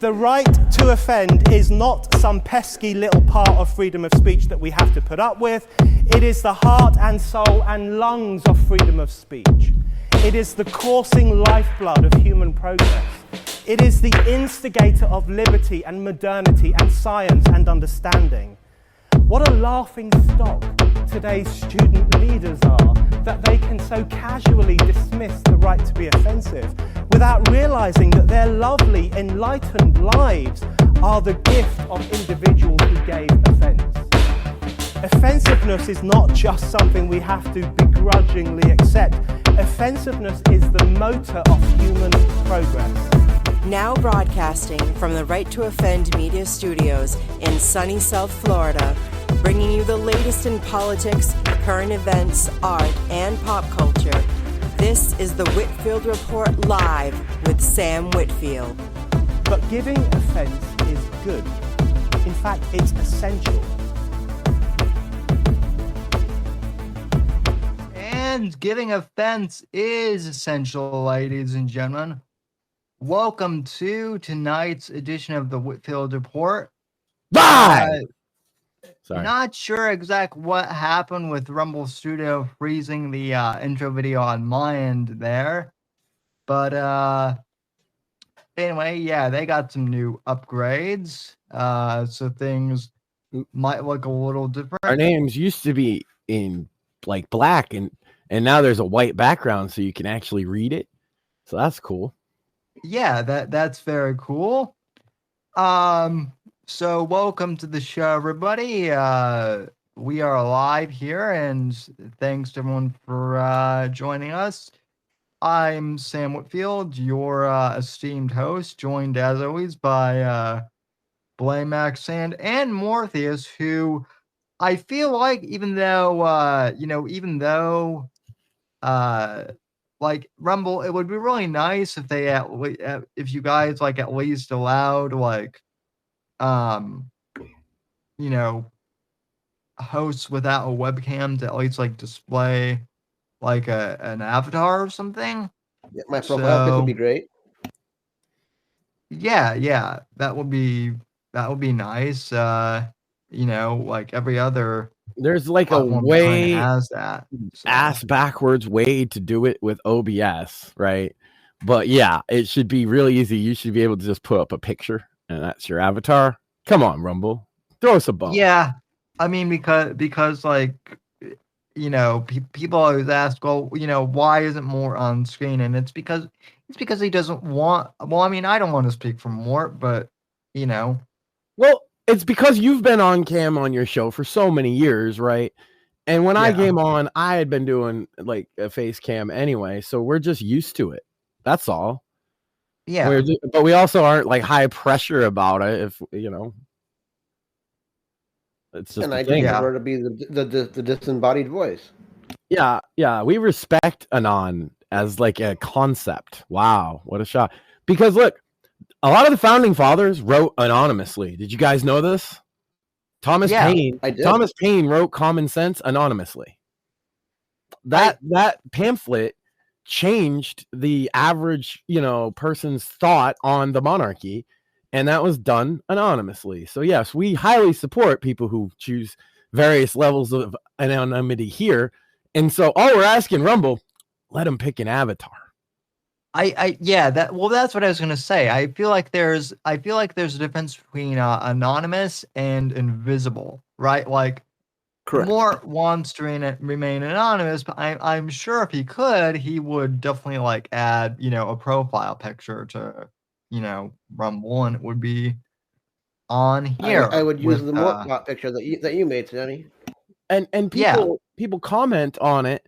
The right to offend is not some pesky little part of freedom of speech that we have to put up with. It is the heart and soul and lungs of freedom of speech. It is the coursing lifeblood of human progress. It is the instigator of liberty and modernity and science and understanding. What a laughing stock today's student leaders are, that they can so casually dismiss the right to be offensive without realizing that their lovely, enlightened lives are the gift of individuals who gave offense. Offensiveness is not just something we have to begrudgingly accept. Offensiveness is the motor of human progress. Now broadcasting from the Right to Offend Media Studios in sunny South Florida, bringing you the latest in politics, current events, art, and pop culture. This is the Whitfield Report live with Sam Whitfield. But giving offense is good. In fact, it's essential. And giving offense is essential, ladies and gentlemen. Welcome to tonight's edition of the Whitfield Report. Bye! Sorry. Not sure exactly what happened with Rumble Studio freezing the intro video on my end there. But anyway, yeah, they got some new upgrades. So things might look a little different. Our names used to be in like black and now there's a white background so you can actually read it. So that's cool. Yeah, that's very cool. So welcome to the show, everybody. We are live here, and thanks to everyone for joining us. I'm Sam Whitfield, your esteemed host, joined as always by Max Sand and Mortheous, who I feel like even though like Rumble, it would be really nice if they if you guys like at least allowed like hosts without a webcam to at least like display like an avatar or something. Yeah, my profile pic would be great. Yeah, that would be nice. Like every other there's like a way has that ass backwards way to do it with OBS, right? But yeah, it should be really easy. You should be able to just put up a picture and that's your avatar. Come on, Rumble, throw us a bone. Yeah, I mean because like people always ask, well, why isn't more on screen? And it's because he doesn't want. Well, I mean, I don't want to speak for Mort, but well, it's because you've been on cam on your show for so many years, right? And when I came on, I had been doing like a face cam anyway, so we're just used to it. That's all. Yeah, but we also aren't like high pressure about it. If it's just. And I just prefer to be the disembodied voice. Yeah, we respect Anon as like a concept. Wow, what a shot! Because look, a lot of the founding fathers wrote anonymously. Did you guys know this? Thomas Paine. I did. Thomas Paine wrote Common Sense anonymously. That pamphlet changed the average, person's thought on the monarchy, and that was done anonymously. So yes, we highly support people who choose various levels of anonymity here. And so all we're asking Rumble, let them pick an avatar. That's what I was gonna say. I feel like there's a difference between anonymous and invisible, right? Like, correct. Mort wants to remain anonymous, but I'm sure if he could, he would definitely like add, a profile picture to, Rumble, and it would be on here. I would use the Mort picture that you made, Sammy. And people comment on it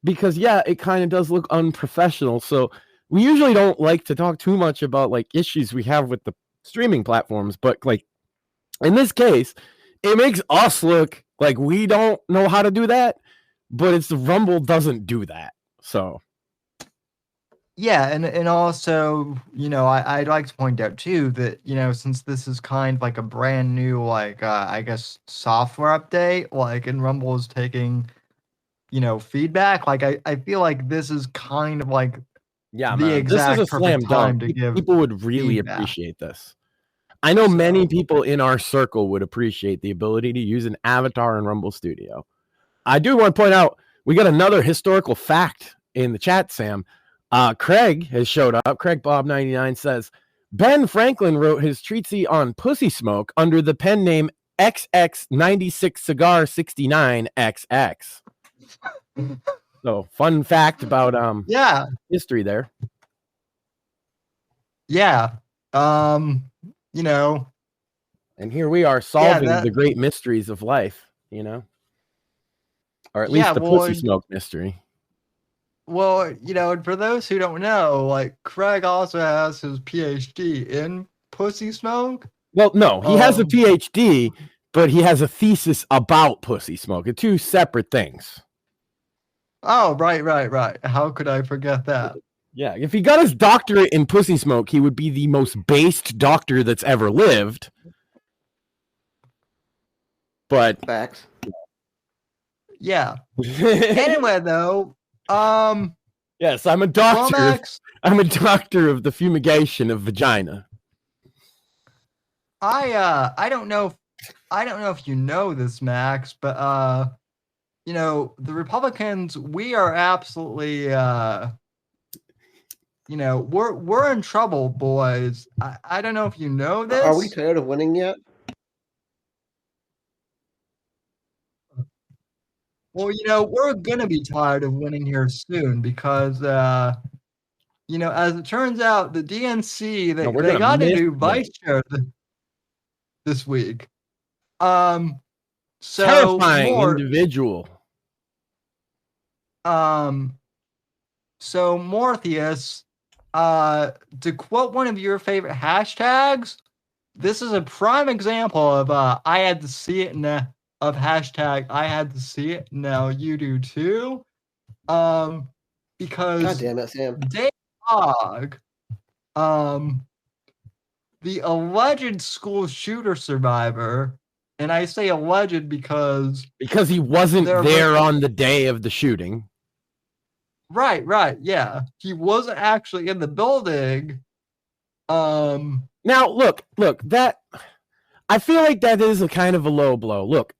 because it kind of does look unprofessional. So we usually don't like to talk too much about like issues we have with the streaming platforms, but like in this case, it makes us look like we don't know how to do that, but it's the Rumble doesn't do that. So yeah, and also, I'd like to point out too that, since this is kind of like a brand new like I guess software update, like, and Rumble is taking, feedback, like I feel like this is kind of like Yeah, the man. exact This is a slam perfect time dunk. to give People would really feedback. appreciate this. I know many people in our circle would appreciate the ability to use an avatar in Rumble Studio. I do want to point out, we got another historical fact in the chat, Sam. Craig has showed up. Craig Bob 99 says, Ben Franklin wrote his treatise on pussy smoke under the pen name XX96 Cigar 69 XX. So, fun fact about history there. Yeah. You know. And here we are solving the great mysteries of life, you know? Or at least the pussy smoke mystery. Well, you know, and for those who don't know, like, Craig also has his PhD in pussy smoke. Well, no, he has a PhD, but he has a thesis about pussy smoke. They're two separate things. Oh, right. How could I forget that? Yeah, if he got his doctorate in pussy smoke, he would be the most based doctor that's ever lived. But facts. Yeah. Anyway, though, yes, I'm a doctor. Well, I'm a doctor of the fumigation of vagina. I don't know if you know this, Max, but you know, the Republicans, we are absolutely you know, we're in trouble, boys. I don't know if you know this. Are we tired of winning yet? Well, you know, we're gonna be tired of winning here soon because you know, as it turns out, the DNC they got a new vice chair this week. So terrifying individual. So Mortheous, to quote one of your favorite hashtags, this is a prime example of I had to see it now. Of hashtag I had to see it, now you do too. Because God damn it, Sam. David Hogg, the alleged school shooter survivor, and I say alleged because he wasn't there on the day of the shooting. Right, yeah. He wasn't actually in the building. Now look, that I feel like that is a kind of a low blow. Look,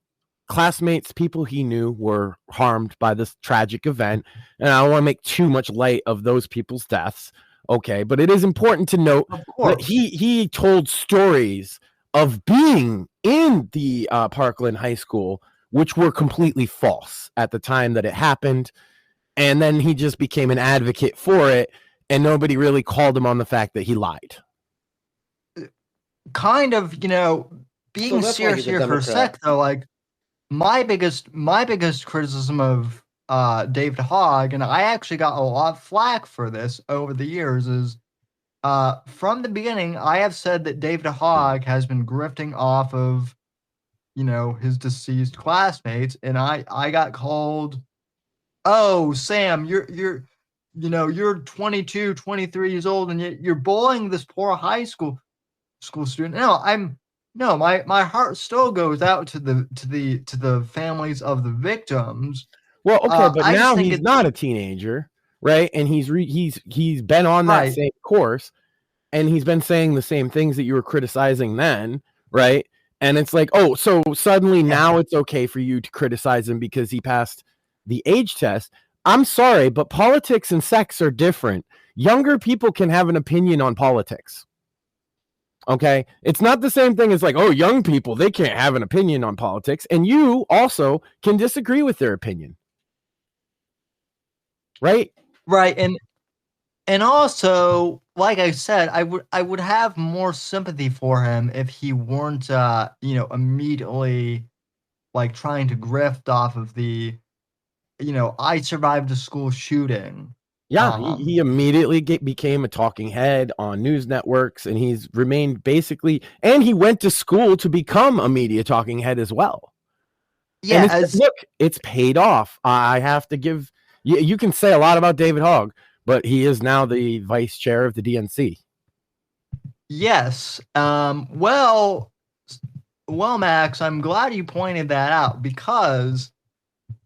classmates, people he knew were harmed by this tragic event, and I don't want to make too much light of those people's deaths. Okay, but it is important to note that he told stories of being in the Parkland High School, which were completely false at the time that it happened, and then he just became an advocate for it, and nobody really called him on the fact that he lied. Kind of, you know, being serious here for a sec, though, like, my biggest criticism of David Hogg, and I actually got a lot of flack for this over the years, is from the beginning, I have said that David Hogg has been grifting off of, you know, his deceased classmates, and I got called, oh, Sam, you're 22, 23 years old, and you're bullying this poor high school student. No, my heart still goes out to the families of the victims. Well, okay, but now he's not a teenager, right? And he's been on that same course, and he's been saying the same things that you were criticizing then, right? And it's like, oh, so suddenly now it's okay for you to criticize him because he passed the age test. I'm sorry, but politics and sex are different. Younger people can have an opinion on politics. Okay, it's not the same thing as like, oh, young people, they can't have an opinion on politics, and you also can disagree with their opinion, right? Right, and also, like I said, I would have more sympathy for him if he weren't, you know, immediately like trying to grift off of the, you know, I survived a school shooting. Yeah, he immediately became a talking head on news networks, and he's remained basically, and he went to school to become a media talking head as well. Yeah, look, it's paid off. I have to give you can say a lot about David Hogg, but he is now the vice chair of the DNC. Yes. Well, Max, I'm glad you pointed that out because,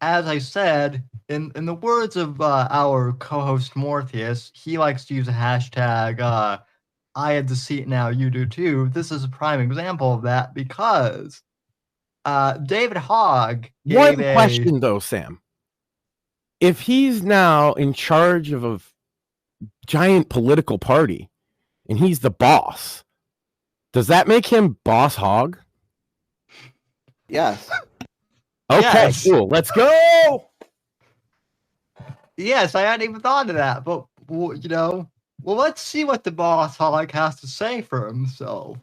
as I said, in the words of our co-host Mortheous, he likes to use a hashtag I had the seat now, you do too. This is a prime example of that because David Hogg One gave question though, Sam. If he's now in charge of a giant political party and he's the boss, does that make him Boss Hogg? Yes. Okay, Yes. cool. Let's go. Yes, I hadn't even thought of that, but you know, well, let's see what the Boss Hogg has to say for himself.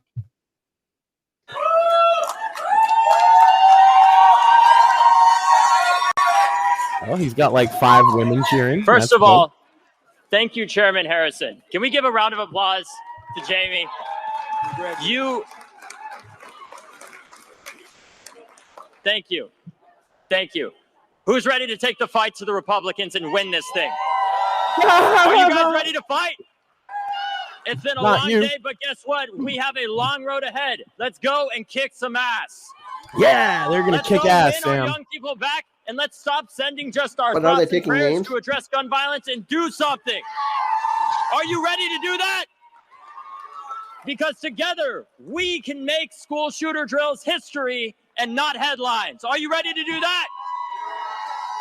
Well, he's got like 5 women cheering. First of all, thank you, Chairman Harrison. Can we give a round of applause to Jamie? Thank you. Thank you. Who's ready to take the fight to the Republicans and win this thing? Are you guys ready to fight? It's been a long day, but guess what? We have a long road ahead. Let's go and kick some ass. Yeah, they're going to kick ass, win Sam. our young people back, and let's stop sending just our But are they thoughts and taking prayers names? to address gun violence and do something. Are you ready to do that? Because together, we can make school shooter drills history and not headlines. Are you ready to do that?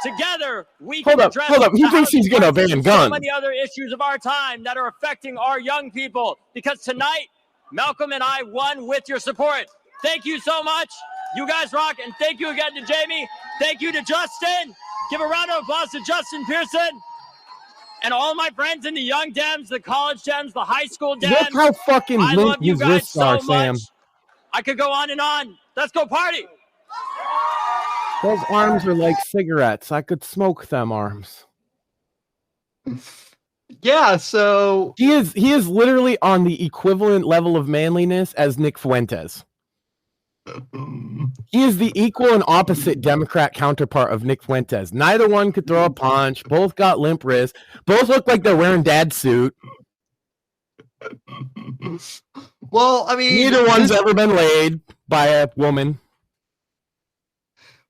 Together, we can address Hold up. He the thinks he's going to housing crisis ban and guns. so many other issues of our time that are affecting our young people. Because tonight, Malcolm and I won with your support. Thank you so much. You guys rock. And thank you again to Jamie. Thank you to Justin. Give a round of applause to Justin Pearson. And all my friends in the young Dems, the college Dems, the high school Dems. Look how fucking I limp love you his guys wrists so are, much. Sam. I could go on and on. Let's go party. Those arms are like cigarettes. I could smoke them arms. Yeah, so He is literally on the equivalent level of manliness as Nick Fuentes. He is the equal and opposite Democrat counterpart of Nick Fuentes. Neither one could throw a punch. Both got limp wrists. Both look like they're wearing dad's suit. well, I mean, Neither one's ever been laid by a woman.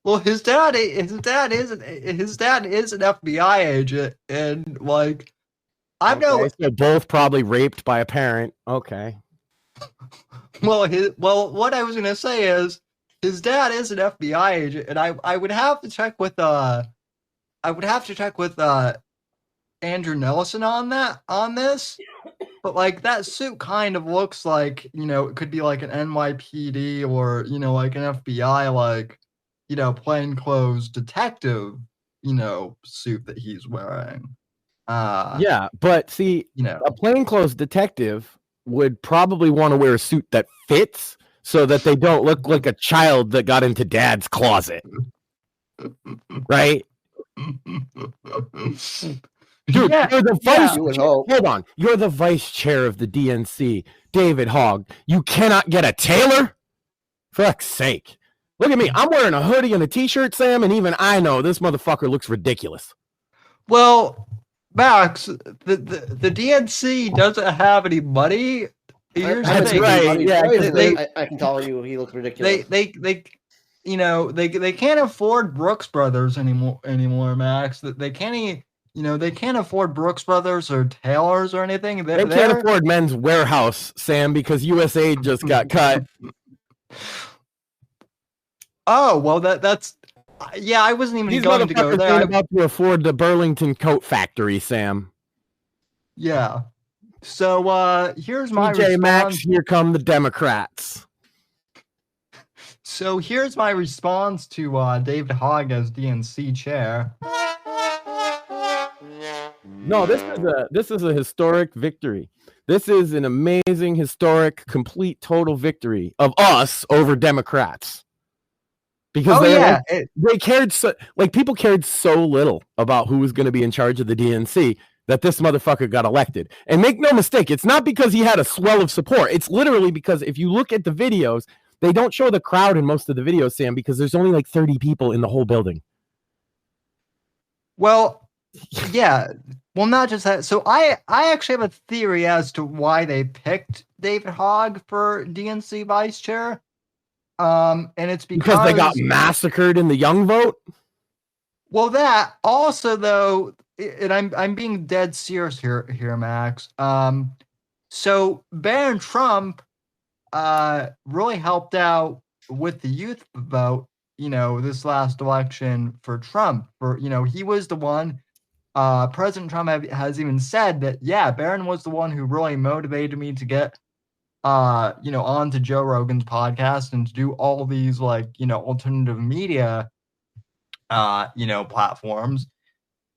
well, his dad is an FBI agent, and like, I know. Okay, so both probably raped by a parent. Okay. Well, what I was gonna say is his dad is an FBI agent, and I would have to check with Andrew Nelson on this, but like that suit kind of looks like, you know, it could be like an NYPD or, you know, like an FBI, like, you know, plainclothes detective, you know, suit that he's wearing. Yeah, but see, You know, a plainclothes detective would probably want to wear a suit that fits so that they don't look like a child that got into dad's closet. Right? Dude, Yeah, you're the vice You would hope. Hold on. You're the vice chair of the DNC, David Hogg. You cannot get a tailor? For fuck's sake. Look at me. I'm wearing a hoodie and a t-shirt, Sam, and even I know this motherfucker looks ridiculous. well, Max, the DNC doesn't have any money. Here's the That's thing. right. Yeah, they- I can tell you he looks ridiculous. They you know, they can't afford Brooks Brothers anymore, Max. They can't they can't afford Brooks Brothers or Taylors or anything. They can't afford Men's Warehouse, Sam, because USA just got cut. Oh, well, that's yeah, I wasn't even These going to go motherfuckers there. ain't about to afford the Burlington Coat Factory, Sam. Yeah. So here's my TJ Maxx, response. here come the Democrats. So here's my response to David Hogg as DNC chair. No, this is a historic victory. This is an amazing, historic, complete, total victory of us over Democrats. Because they cared so, like, people cared so little about who was going to be in charge of the DNC that this motherfucker got elected. And make no mistake, it's not because he had a swell of support. It's literally because if you look at the videos, they don't show the crowd in most of the videos, Sam, because there's only like 30 people in the whole building. Well, yeah. Well, not just that. So I actually have a theory as to why they picked David Hogg for DNC vice chair. And it's because they got massacred in the Young vote. Well, that also though, and I'm being dead serious here, Max. So Barron Trump really helped out with the youth vote, this last election for Trump. He was the one, President Trump has even said that, yeah, Barron was the one who really motivated me to get, onto Joe Rogan's podcast and to do all these, alternative media, platforms.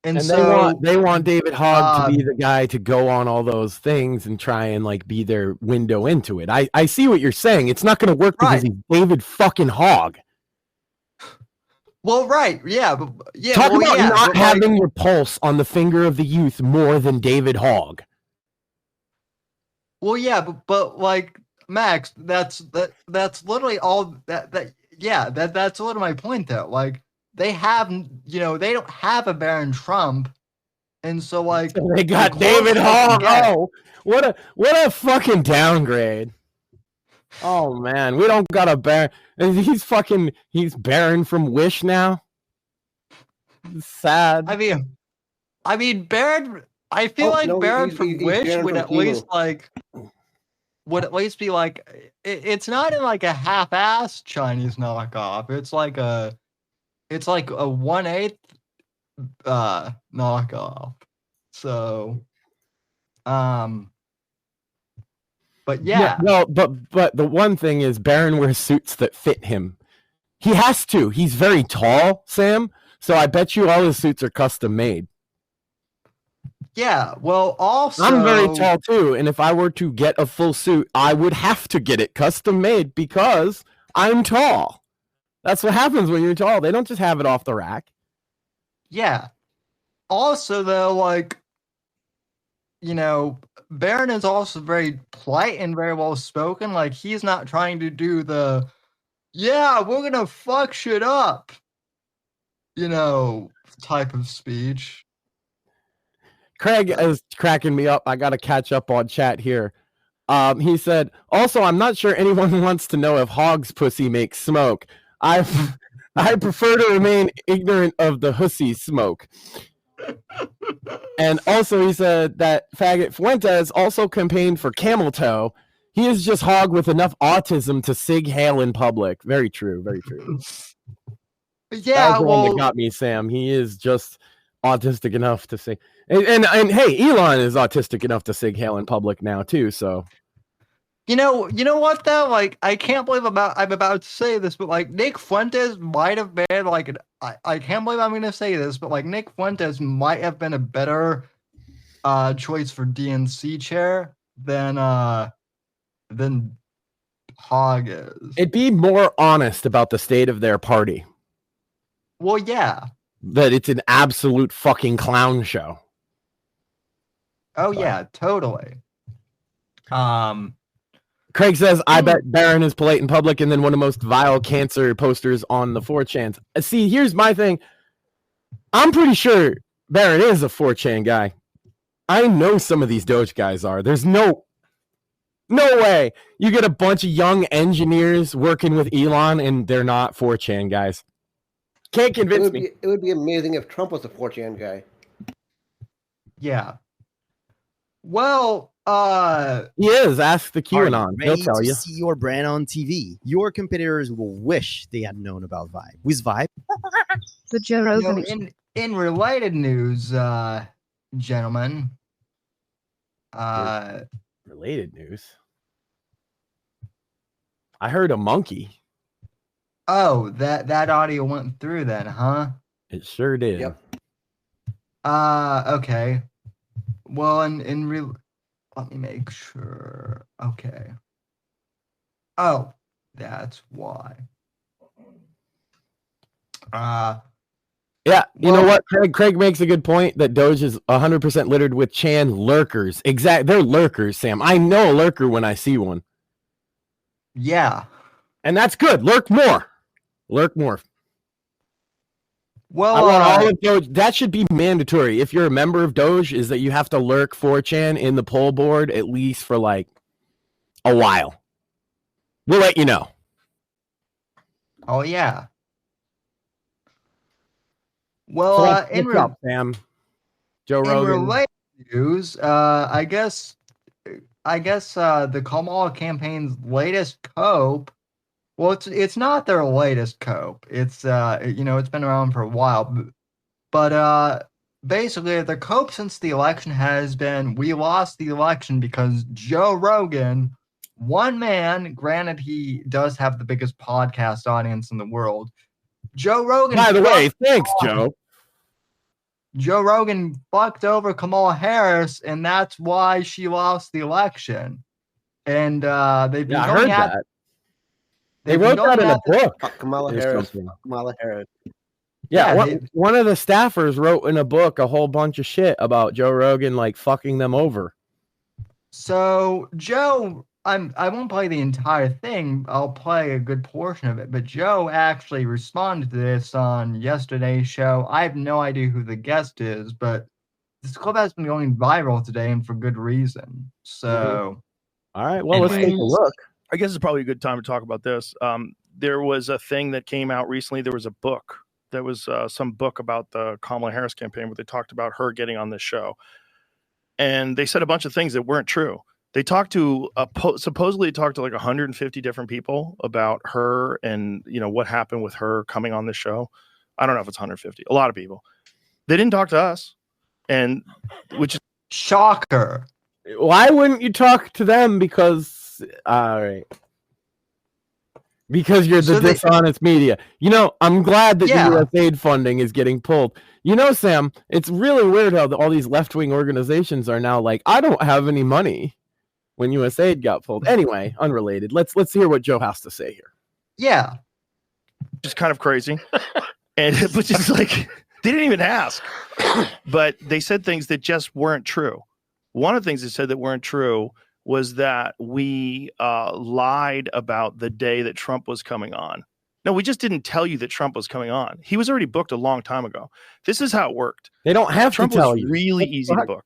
And so they want David Hogg to be the guy to go on all those things and try and be their window into it. I see what you're saying. It's not going to work because he's David fucking Hogg. Well, right, yeah, Talk about not having your pulse on the finger of the youth more than David Hogg. Well, yeah, but Max, that's literally all that. That's literally my point though. They have, they don't have a Barron Trump, and so they got David Hogg. Oh, what a fucking downgrade. Oh man, we don't got a Barron. He's Barron from Wish now. It's sad. I mean, Barron. I feel Barron from Wish would at least be it's not in a half-assed Chinese knockoff. It's a 1/8 knockoff. So, but yeah. No, but the one thing is Barron wears suits that fit him. He has to. He's very tall, Sam. So I bet you all his suits are custom made. Yeah, well, also I'm very tall too, and if I were to get a full suit, I would have to get it custom made because I'm tall. That's what happens when you're tall. They don't just have it off the rack. Yeah. Also, though, Barron is also very polite and very well spoken. He's not trying to do the, yeah, we're gonna fuck shit up, type of speech. Craig is cracking me up. I got to catch up on chat here. He said, also, I'm not sure anyone wants to know if Hogg's pussy makes smoke. I prefer to remain ignorant of the hussy smoke. And also he said that faggot Fuentes also campaigned for camel toe. He is just Hogg with enough autism to sig hail in public. Very true, very true. Yeah, that was the one that got me, Sam. He is just autistic enough to say, and hey, Elon is autistic enough to sig hail in public now too. So, you know what though? I can't believe I'm about to say this, but Nick Fuentes might have been I can't believe I'm going to say this, but Nick Fuentes might have been a better choice for DNC chair than Hogg is. It'd be more honest about the state of their party. Well, yeah. That it's an absolute fucking clown show. Oh yeah, totally. Craig says, I bet Barron is polite in public and then one of the most vile cancer posters on the 4chans. See, here's my thing. I'm pretty sure Barron is a 4chan guy. I know some of these Doge guys are. There's no way you get a bunch of young engineers working with Elon and they're not 4chan guys. Can't convince me. It would be amazing if Trump was a 4chan guy. Yeah. Well, he is. Ask the QAnon. He'll tell you. See your brand on TV. Your competitors will wish they had known about Vibe. With Vibe, the Joe Rogan. In related news, gentlemen. Related news. I heard a monkey. Oh, that audio went through then, huh? It sure did. Yep. Okay. Well, let me make sure. Okay. Oh, that's why. Yeah, you know what? Craig makes a good point that Doge is 100% littered with Chan lurkers. They're lurkers, Sam. I know a lurker when I see one. Yeah. And that's good. Lurk more. Lurk more. Well, I want all of Doge. That should be mandatory. If you're a member of Doge, is that you have to lurk 4chan in the poll board at least for like a while. We'll let you know. Oh yeah. Well, Sam. Joe Rogan. In related news, I guess I guess the Kamala campaign's latest cope. Well, it's not their latest cope. It's it's been around for a while, but basically the cope since the election has been we lost the election because Joe Rogan, one man, granted he does have the biggest podcast audience in the world. Joe Rogan. By the way, thanks, Joe. Joe Rogan fucked over Kamala Harris, and that's why she lost the election. And they've been going at that. They wrote that in a book. Kamala Harris. Kamala Harris. Yeah, one of the staffers wrote in a book a whole bunch of shit about Joe Rogan like fucking them over. So Joe, I won't play the entire thing. I'll play a good portion of it. But Joe actually responded to this on yesterday's show. I have no idea who the guest is, but this clip has been going viral today, and for good reason. So, all right, well, let's take a look. I guess it's probably a good time to talk about this. There was a thing that came out recently. There was a book. There was some book about the Kamala Harris campaign where they talked about her getting on this show. And they said a bunch of things that weren't true. They talked to supposedly talked to like 150 different people about her and what happened with her coming on this show. I don't know if it's 150. A lot of people. They didn't talk to us, and which is shocker. Why wouldn't you talk to them? Because all right. Because you're the dishonest media. I'm glad that USAID funding is getting pulled. Sam, it's really weird how all these left-wing organizations are now like, I don't have any money when USAID got pulled. Anyway, unrelated. Let's hear what Joe has to say here. Yeah. Just kind of crazy. And which is like, they didn't even ask. But they said things that just weren't true. One of the things they said that weren't true was that we lied about the day that Trump was coming on. No, we just didn't tell you that Trump was coming on. He was already booked a long time ago. This is how it worked. They don't have Trump to tell was you. Really easy to book,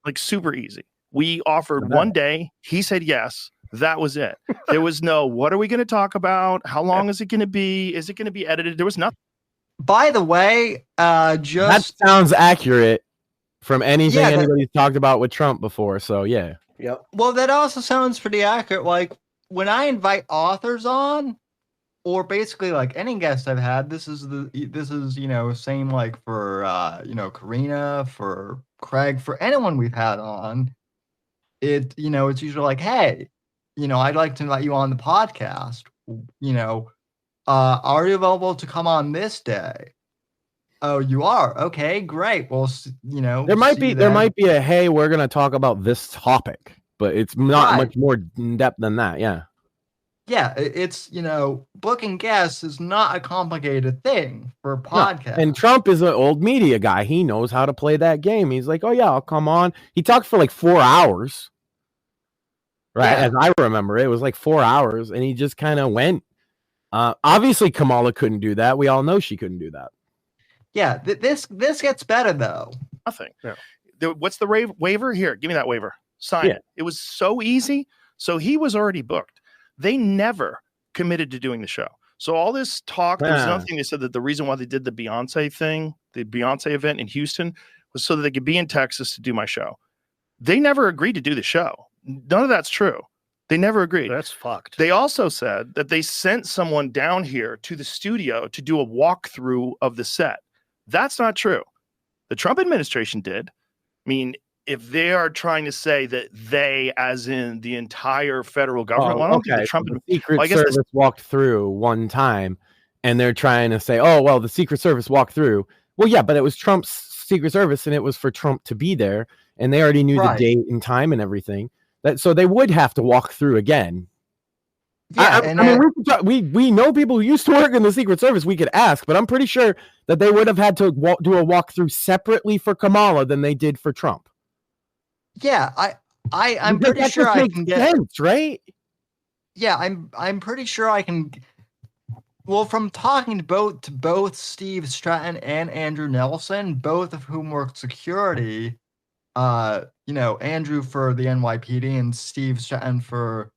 like super easy. We offered one day. He said yes. That was it. There was no, what are we going to talk about? How long is it going to be? Is it going to be edited? There was nothing. By the way, that sounds accurate from anything anybody's talked about with Trump before. So yeah. Yep. Well, that also sounds pretty accurate. Like when I invite authors on, or basically like any guest I've had, this is same like for Karina, for Craig, for anyone we've had on. It's usually like, hey, I'd like to invite you on the podcast. Are you available to come on this day? Oh, you are? Okay, great. Well, there might be a, hey, we're going to talk about this topic, but it's not much more in depth than that. Yeah. Yeah. It's, booking guests is not a complicated thing for a podcast. No. And Trump is an old media guy. He knows how to play that game. He's like, oh yeah, I'll come on. He talked for like 4 hours. Right. Yeah. As I remember, it was like 4 hours and he just kind of went. Obviously Kamala couldn't do that. We all know she couldn't do that. Yeah, this gets better though. Nothing. Yeah. What's the waiver? Here, give me that waiver. Sign it. It was so easy. So he was already booked. They never committed to doing the show. So all this talk, there's nothing. They said that the reason why they did the Beyonce thing, the Beyonce event in Houston, was so that they could be in Texas to do my show. They never agreed to do the show. None of that's true. They never agreed. That's fucked. They also said that they sent someone down here to the studio to do a walkthrough of the set. That's not true. The Trump administration did. I mean, if they are trying to say that they, as in the entire federal government, well, I don't think the Trump Secret Service walked through one time, and they're trying to say, oh, well, the Secret Service walked through. Well, yeah, but it was Trump's Secret Service, and it was for Trump to be there, and they already knew the date and time and everything. So they would have to walk through again. Yeah, I mean, we know people who used to work in the Secret Service. We could ask, but I'm pretty sure that they would have had to do a walkthrough separately for Kamala than they did for Trump. Yeah, I'm pretty sure I can get sense, right? Yeah, I'm pretty sure I can. Well, from talking to both Steve Stratton and Andrew Nelson, both of whom worked security, Andrew for the NYPD and Steve Stratton for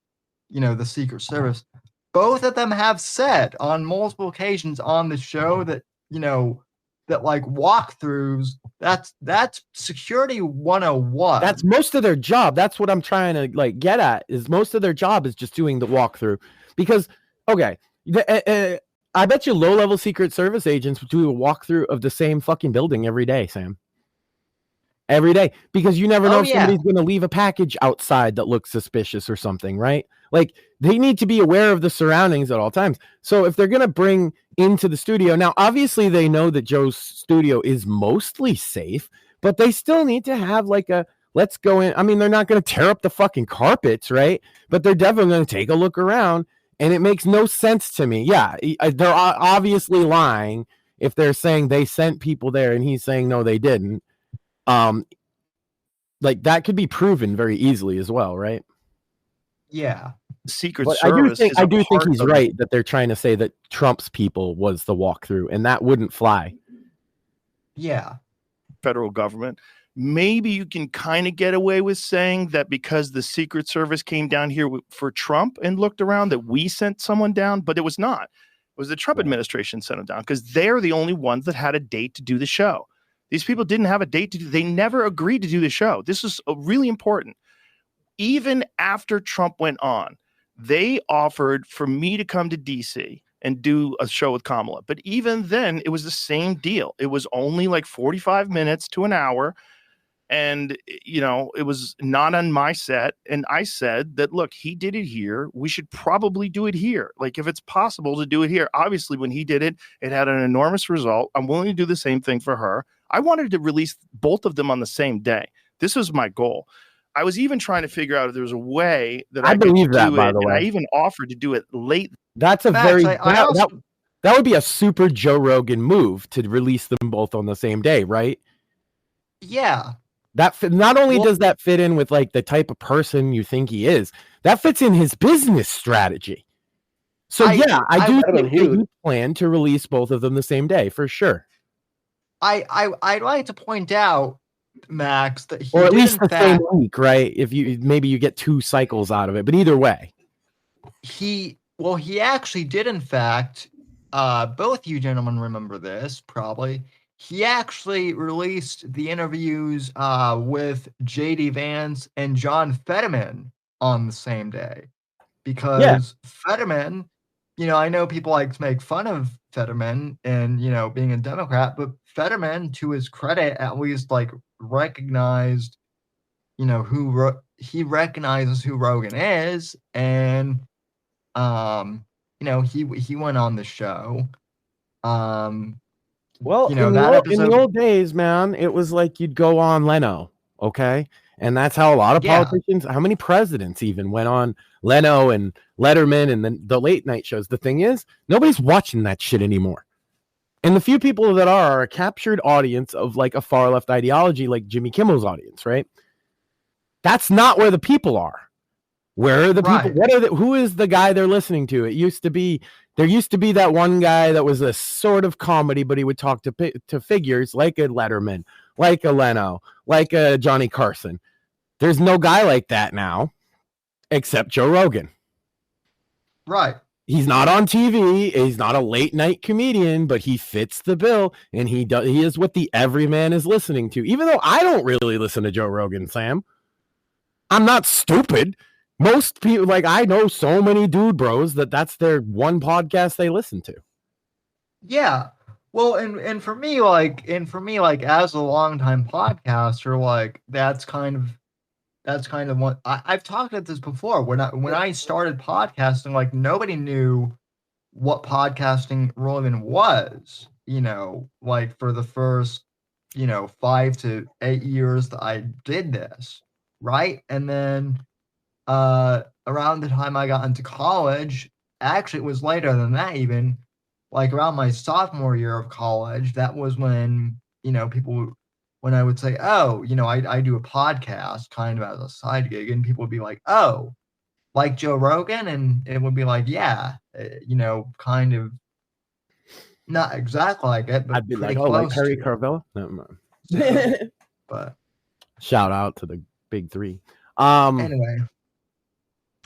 the Secret Service, both of them have said on multiple occasions on the show that, that like walkthroughs, that's security 101. That's most of their job. That's what I'm trying to like get at, is most of their job is just doing the walkthrough. Because, okay, I bet you low-level Secret Service agents would do a walkthrough of the same fucking building every day, Sam. Every day. Because you never know if somebody's going to leave a package outside that looks suspicious or something, right? Like, they need to be aware of the surroundings at all times. So if they're going to bring into the studio, now, obviously they know that Joe's studio is mostly safe, but they still need to have like a, let's go in. I mean, they're not going to tear up the fucking carpets, right? But they're definitely going to take a look around. And it makes no sense to me. Yeah, they're obviously lying if they're saying they sent people there and he's saying no, they didn't. Like that could be proven very easily as well, right? Yeah. Secret but Service. I do think he's right that they're trying to say that Trump's people was the walkthrough, and that wouldn't fly. Yeah. Federal government. Maybe you can kind of get away with saying that because the Secret Service came down here for Trump and looked around that we sent someone down, but it was not. It was the Trump administration sent them down because they're the only ones that had a date to do the show. These people didn't have a date to do. They never agreed to do the show. This is really important. Even after Trump went on, they offered for me to come to DC and do a show with Kamala. But even then, it was the same deal. It was only like 45 minutes to an hour. And, you know, it was not on my set. And I said that, look, he did it here. We should probably do it here. Like, if it's possible to do it here. Obviously, when he did it, it had an enormous result. I'm willing to do the same thing for her. I wanted to release both of them on the same day. This was my goal. I was even trying to figure out if there was a way that I could do it. By the way. I even offered to do it late. That's a that would be a super Joe Rogan move to release them both on the same day, right? Yeah. Not only does that fit in with like the type of person you think he is, that fits in his business strategy. So I do think he plan to release both of them the same day for sure. I'd like to point out, Max, that he or at least the same week, right? If you maybe you get 2 cycles out of it, but either way, he actually did in fact. Both you gentlemen remember this probably. He actually released the interviews with J.D. Vance and John Fetterman on the same day because Fetterman, you know, I know people like to make fun of Fetterman and, you know, being a Democrat, but Fetterman, to his credit, at least like recognized, you know, he recognizes who Rogan is, and you know, he went on the show. Well, you know, in the old days, man, it was like you'd go on Leno, okay? And that's how a lot of politicians, how many presidents even went on Leno and Letterman and then the late night shows. The thing is, nobody's watching that shit anymore. And the few people that are a captured audience of like a far left ideology, like Jimmy Kimmel's audience, right? That's not where the people are. Where are the people? Who is the guy they're listening to? There used to be that one guy that was a sort of comedy, but he would talk to figures like a Letterman, like a Leno, like a Johnny Carson. There's no guy like that now, except Joe Rogan. Right. He's not on TV. He's not a late night comedian, but he fits the bill, and he is what the everyman is listening to. Even though I don't really listen to Joe Rogan, Sam, I'm not stupid. Most people, like, I know so many dude bros that's their one podcast they listen to. Yeah. Well, and for me, like, as a longtime podcaster, like, that's kind of what I've talked about this before. When I started podcasting, like, nobody knew what podcasting really even was, you know, like for the first, you know, 5 to 8 years that I did this. Right. And then, around the time I got into college, actually it was later than that even, like around my sophomore year of college, that was when, you know, when I would say, oh, you know, I do a podcast kind of as a side gig, and people would be like, oh, like Joe Rogan? And it would be like, yeah, you know, kind of not exactly like it, but I'd be like, oh, like Harry Carvella? No, so, but shout out to the big 3. Anyway.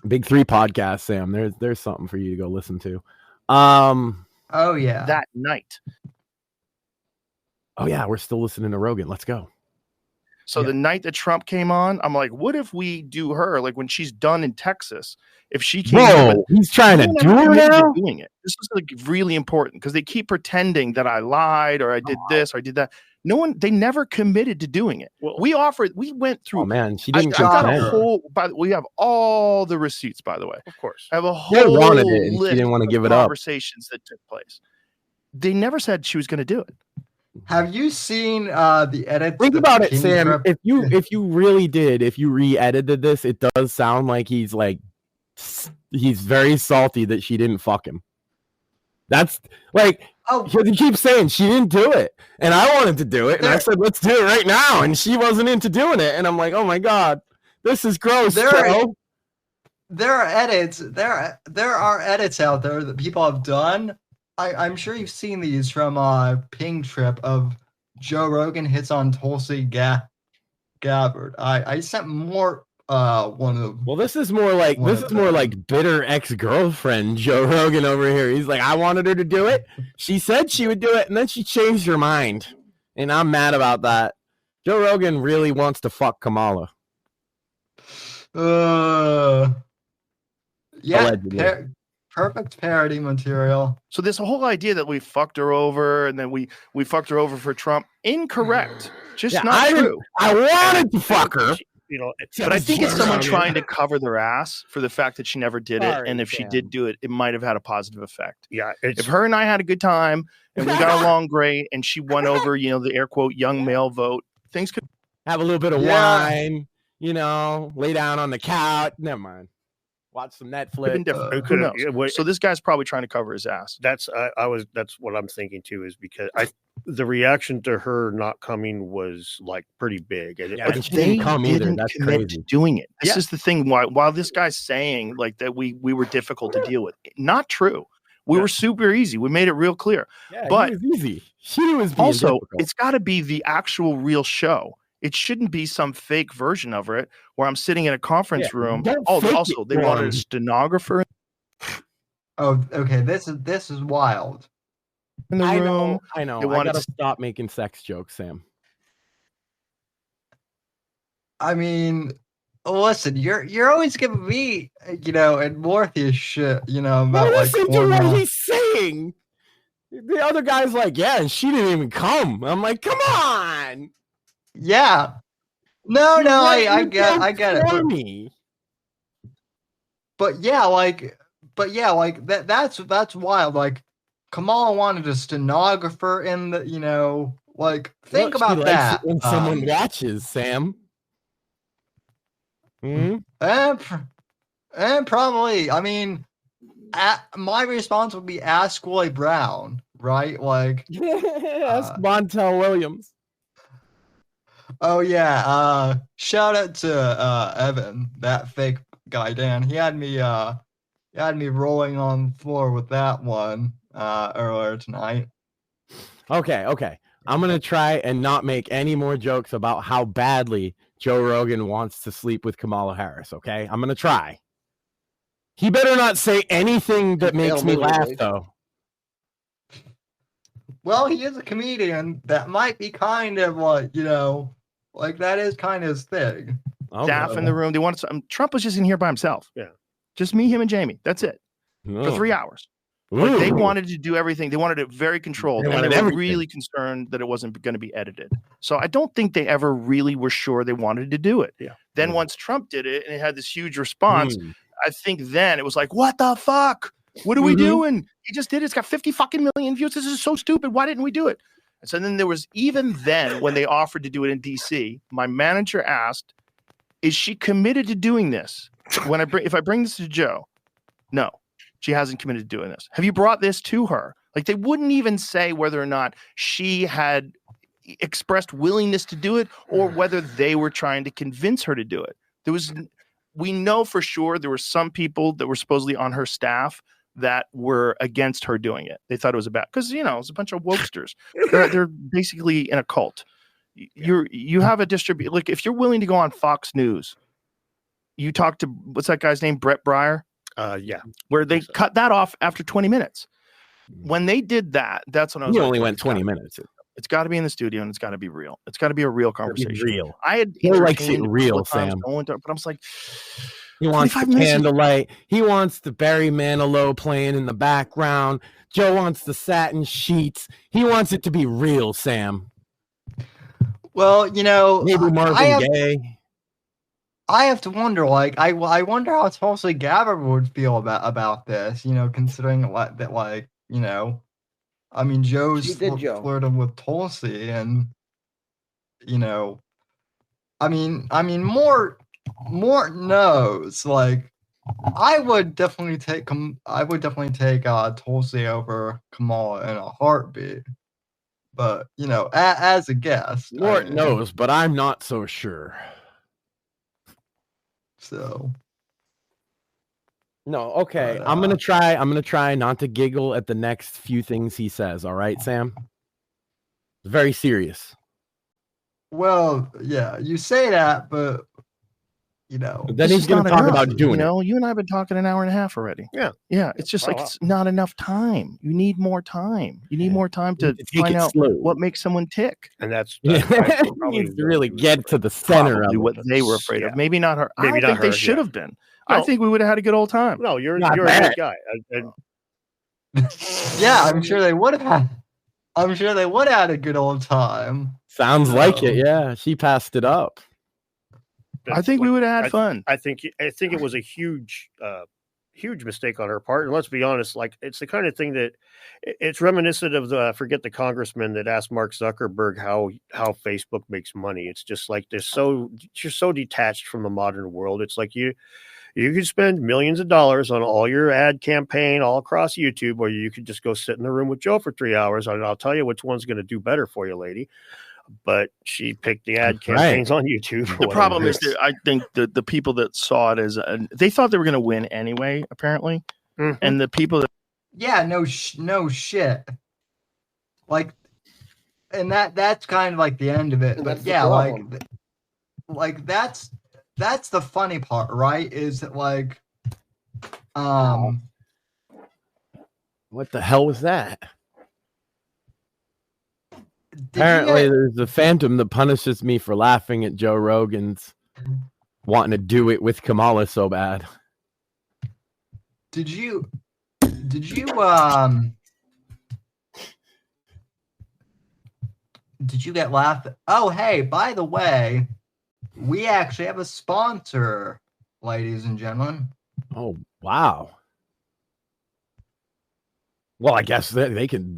Big 3 podcast, Sam. There's something for you to go listen to. Oh yeah. That night. Oh yeah, we're still listening to Rogan. Let's go. So the night that Trump came on, I'm like, what if we do her like when she's done in Texas? If she came, he's trying to do her now. Doing it. This is like really important because they keep pretending that I lied or I did this or I did that. They never committed to doing it. Well, we went through. Oh man, she didn't. We have all the receipts, by the way. Of course, I have a whole wanted it, and she didn't want to give it up. Conversations that took place. They never said she was going to do it. Have you seen the edits? Think about it, Sam. If you really did, if you re-edited this, it does sound like he's very salty that she didn't fuck him. That's like, he keeps saying she didn't do it, and I wanted to do it, and I said let's do it right now, and she wasn't into doing it, and I'm like, oh my god, this is gross. There are edits. There are edits out there that people have done. I'm sure you've seen these from Ping Trip of Joe Rogan hits on Tulsi Gabbard. I sent more one of. Well, this is more like bitter ex-girlfriend Joe Rogan over here. He's like, I wanted her to do it. She said she would do it, and then she changed her mind, and I'm mad about that. Joe Rogan really wants to fuck Kamala. Yeah. Perfect parody material. So this whole idea that we fucked her over and then we fucked her over for Trump, incorrect. Just not true. I wanted to fuck her. But I think it's someone trying to cover their ass for the fact that she never did it. And if she did do it, it might have had a positive effect. Yeah. If her and I had a good time and we got along great and she won over, the air quote young male vote, things could have a little bit of wine, lay down on the couch. Never mind. Watch some Netflix. Who knows? So this guy's probably trying to cover his ass. That's what I'm thinking too, is because the reaction to her not coming was like pretty big. But she didn't come either. That's crazy. To doing it. This is the thing. While this guy's saying like that we were difficult to deal with, not true. We were super easy. We made it real clear. Yeah, but he was easy. She was being also difficult. It's got to be the actual real show. It shouldn't be some fake version of it where I'm sitting in a conference room. Also, they wanted a stenographer. Oh, okay. This is wild. In the room. I know. I gotta stop making sex jokes, Sam. I mean, listen, you're always giving me, and Mortheous shit, about listen to what he's saying. The other guy's like, yeah, and she didn't even come. I'm like, come on. Yeah. No, I get it. But that's wild. Like, Kamala wanted a stenographer in the, think about that. When someone watches, Sam. And probably, I mean, my response would be ask Willie Brown, right? Like, ask Montel Williams. Oh yeah, shout out to Evan, that fake guy Dan. He had me rolling on the floor with that one earlier tonight. Okay. I'm gonna try and not make any more jokes about how badly Joe Rogan wants to sleep with Kamala Harris. Okay, I'm gonna try. He better not say anything that makes me laugh, though. Well, he is a comedian. That might be kind of what, like that is kind of his thing. Staff in the room. They wanted some. Trump was just in here by himself. Yeah. Just me, him, and Jamie. That's it. For 3 hours. Like they wanted to do everything. They wanted it very controlled. And they were really concerned that it wasn't going to be edited. So I don't think they ever really were sure they wanted to do it. Yeah. Then once Trump did it and it had this huge response, I think then it was like, what the fuck? What are we doing? He just did it. It's got 50 fucking million views. This is so stupid. Why didn't we do it? And so then there was, even then when they offered to do it in DC, my manager asked, is she committed to doing this? If I bring this to Joe, no, she hasn't committed to doing this. Have you brought this to her? Like they wouldn't even say whether or not she had expressed willingness to do it or whether they were trying to convince her to do it. We know for sure there were some people that were supposedly on her staff that were against her doing it. They thought it was because it's a bunch of wokesters. They're basically in a cult. You have a distribution. Like if you're willing to go on Fox News, you talk to what's that guy's name, Brett Breyer. Yeah, where they cut that off after 20 minutes. When they did that, that's when I was. He only went 20 minutes. It's got to be in the studio, and it's got to be real. It's got to be a real conversation. Real. I had He likes it entertained a real, couple of times Sam. going to, but I'm just like, He wants the 25 minutes is- candlelight. He wants the Barry Manilow playing in the background. Joe wants the satin sheets. He wants it to be real, Sam. Well, you know, Maybe Marvin Gaye. I have to wonder, like, I wonder how Tulsi Gabbard would feel about this, you know, considering what that, like, you know, I mean, Joe's flirting with Tulsi, and you know, I mean, more knows. Like, I would definitely take Tulsi over Kamala in a heartbeat. But you know, as a guest, Lord knows, but I'm not so sure. So. No, okay. I'm gonna try not to giggle at the next few things he says. All right, Sam. It's very serious. Well, yeah, you say that, but you know, then he's going to talk about doing it. You and I have been talking an hour and a half already. Yeah. It's just it's not enough time. You need more time. You need more time to find out what makes someone tick. And that's he needs to really get to the center of what they were afraid of. Maybe not her. I think they should have been. No. I think we would have had a good old time. No, you're a good guy. Yeah, I'm sure they would have had a good old time. Sounds like it. Yeah, she passed it up. I think we would have had fun. I think it was a huge mistake on her part. And let's be honest, like, it's the kind of thing that it's reminiscent of the forget the congressman that asked Mark Zuckerberg how Facebook makes money. It's just like you're so detached from the modern world. It's like you could spend millions of dollars on all your ad campaign all across YouTube, or you could just go sit in the room with Joe for 3 hours, and I'll tell you which one's going to do better for you, lady. But she picked the ad campaigns on YouTube. The problem is that I think the people that saw it as they thought they were going to win anyway, apparently. Mm-hmm. And the people that no shit. Like, and that's kind of like the end of it. But yeah, like that's the funny part, right? Is that like what the hell was that? Apparently, there's a phantom that punishes me for laughing at Joe Rogan's wanting to do it with Kamala so bad. Did you get laughed at? Oh, hey, by the way, we actually have a sponsor, ladies and gentlemen. Oh, wow. Well, I guess they could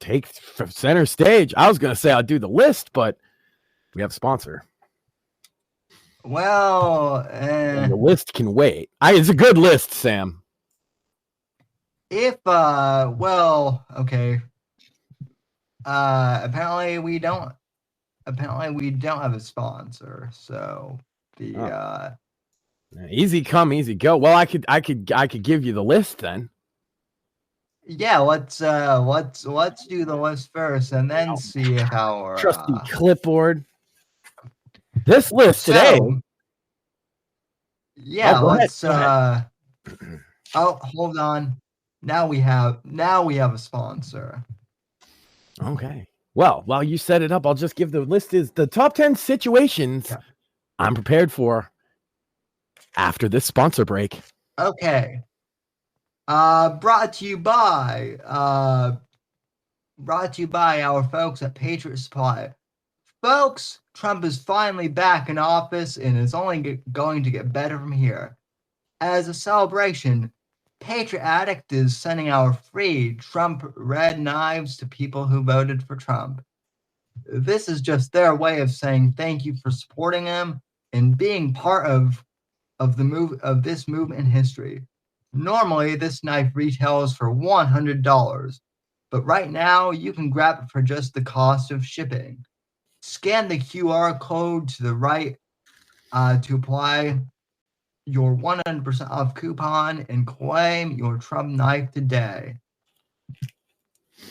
take center stage. I was going to say I'll do the list, but we have a sponsor. Well, the list can wait. It's a good list, Sam. Okay. Apparently we don't have a sponsor. So easy come, easy go. Well, I could give you the list then. Yeah, let's do the list first, and then see if our trusty clipboard. This list today. Yeah, let's. Oh, hold on. Now we have a sponsor. Okay. Well, while you set it up, I'll just give the list is the top 10 situations I'm prepared for after this sponsor break. Okay. Brought to you by our folks at Patriot Supply. Folks, Trump is finally back in office and is only going to get better from here. As a celebration, Patriot Addict is sending our free Trump red knives to people who voted for Trump. This is just their way of saying thank you for supporting him and being part of this movement in history. Normally, this knife retails for $100, but right now you can grab it for just the cost of shipping. Scan the QR code to the right to apply your 100% off coupon and claim your Trump knife today.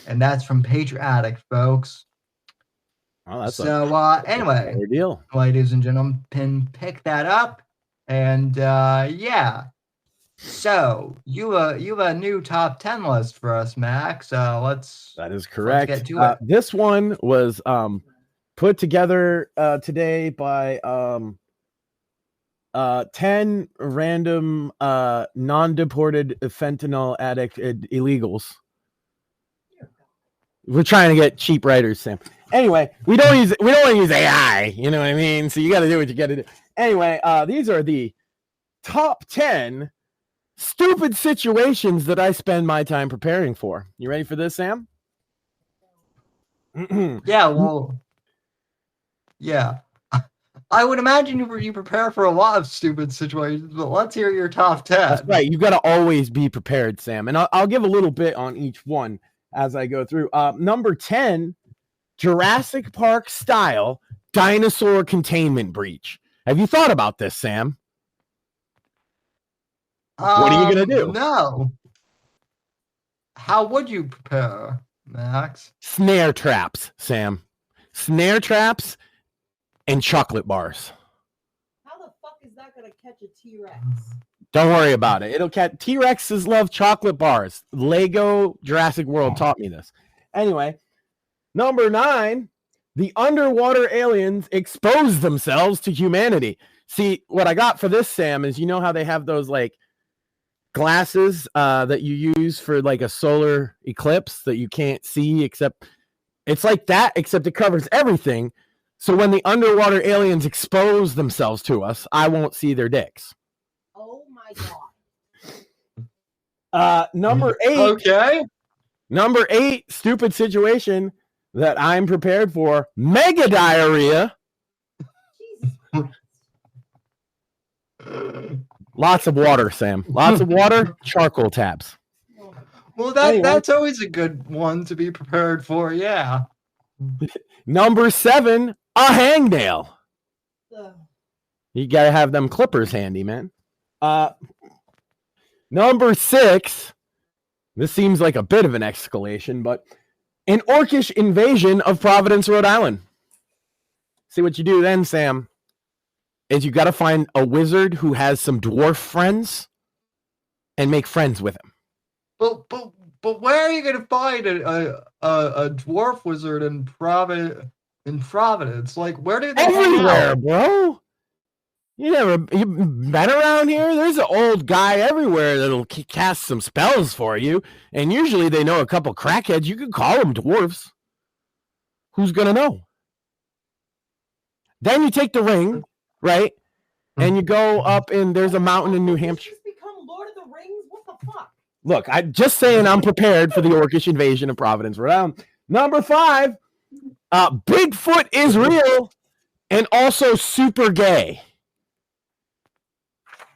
And that's from Patriot Addict, folks. Oh, that's anyway, deal. Ladies and gentlemen, pick that up, and yeah. So you have a new top 10 list for us, Max. That is correct. Let's get to it. This one was put together today by 10 random non-deported fentanyl addict illegals. We're trying to get cheap writers, Sam. Anyway, we don't want to use AI. You know what I mean? So you got to do what you got to do. Anyway, these are the top 10 stupid situations that I spend my time preparing for. You ready for this, Sam? Yeah, well, yeah. I would imagine you prepare for a lot of stupid situations, but let's hear your top 10. That's right. You got to always be prepared, Sam. And I'll give a little bit on each one as I go through. Number 10, Jurassic Park style dinosaur containment breach. Have you thought about this, Sam? What are you going to do? No. How would you prepare, Max? Snare traps, Sam. Snare traps and chocolate bars. How the fuck is that going to catch a T-Rex? Don't worry about it. It'll catch. T-Rexes love chocolate bars. Lego Jurassic World taught me this. Anyway, number 9, the underwater aliens expose themselves to humanity. See, what I got for this, Sam, is you know how they have those like glasses that you use for like a solar eclipse that you can't see, except it's like that, except it covers everything. So when the underwater aliens expose themselves to us, I won't see their dicks. Oh my god. Number 8. Okay. Number 8 stupid situation that I'm prepared for: mega diarrhea. Lots of water, Sam. Lots of water, charcoal taps. Well, that's always a good one to be prepared for, yeah. Number 7, a hangnail. You got to have them clippers handy, man. Number 6, this seems like a bit of an escalation, but an orcish invasion of Providence, Rhode Island. See what you do then, Sam, is you got to find a wizard who has some dwarf friends and make friends with him. But where are you going to find a dwarf wizard in Providence? Like, where do they everywhere, bro? You been around here? There's an old guy everywhere that'll cast some spells for you, and usually they know a couple crackheads. You can call them dwarves. Who's gonna know? Then you take the ring, right? And you go up, and there's a mountain in New Hampshire. Become Lord of the Rings? What the fuck? Look, I'm just saying I'm prepared for the orcish invasion of Providence, Rhode Island. Number 5, Bigfoot is real and also super gay.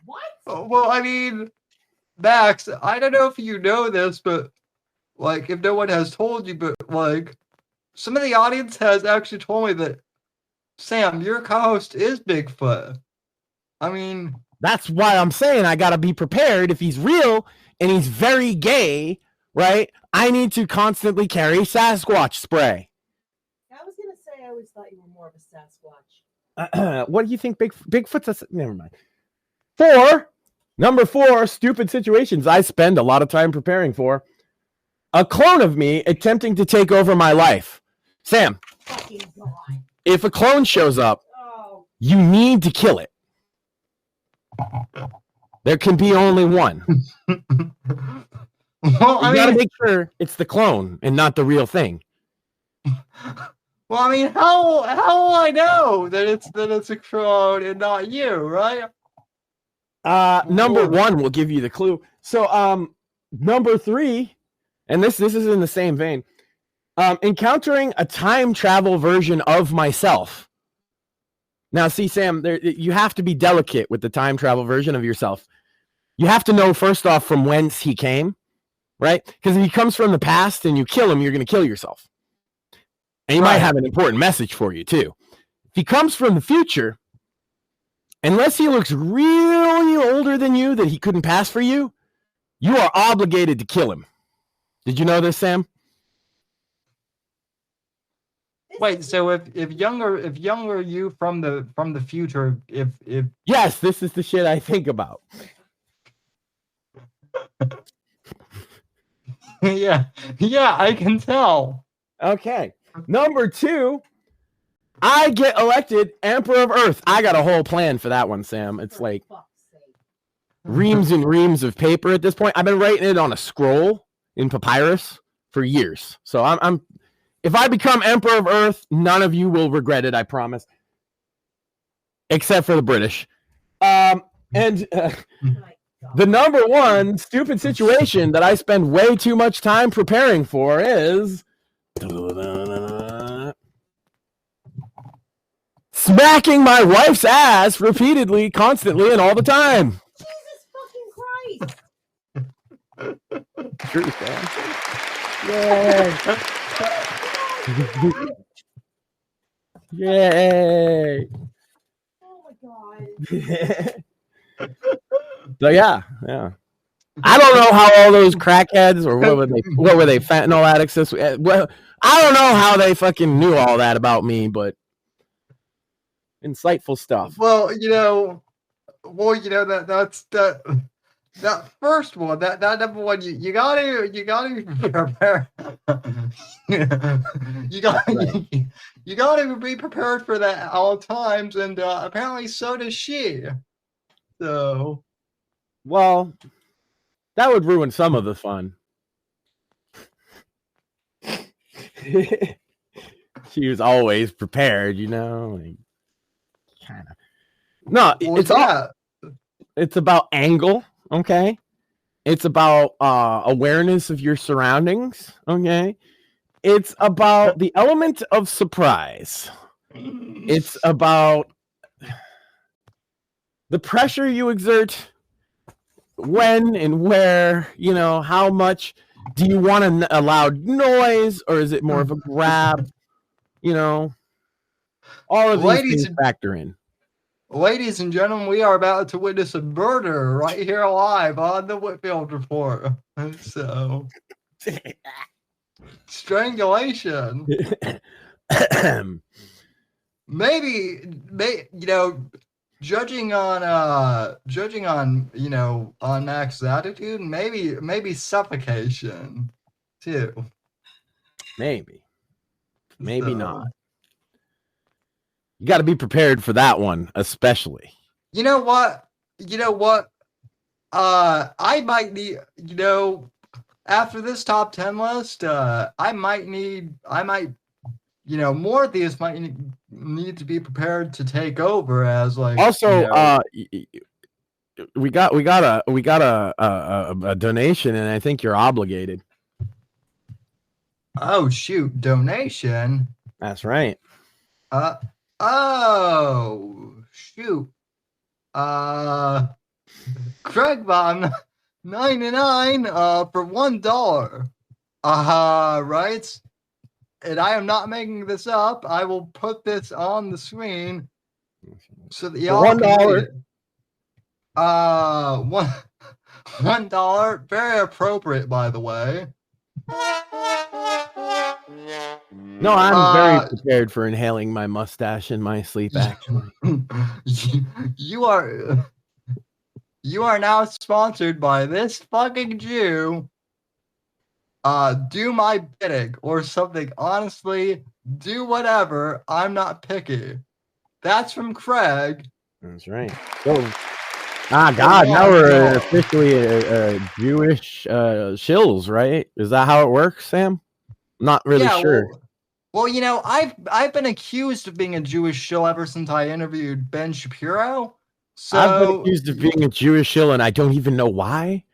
What? Well, I mean, Max, I don't know if you know this, but, like, if no one has told you, but, like, some of the audience has actually told me that, Sam, your co-host is Bigfoot. I mean... That's why I'm saying I got to be prepared. If he's real and he's very gay, right, I need to constantly carry Sasquatch spray. I was going to say I always thought you were more of a Sasquatch. What do you think Bigfoot's? Never mind. Number 4, stupid situations I spend a lot of time preparing for. A clone of me attempting to take over my life. Sam, if a clone shows up, you need to kill it. There can be only one. Well, you gotta make sure it's the clone and not the real thing. Well, I mean, how will I know that it's a clone and not you, right? Number 1 will give you the clue. So, number 3, and this is in the same vein. Encountering a time travel version of myself. Now, see, Sam, you have to be delicate with the time travel version of yourself. You have to know, first off, from whence he came, right? Because if he comes from the past and you kill him, you're going to kill yourself. And he might have an important message for you, too. If he comes from the future, unless he looks really older than you that he couldn't pass for you, you are obligated to kill him. Did you know this, Sam? Wait, so if younger you from the future, if yes, this is the shit I think about. Yeah, I can tell. Okay. Number 2, I get elected Emperor of Earth. I got a whole plan for that one, Sam. It's like reams and reams of paper at this point. I've been writing it on a scroll in papyrus for years. So I'm if I become Emperor of Earth, none of you will regret it, I promise. Except for the British. The number 1 stupid situation that I spend way too much time preparing for is smacking my wife's ass repeatedly, constantly, and all the time. Jesus fucking Christ! Truth, man. Yay! Yay! Oh my god. So yeah. I don't know how all those crackheads or what were they fentanyl addicts well, I don't know how they fucking knew all that about me, but insightful stuff. Well, that first one, that number one, you gotta prepare. you gotta be prepared for that at all times, and apparently so does she. So, well, that would ruin some of the fun. She was always prepared, like, kind of. No, well, it's about angle. Okay, it's about awareness of your surroundings. Okay, it's about the element of surprise. It's about the pressure you exert, when and where, how much do you want a loud noise, or is it more of a grab? All of these things factor in. Ladies and gentlemen, we are about to witness a murder right here live on the Whitfield Report. So, strangulation. maybe, judging on on Max's attitude, maybe suffocation too. Maybe not. You got to be prepared for that one, especially. You know what? I might need, after this top 10 list, Mortheous might need to be prepared to take over as like. Also, we got a donation, and I think you're obligated. Oh shoot, donation. That's right. Oh shoot. Craig Von 99 for $1. Right? And I am not making this up. I will put this on the screen so that y'all $1. $1. Very appropriate, by the way. No, I'm very prepared for inhaling my mustache in my sleep, actually. You are now sponsored by this fucking Jew. Do my bidding or something. Honestly, do whatever. I'm not picky. That's from Craig. That's right. So, God, now we're officially a Jewish shills, right? Is that how it works, Sam? I'm not really sure. Well, I've been accused of being a Jewish shill ever since I interviewed Ben Shapiro. So I've been accused of being a Jewish shill, and I don't even know why.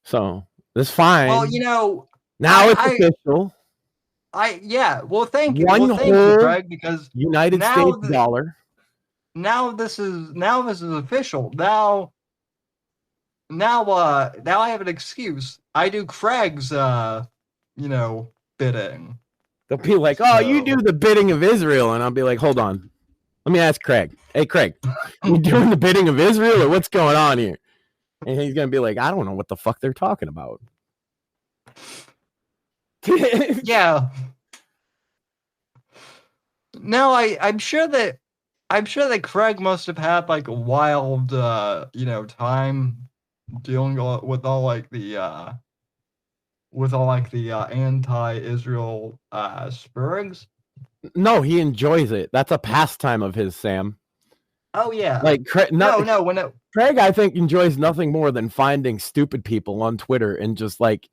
So that's fine. Well, now it's official. Well, thank you. One well, thank you, Greg, because United States dollar. Now this is official. Now I have an excuse. I do Craig's bidding. They'll be like, "Oh, you do the bidding of Israel," and I'll be like, "Hold on, let me ask Craig. Hey, Craig, you doing the bidding of Israel, or what's going on here?" And he's gonna be like, "I don't know what the fuck they're talking about." Yeah. No, I'm sure that Craig must have had like a wild time dealing with all like the with all like the anti-Israel spurgs. No, he enjoys it. That's a pastime of his, Sam. Oh yeah. Like Craig, Craig, I think enjoys nothing more than finding stupid people on Twitter and just like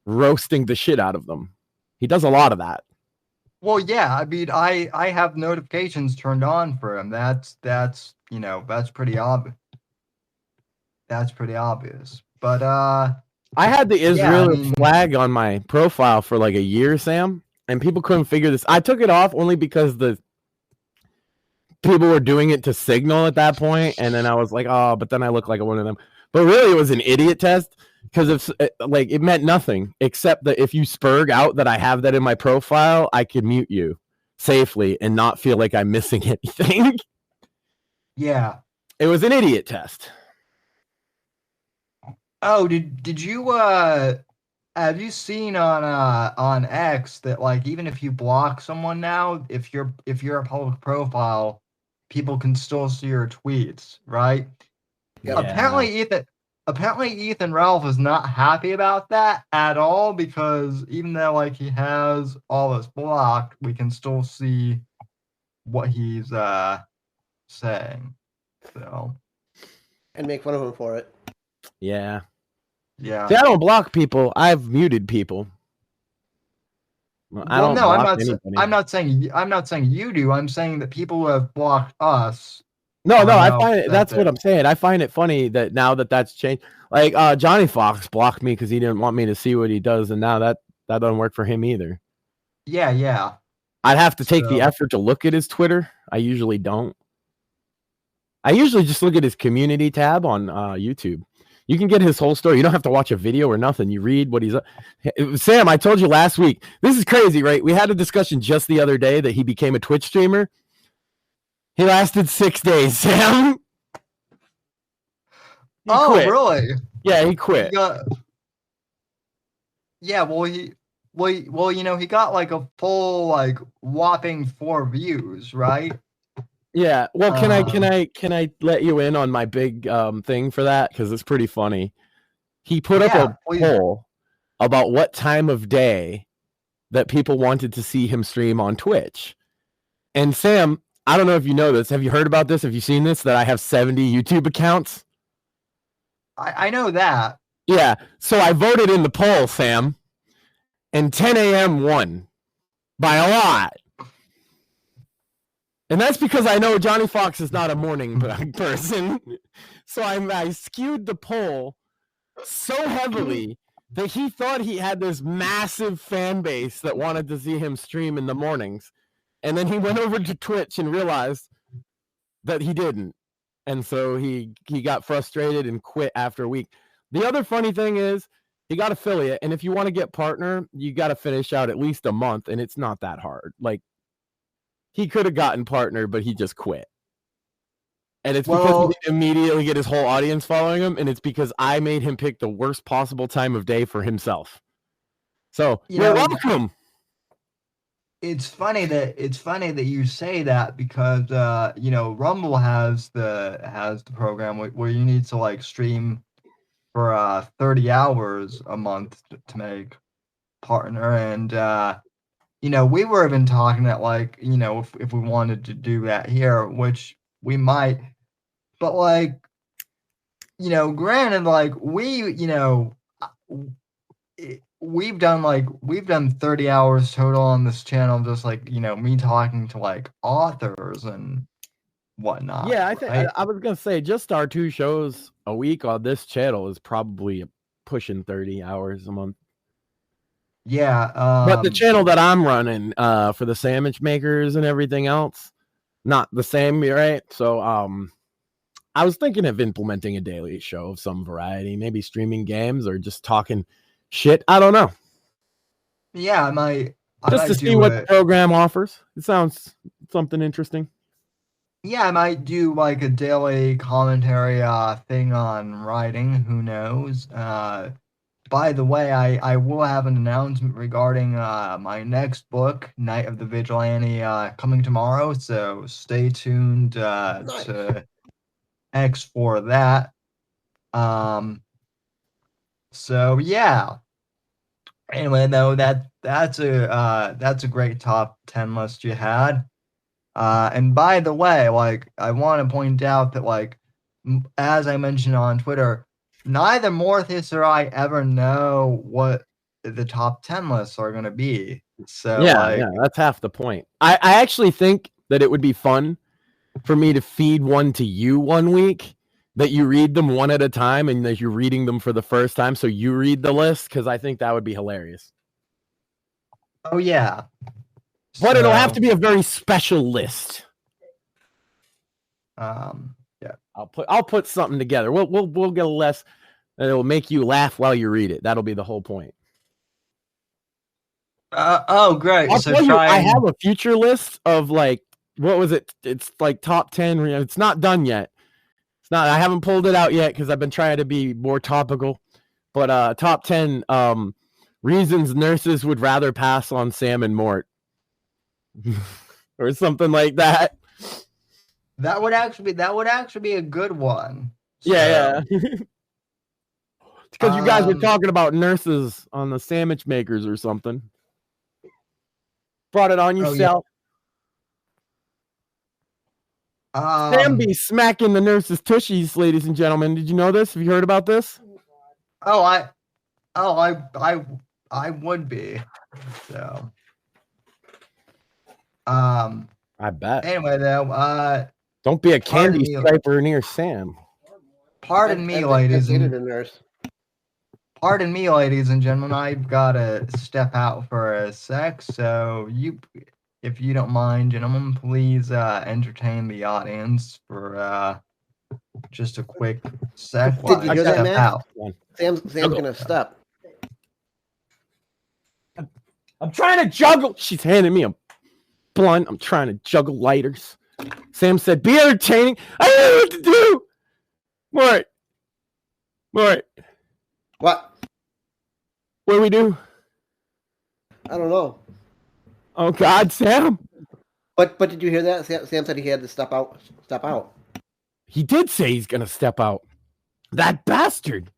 roasting the shit out of them. He does a lot of that. Well, yeah. I mean, I have notifications turned on for him. That's pretty obvious. That's pretty obvious. But I had the Israeli flag on my profile for like a year, Sam, and people couldn't figure this. I took it off only because the people were doing it to signal at that point, and then I was like, oh, but then I look like one of them. But really, it was an idiot test because it meant nothing except that if you spurg out that I have that in my profile, I could mute you safely and not feel like I'm missing anything. Yeah, it was an idiot test. Oh, did you have you seen on X that like even if you block someone now, if you're a public profile, people can still see your tweets, right? Yeah. Apparently Ethan Ralph is not happy about that at all because even though like he has all this blocked, we can still see what he's saying. So and make fun of him for it. Yeah. Yeah. See, I don't block people. I've muted people. I'm not saying you do. I'm saying that people who have blocked us. No, I find it. That's what I'm saying. I find it funny that now that's changed. Like Johnny Fox blocked me because he didn't want me to see what he does, and now that doesn't work for him either. Yeah. I'd have to take the effort to look at his Twitter. I usually don't. I usually just look at his community tab on YouTube. You can get his whole story. You don't have to watch a video or nothing. You read what he's... Sam, I told you last week. This is crazy, right? We had a discussion just the other day that he became a Twitch streamer. He lasted 6 days, Sam. He quit. Really? Yeah, he quit. Yeah, he got like a full like whopping 4 views, right? Yeah, well, can I let you in on my big thing for that? Because it's pretty funny. He put up a poll about what time of day that people wanted to see him stream on Twitch. And Sam, I don't know if you know this. Have you heard about this? Have you seen this? That I have 70 YouTube accounts? I know that. Yeah, so I voted in the poll, Sam, and 10 a.m. won by a lot. And that's because I know Johnny Fox is not a morning person. So I skewed the poll so heavily that he thought he had this massive fan base that wanted to see him stream in the mornings. And then he went over to Twitch and realized that he didn't. And so he got frustrated and quit after a week. The other funny thing is he got affiliate. And if you want to get partner, you got to finish out at least a month. And it's not that hard. Like, he could have gotten partner, but he just quit. And it's because he didn't immediately get his whole audience following him, and it's because I made him pick the worst possible time of day for himself. So you're welcome. It's funny that you say that because Rumble has the program where you need to like stream for 30 hours a month to make partner, and we were even talking that like, if we wanted to do that here, which we might, but like, granted, like we've done 30 hours total on this channel, just like, me talking to like authors and whatnot. Yeah, I think I was going to say just our 2 shows a week on this channel is probably pushing 30 hours a month. Yeah, but the channel that I'm running for the sandwich makers and everything else, not the same, right? So I was thinking of implementing a daily show of some variety, maybe streaming games or just talking shit. I don't know. Yeah, I might to see what the program offers. It sounds something interesting. Yeah, I might do like a daily commentary thing on writing. Who knows? By the way, I will have an announcement regarding my next book, Night of the Vigilante, coming tomorrow. So stay tuned to X for that. So yeah. Anyway, though, that's a great top 10 list you had. And by the way, like, I want to point out that, like, as I mentioned on Twitter, neither Mortheous or I ever know what the top 10 lists are going to be. So yeah, that's half the point. I actually think that it would be fun for me to feed one to you one week, that you read them one at a time and that you're reading them for the first time. So you read the list, because I think that would be hilarious. Oh, yeah. But it'll have to be a very special list. Yeah. I'll put something together. We'll get a list that will make you laugh while you read it. That'll be the whole point. Oh, great. I'll tell you, I have a future list of, like, what was it? It's like top 10. It's not done yet. It's not. I haven't pulled it out yet because I've been trying to be more topical. But top 10 reasons nurses would rather pass on Sam and Mort, or something like that. That would actually be a good one. Yeah. Because you guys were talking about nurses on the sandwich makers or something. Brought it on yourself. Sam be smacking the nurses' tushies, ladies and gentlemen. Did you know this? Have you heard about this? I would be. So. I bet. Anyway, though, don't be a candy striper near Sam. Pardon me, ladies and gentlemen. I've got to step out for a sec. So if you don't mind, gentlemen, please entertain the audience for just a quick sec. Did you hear that, man? Sam's gonna step. I'm trying to juggle. She's handing me a blunt. I'm trying to juggle lighters. Sam said, "Be entertaining." I don't know what to do. Mort. What? What do we do? I don't know. Oh God, Sam. But did you hear that? Sam said he had to step out. Step out. He did say he's gonna step out. That bastard.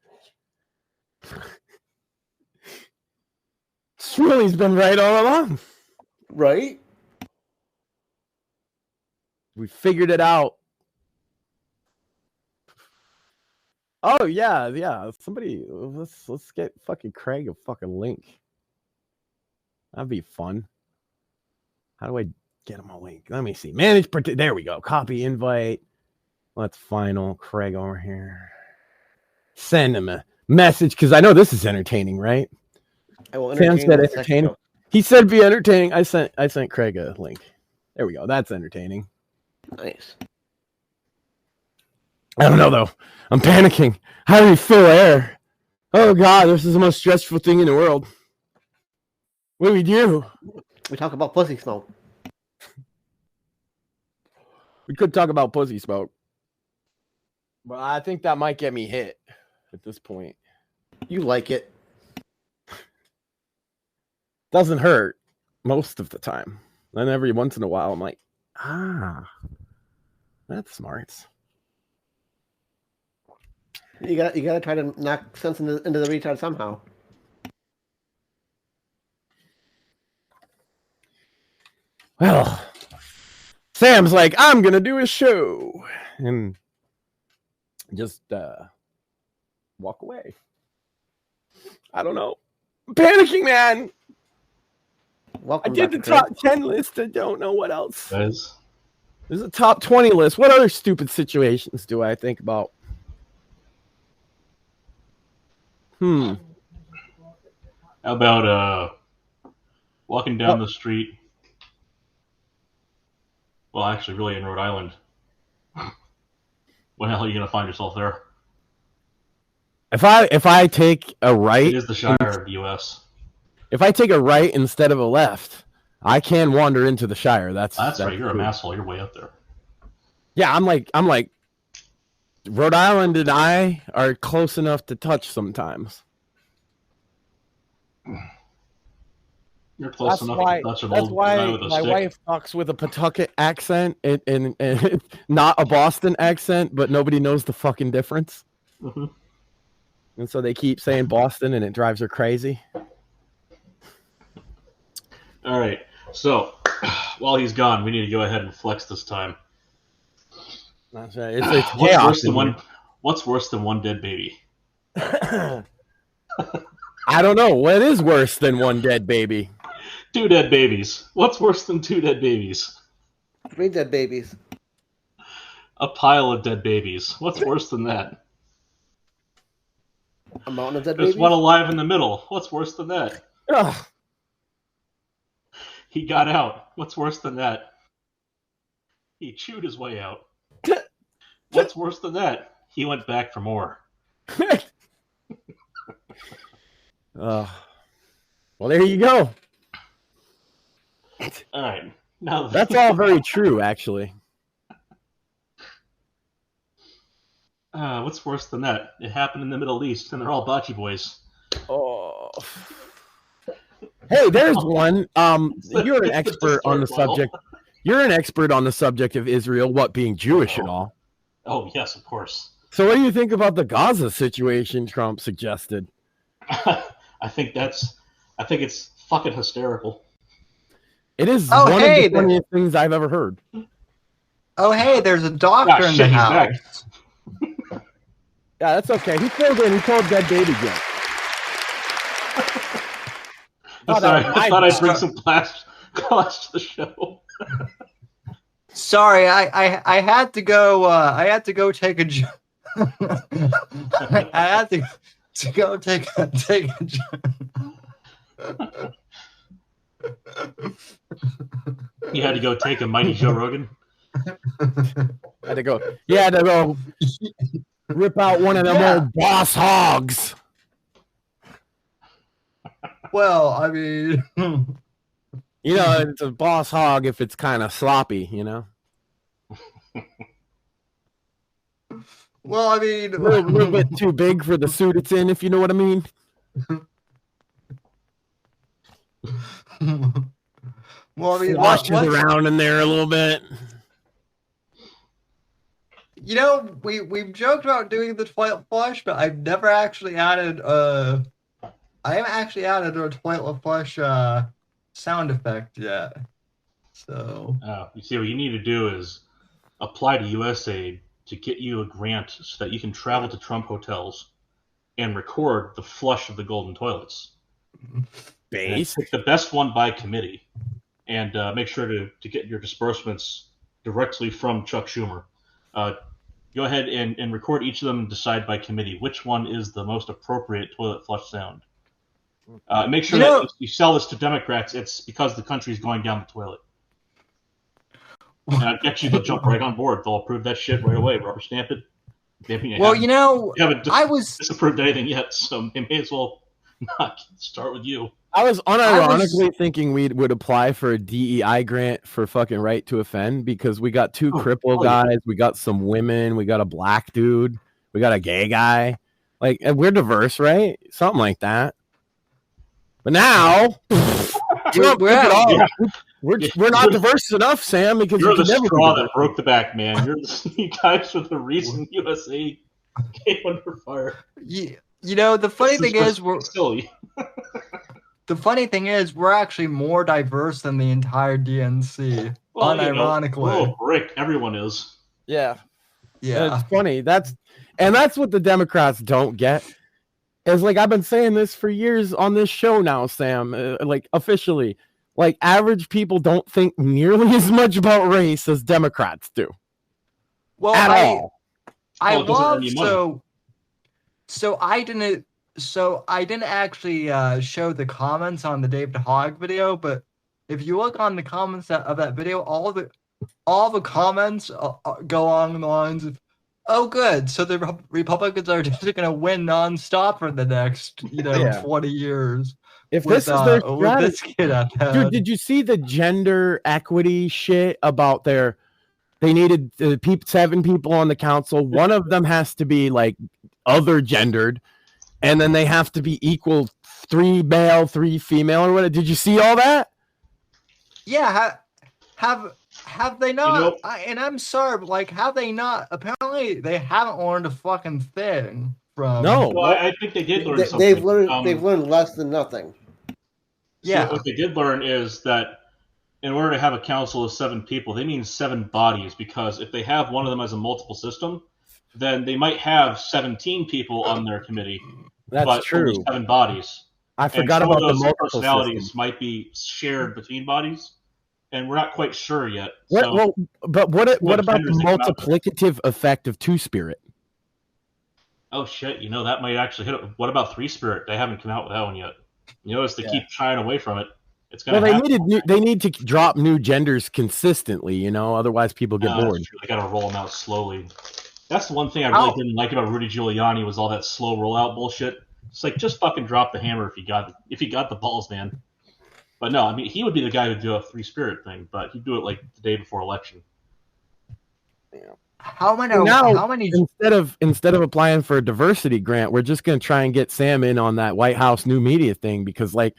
Swilly's been right all along. Right? We figured it out. Oh yeah. Somebody, let's get fucking Craig a fucking link. That'd be fun. How do I get him a link? Let me see. Manage. There we go. Copy invite. Let's final Craig over here. Send him a message because I know this is entertaining, right? Sam said entertaining. He said be entertaining. I sent Craig a link. There we go. That's entertaining. Nice. I don't know though. I'm panicking. How do we fill air? Oh God, this is the most stressful thing in the world. What do we do? We talk about pussy smoke. We could talk about pussy smoke. But I think that might get me hit at this point. You like it. Doesn't hurt most of the time. Then every once in a while I'm like, that's smart. You gotta try to knock sense into the retard somehow. Well, Sam's like, I'm gonna do a show and just walk away. I don't know. I'm panicking, man. Welcome I did the top 10 list. I don't know what else. Guys. There's a top 20 list. What other stupid situations do I think about? How about walking down the street? Well, actually, really in Rhode Island. When the hell are you gonna find yourself there? If I take a right, it is the Shire of the U.S. If I take a right instead of a left, I can wander into the Shire. That's right. You're a asshole. You're way up there. Yeah, I'm like Rhode Island and I are close enough to touch sometimes. You're close enough to touch an old guy with a my stick. wife talks with a Pawtucket accent and not a Boston accent, but nobody knows the fucking difference. Mm-hmm. And so they keep saying Boston, and it drives her crazy. All right. So while he's gone, we need to go ahead and flex this time. That's right. It's What's worse than one dead baby? I don't know. What is worse than one dead baby? 2 dead babies. What's worse than 2 dead babies? 3 dead babies. A pile of dead babies. What's worse than that? A mountain of dead There's babies? one alive in the middle. What's worse than that? Ugh. He got out. What's worse than that? He chewed his way out. What's worse than that? He went back for more. Well, there you go. All right. Now That's all very true, actually. What's worse than that? It happened in the Middle East, and they're all bocce boys. Oh. Hey, there's one. You're an expert on the subject. You're an expert on the subject of Israel, what being Jewish and all. Oh, yes, of course. So what do you think about the Gaza situation Trump suggested? I think it's fucking hysterical. It is one of the funniest things I've ever heard. Oh, hey, there's a doctor in the house. Yeah, that's okay. He filled in. He told dead baby again. I thought I'd bring some class to the show. Sorry, I had to go. I had to go take a. I had to go take a. You had to go take a mighty Joe Rogan. Had to go. You had to go rip out one of them old boss hogs. Well, I mean, you know, it's a boss hog if it's kind of sloppy, you know. Well, I mean, a little bit too big for the suit it's in, if you know what I mean. Well, I mean, washes around in there a little bit. You know, we've joked about doing the toilet flush, but I've never actually added I haven't actually added a toilet flush sound effect yet. So you see, what you need to do is apply to USAID to get you a grant so that you can travel to Trump hotels and record the flush of the golden toilets. Base. Pick the best one by committee, and make sure to get your disbursements directly from Chuck Schumer. Go ahead and record each of them and decide by committee which one is the most appropriate toilet flush sound. Make sure that if you sell this to Democrats, it's because the country's going down the toilet. And I bet you they'll jump right on board. They'll approve that shit right away, rubber stamp it. Well, you know, I was disapproved anything yet, so they may as well not start with you. I was unironically thinking we would apply for a DEI grant for fucking right to offend because we got 2 cripple guys, we got some women, we got a black dude, we got a gay guy. Like, we're diverse, right? Something like that. But now we're not diverse enough, Sam, because you're the straw that broke the back, man. You guys are the reason USA came under fire. You know, the funny thing is we're actually more diverse than the entire DNC. Well, unironically, you know, brick, everyone is. Yeah. Yeah. It's funny. That's what the Democrats don't get. It's like I've been saying this for years on this show now, Sam. Like officially, like average people don't think nearly as much about race as Democrats do. Well, at all. I didn't actually show the comments on the David Hogg video, but if you look on the comments of that video, all the comments go along the lines of, "Oh, good. So the Republicans are just going to win nonstop for the next, 20 years." If this is their this kid at that. Dude, did you see the gender equity shit about they needed 7 people on the council. One of them has to be like other gendered, and then they have to be equal 3 male, 3 female, or whatever. Did you see all that? Yeah. Have they not? And I'm sorry, but like, have they not? Apparently, they haven't learned a fucking thing from. No, well, I think they did learn something. They've learned less than nothing. Yeah. So what they did learn is that in order to have a council of 7 people, they mean 7 bodies, because if they have one of them as a multiple system, then they might have 17 people on their committee, That's but true. only 7 bodies. I forgot and some about of the those multiple personalities system. might be shared between bodies, and we're not quite sure yet. What, So, well, but what about genders the they come out with. multiplicative effect of 2-spirit? Oh shit! That might actually hit it. What about 3-spirit? They haven't come out with that one yet. You notice they keep shying away from it. It's gonna. Well, they need to drop new genders consistently. Otherwise people get bored. That's true. They got to roll them out slowly. That's the one thing I really didn't like about Rudy Giuliani was all that slow rollout bullshit. It's like, just fucking drop the hammer if you got the balls, man. But no, I mean, he would be the guy who'd do a 3-spirit thing, but he'd do it like the day before election. How many? Instead of applying for a diversity grant, we're just going to try and get Sam in on that White House new media thing, because and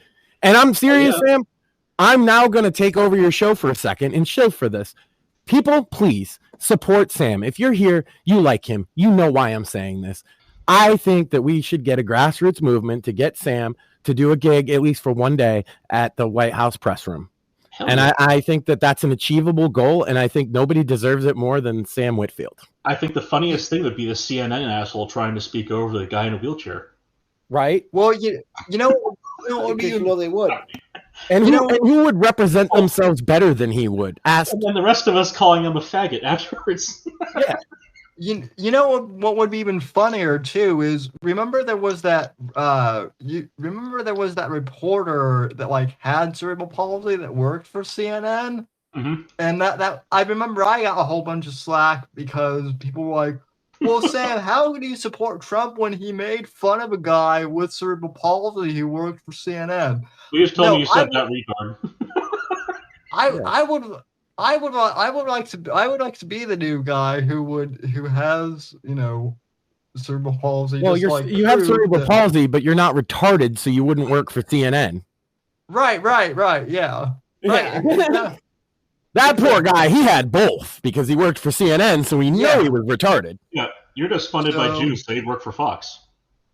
I'm serious, Sam. I'm now going to take over your show for a second and shill for this. People, please support Sam. If you're here, you like him. You know why I'm saying this. I think that we should get a grassroots movement to get Sam to do a gig, at least for one day, at the White House press room. And I think that that's an achievable goal, and I think nobody deserves it more than Sam Whitfield. I think the funniest thing would be the CNN asshole trying to speak over the guy in a wheelchair. Right? Well, you know they would. And who would represent themselves better than he would? And then the rest of us calling him a faggot afterwards. Yeah. You know what would be even funnier too is remember there was that reporter that had cerebral palsy that worked for CNN, and that I remember I got a whole bunch of slack because people were like, "Well, Sam, how could you support Trump when he made fun of a guy with cerebral palsy who worked for CNN?" You just told me you said that, retard. I would like to be the new guy who has cerebral palsy. Well, you have cerebral palsy, but you're not retarded, so you wouldn't work for CNN. Right, yeah. Right. That poor guy, he had both because he worked for CNN, so we know he was retarded. Yeah, you're just funded by Jews, so he'd work for Fox.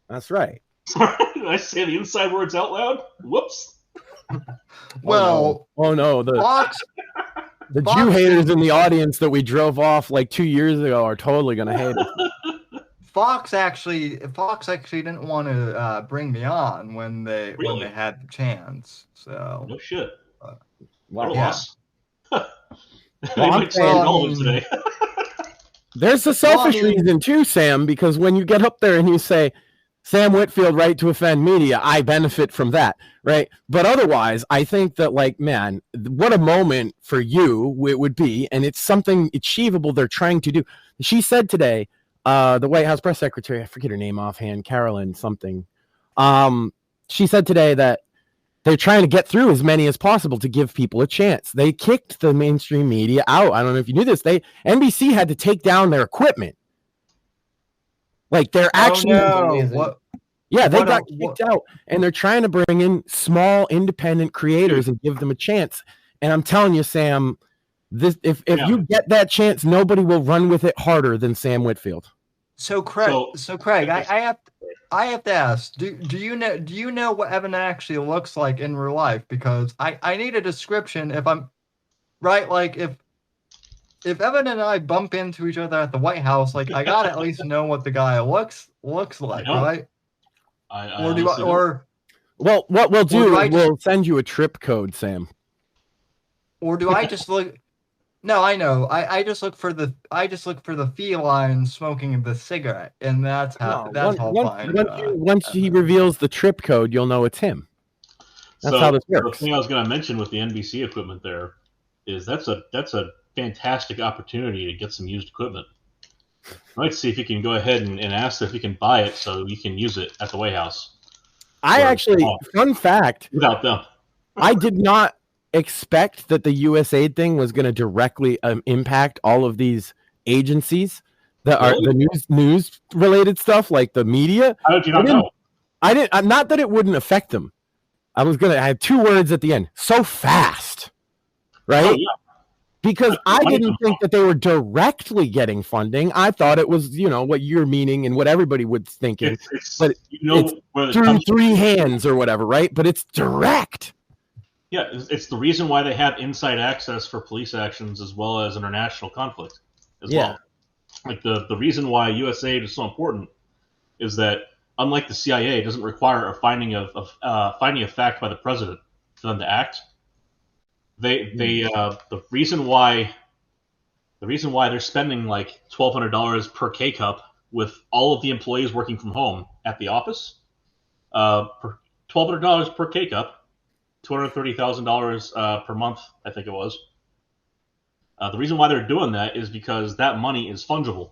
That's right. Sorry, did I say the inside words out loud? Whoops. Well, oh no, Fox. The Jew haters in the audience that we drove off 2 years ago are totally going to hate us. Fox actually didn't want to bring me on when they had the chance. So no shit. Wow. Yeah. Today. There's a selfish reason too, Sam, because when you get up there and you say, Sam Whitfield, right to offend media, I benefit from that, right? But otherwise, I think that, man, what a moment for you it would be, and it's something achievable they're trying to do. She said today, the White House press secretary, I forget her name offhand, Carolyn something, she said today that they're trying to get through as many as possible to give people a chance. They kicked the mainstream media out. I don't know if you knew this. NBC had to take down their equipment. They're actually, they got kicked out, and they're trying to bring in small independent creators and give them a chance. And I'm telling you, Sam, if you get that chance, nobody will run with it harder than Sam Whitfield. So Craig, I have to ask, do you know what Evan actually looks like in real life? Because I need a description if I'm right, if Evan and I bump into each other at the White House, I gotta at least know what the guy looks like, right? Well, what we'll do is we'll send you a trip code, Sam. Or do I just look? No, I know. I just look for the feline smoking the cigarette, and that's how fine. Once he reveals the trip code, you'll know it's him. That's how this works. The thing I was going to mention with the NBC equipment there is that's a fantastic opportunity to get some used equipment. I might see if you can go ahead and ask if you can buy it so you can use it at the White House. Fun fact, without them, I did not expect that the USAID thing was going to directly impact all of these agencies that are the news related stuff, like the media. How did you not know? I didn't. Not that it wouldn't affect them. I had 2 words at the end. So fast, right? Oh, yeah. Because I didn't think that they were directly getting funding. I thought it was, what you're meaning and what everybody was thinking. But it's through 3 hands or whatever, right? But it's direct. Yeah, it's the reason why they have inside access for police actions as well as international conflict as well. Like the reason why USAID is so important is that unlike the CIA, it doesn't require a finding of fact by the president for them to act. The reason why they're spending like $1,200 per K cup with all of the employees working from home at the office, $1,200 per K cup. $230,000 per month, I think it was. The reason why they're doing that is because that money is fungible.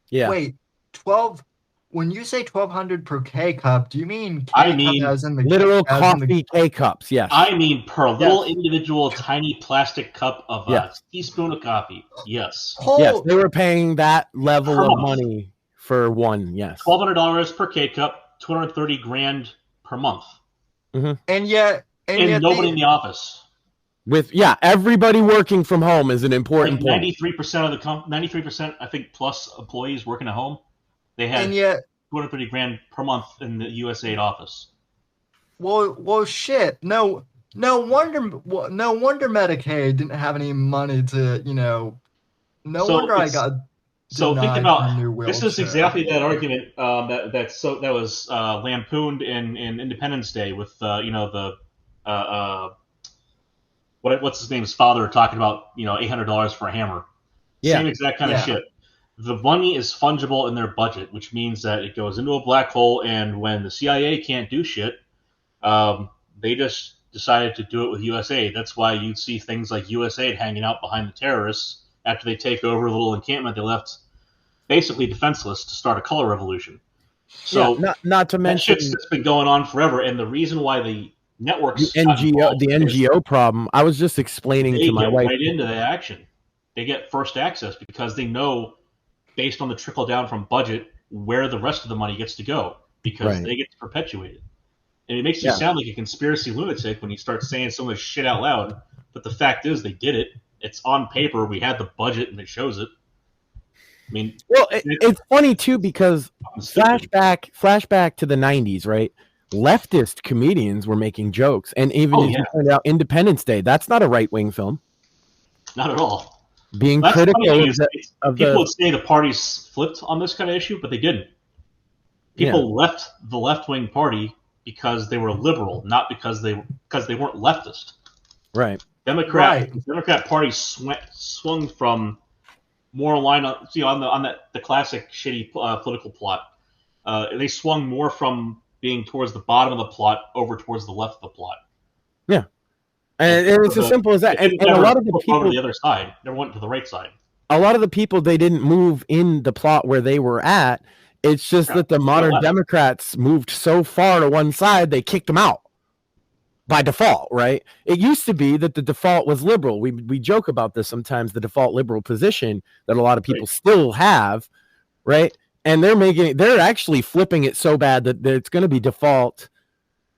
Yeah. Wait, 12. When you say 1,200 per K cup, do you mean K I mean cup as in the literal as in the- coffee K cups? Yes. I mean per little individual tiny plastic cup of Yes. a teaspoon of coffee. Yes. Yes, they were paying that level Per of month. money for one. Yes. $1,200 per K cup, $230,000 per month, And yet and nobody in the office. With everybody working from home is an important Like point. 93% of the 93%, I think, plus employees working at home. They had and yet $230,000 per month in the USAID office. well shit. No wonder Medicaid didn't have any money to, no So wonder I it's- got So think denied about a new this is wheelchair. exactly that argument that was lampooned in Independence Day with what's his name's father talking about $800 for a hammer. Yeah. Same exact kind of shit. The money is fungible in their budget, which means that it goes into a black hole, and when the CIA can't do shit, they just decided to do it with USAID. That's why you'd see things like USAID hanging out behind the terrorists after they take over a little encampment they left basically defenseless to start a color revolution. So not to that mention shit's just been going on forever, and the reason why the networks the NGO problem. I was just explaining they to my get wife. right into the action. They get first access because they know, based on the trickle down from budget, where the rest of the money gets to go because they get to perpetuate it. And it makes you sound like a conspiracy lunatic when you start saying so much shit out loud. But the fact is, they did it. It's on paper. We had the budget, and it shows it. I mean, well, it's funny too because flashback to the 90s, right? Leftist comedians were making jokes, and even if you point out Independence Day, that's not a right-wing film. Not at all. Being That's critical funny is of people the would say the parties flipped on this kind of issue, but they didn't. People left the left-wing party because they were liberal, not because they weren't leftist. right. Democrat Party swung from more aligned on the classic shitty political plot. They swung more from being towards the bottom of the plot over towards the left of the plot. Yeah, and it's as simple as that. And a lot of the people over the other side never went to the right side. A lot of the people, they didn't move in the plot where they were at. It's just that the modern Democrats moved so far to one side, they kicked them out by default, right? It used to be that the default was liberal. We joke about this sometimes, the default liberal position that a lot of people still have, right? And they're actually flipping it so bad that it's going to be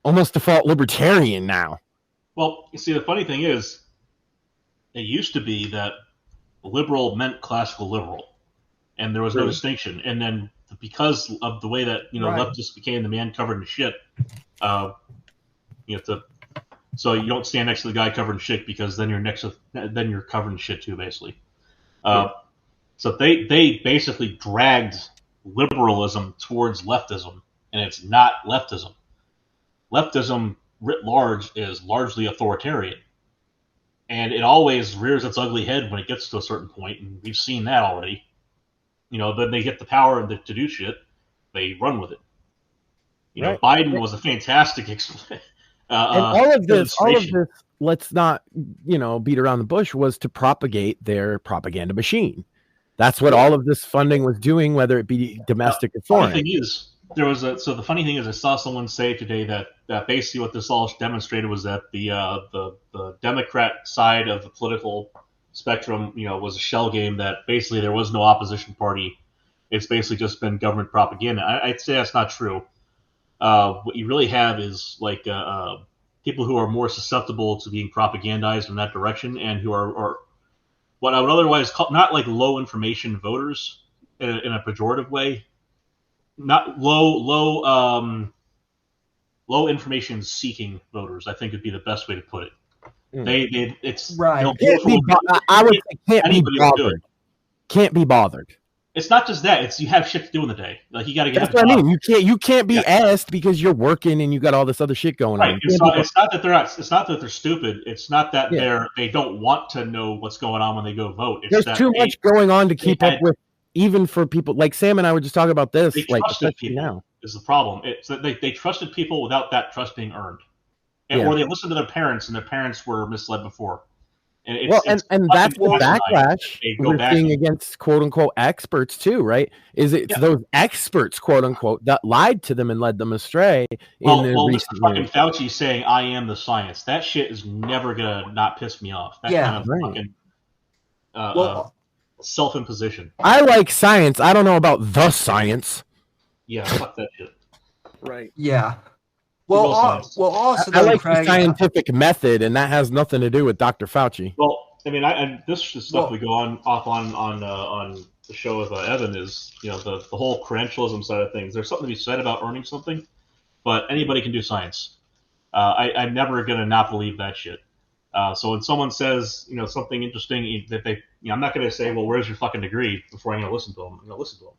almost default libertarian now. Well, you see, the funny thing is, it used to be that liberal meant classical liberal, and there was no distinction. And then because of the way that leftists became the man covered in shit, so you don't stand next to the guy covered in shit because then you're covered in shit too, basically. So they basically dragged liberalism towards leftism, and it's not leftism. Leftism writ large is largely authoritarian, and it always rears its ugly head when it gets to a certain point, and we've seen that already. Then they get the power to do shit, they run with it. Biden was a fantastic and all of this, let's not beat around the bush, was to propagate their propaganda machine. That's what all of this funding was doing, whether it be domestic or foreign. The funny thing is, I saw someone say today that basically what this all demonstrated was that the Democrat side of the political spectrum, was a shell game. That basically there was no opposition party. It's basically just been government propaganda. I'd say that's not true. What you really have is like people who are more susceptible to being propagandized in that direction, and who are what I would otherwise call not like low information voters in a pejorative way, not low information seeking voters, I think would be the best way to put it. It's right. I would say can't be bothered. Can't be bothered. It's not just that; it's you have shit to do in the day. Like you got to get. That's what I mean. You can't be asked because you're working and you got all this other shit going on. It's not that they're not. It's not that they're stupid. It's not that they don't want to know what's going on when they go vote. It's There's too much going on to keep up with, even for people like Sam and I were just talking about this. They trusted people now is the problem. It's that they trusted people without that trust being earned, or they listened to their parents and their parents were misled before. And that's the backlash we're seeing against quote unquote experts too, right? Is it's those experts, quote unquote, that lied to them and led them astray. Mr. fucking Fauci saying I am the science. That shit is never gonna not piss me off. That kind of fucking self-imposition. I like science. I don't know about the science. Yeah, fuck that shit. Right. Yeah. Also, I like the scientific method, and that has nothing to do with Dr. Fauci. Well, I mean, this stuff we go on the show with Evan is, the whole credentialism side of things. There's something to be said about earning something, but anybody can do science. I'm never gonna not believe that shit. So when someone says, something interesting that I'm not gonna say, well, where's your fucking degree before I'm gonna listen to them. I'm gonna listen to them.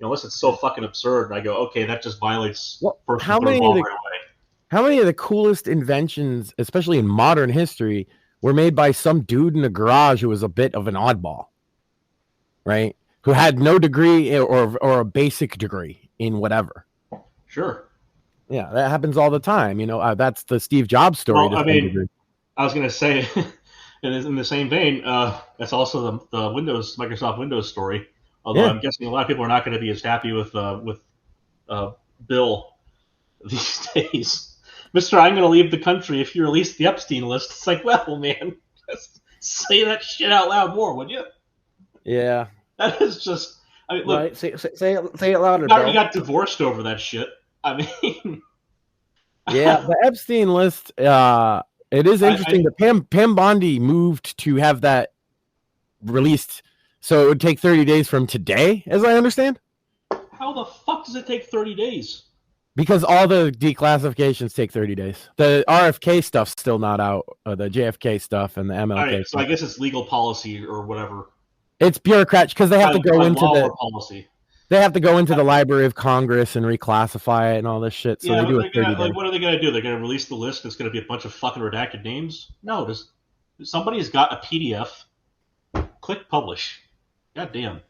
Unless it's so fucking absurd, and I go, okay, that just violates first and third law right away. How many of the coolest inventions, especially in modern history, were made by some dude in a garage who was a bit of an oddball, right? Who had no degree or a basic degree in whatever. Sure. Yeah, that happens all the time. That's the Steve Jobs story. Well, I was going to say, in the same vein, that's also the Microsoft Windows story. Although I'm guessing a lot of people are not going to be as happy with Bill these days. Mr. I'm going to leave the country if you release the Epstein list. It's like, well, man, just say that shit out loud more, would you? Yeah. That is just, look. Right. Say it louder, Bill. You got divorced over that shit. Yeah, the Epstein list, it is interesting that Pam Bondi moved to have that released, so it would take 30 days from today, as I understand. How the fuck does it take 30 days? Because all the declassifications take 30 days. The RFK stuff's still not out, the JFK stuff and the MLK right, stuff. So I guess it's legal policy or whatever. It's bureaucrats because they have to go into the policy. They have to go into the Library of Congress and reclassify it and all this shit. So they do it 30 days. What are they going to do? They're going to release the list. It's going to be a bunch of fucking redacted names. No, somebody's got a PDF. Click publish. God damn.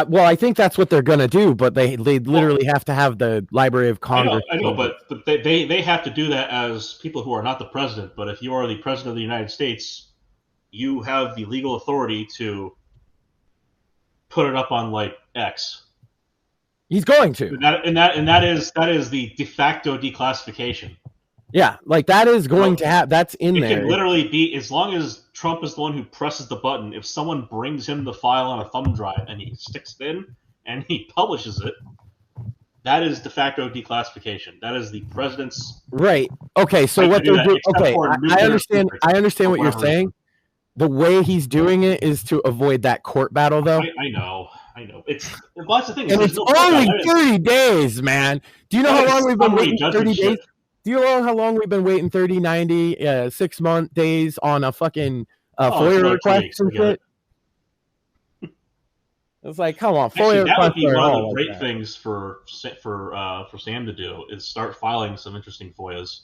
Well, I think that's what they're going to do, but they literally have to have the Library of Congress. I know, but they have to do that as people who are not the president. But if you are the president of the United States, you have the legal authority to put it up on like X. He's going to. And that is the de facto declassification. Yeah, like that is going to have. That's in there. It can literally be, as long as Trump is the one who presses the button. If someone brings him the file on a thumb drive and he sticks it in and he publishes it, that is de facto declassification. That is the president's right. Okay, so what they're doing. Okay, I understand. I understand what you're saying. The way he's doing it is to avoid that court battle, though. I know. It's lots of things. And it's only 30 days, man. Do you know how long we've been waiting? 30 days. Do you know how long we've been waiting? 30, 90, 6 month days on a fucking FOIA request and shit. It's like, come on, FOIA that would be one of the like great things for Sam to do is start filing some interesting FOIAs.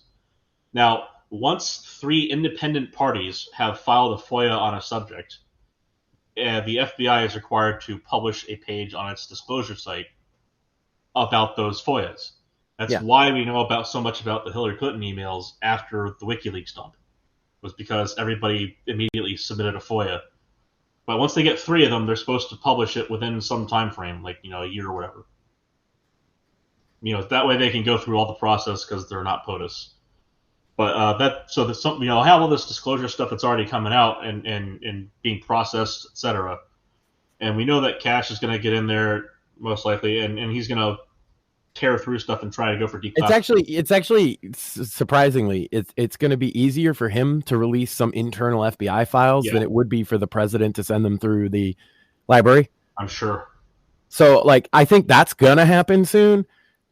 Now, once 3 independent parties have filed a FOIA on a subject, the FBI is required to publish a page on its disclosure site about those FOIAs. That's why we know about so much about the Hillary Clinton emails after the WikiLeaks dump, was because everybody immediately submitted a FOIA. But once they get 3 of them, they're supposed to publish it within some time frame, like a year or whatever. That way they can go through all the process because they're not POTUS. But there's something, have all this disclosure stuff that's already coming out and being processed, etc. And we know that Cash is going to get in there most likely, and he's going to tear through stuff and try to go for declassification. It's actually surprisingly, it's going to be easier for him to release some internal FBI files than it would be for the president to send them through the library. I'm sure. So, I think that's going to happen soon.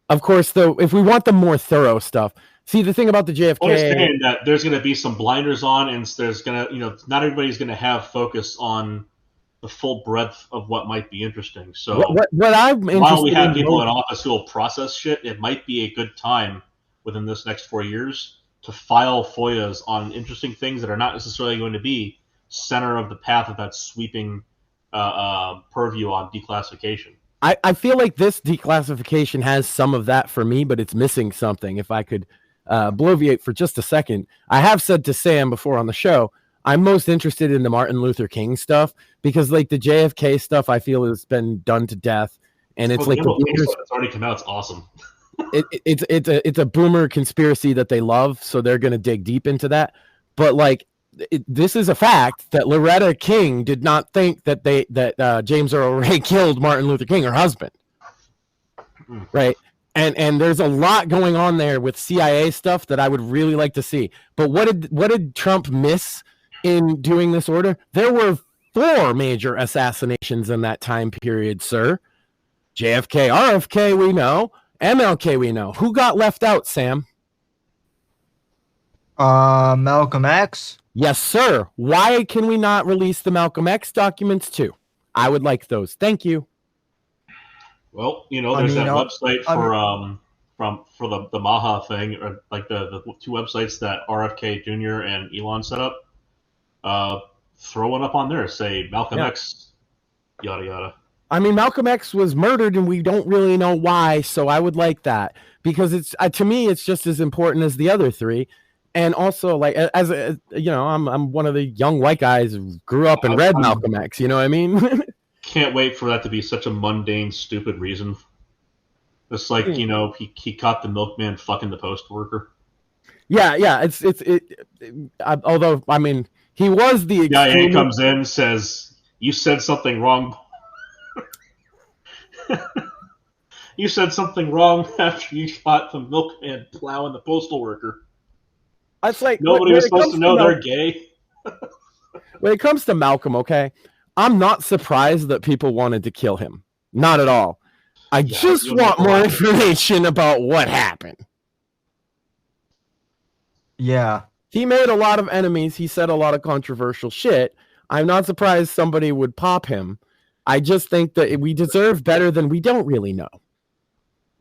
Of course, though, if we want the more thorough stuff, See, the thing about the JFK, understand that there's going to be some blinders on, and there's going to, not everybody's going to have focus on the full breadth of what might be interesting. So what I'm interested while we have in people in office who will process shit, it might be a good time within this next 4 years to file FOIAs on interesting things that are not necessarily going to be center of the path of that sweeping purview on declassification. I feel like this declassification has some of that for me, but it's missing something. If I could bloviate for just a second, I have said to Sam before on the show, I'm most interested in the Martin Luther King stuff because, like, the JFK stuff, I feel has been done to death, and it's like it's already come out. It's awesome. It's a boomer conspiracy that they love, so they're going to dig deep into that. But like, this is a fact that Loretta King did not think that James Earl Ray killed Martin Luther King, her husband, right? And there's a lot going on there with CIA stuff that I would really like to see. But what did Trump miss in doing this order? There were 4 major assassinations in that time period, sir. JFK, RFK, we know. MLK, we know. Who got left out, Sam? Malcolm X. Yes, sir. Why can we not release the Malcolm X documents too? I would like those. Thank you. Well, there's that website for the Maha thing, or like the 2 websites that RFK Jr. and Elon set up. Throw one up on there. Say Malcolm X, yada yada. I mean, Malcolm X was murdered, and we don't really know why. So I would like that because it's to me, it's just as important as the other 3. And also, like, as I'm one of the young white guys who grew up and read Malcolm X. You know what I mean? Can't wait for that to be such a mundane, stupid reason. It's like, he caught the milkman fucking the post worker. Yeah. Although, I mean, he was the guy who comes in, says, "You said something wrong." You said something wrong after you caught the milkman plowing the postal worker. It's like nobody was supposed to know they're gay. When it comes to Malcolm, okay, I'm not surprised that people wanted to kill him. Not at all. I just want more information about what happened. Yeah. He made a lot of enemies. He said a lot of controversial shit. I'm not surprised somebody would pop him. I just think that we deserve better than we don't really know.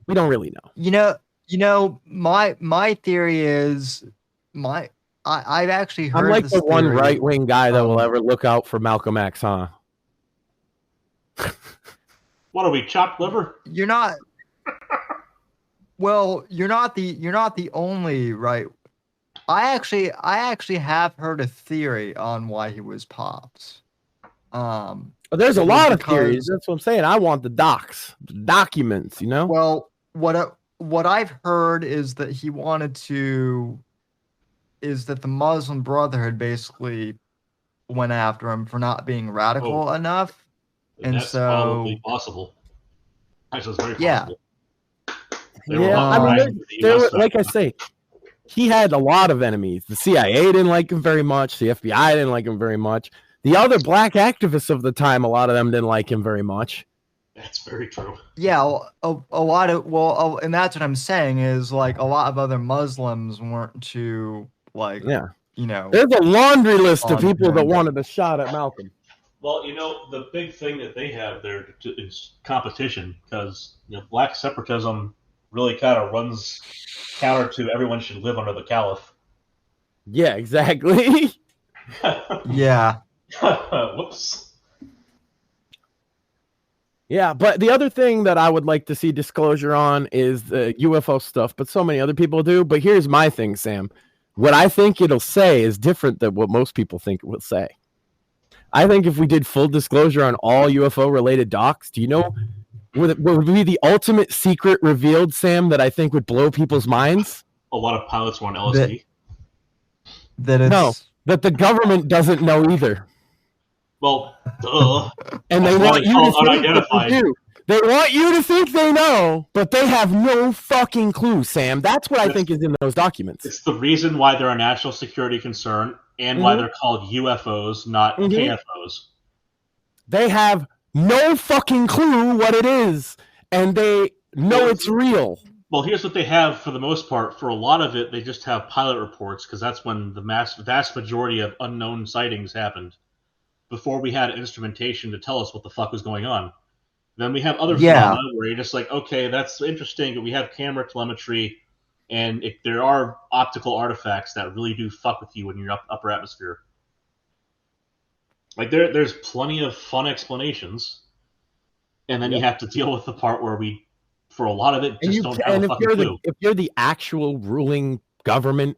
We don't really know. My theory is I've actually heard. I'm like this the one theory. right-wing guy that will ever look out for Malcolm X, huh? What are we, chopped liver? You're not. Well, you're not the only right. I actually have heard a theory on why he was popped. There's a lot of theories. That's what I'm saying. I want the documents. Well, what I've heard is that the Muslim Brotherhood basically went after him for not being radical enough, and that's probably possible. Actually, it's very possible. I mean, like I say, he had a lot of enemies. The CIA didn't like him very much. The FBI didn't like him very much. The other black activists of the time, a lot of them didn't like him very much. That's very true. Yeah, a lot of and that's what I'm saying is like a lot of other Muslims weren't too like There's a laundry list of people that wanted a shot at Malcolm. Well, the big thing that they have there is competition because black separatism really kind of runs counter to everyone should live under the caliph. Yeah, exactly. Yeah. Whoops. Yeah, but the other thing that I would like to see disclosure on is the UFO stuff, but so many other people do. But here's my thing, Sam. What I think it'll say is different than what most people think it will say. I think if we did full disclosure on all UFO-related docs, do you know what would be the ultimate secret revealed, Sam, that I think would blow people's minds? A lot of pilots were on LSD. That the government doesn't know either. Well, duh. And they want you to think they do. They want you to think they know, but they have no fucking clue, Sam. That's what I think is in those documents. It's the reason why they're a national security concern and why they're called UFOs, not KFOs. They have no fucking clue what it is, and they know it's real. Well, here's what they have for the most part. For a lot of it, they just have pilot reports because that's when the vast majority of unknown sightings happened. Before we had instrumentation to tell us what the fuck was going on. Then we have other phenomena where you're just like, okay, that's interesting, but we have camera telemetry, and there are optical artifacts that really do fuck with you in your upper atmosphere. Like there's plenty of fun explanations, and then you have to deal with the part where we, for a lot of it, just don't have a fucking clue. If you're the actual ruling government,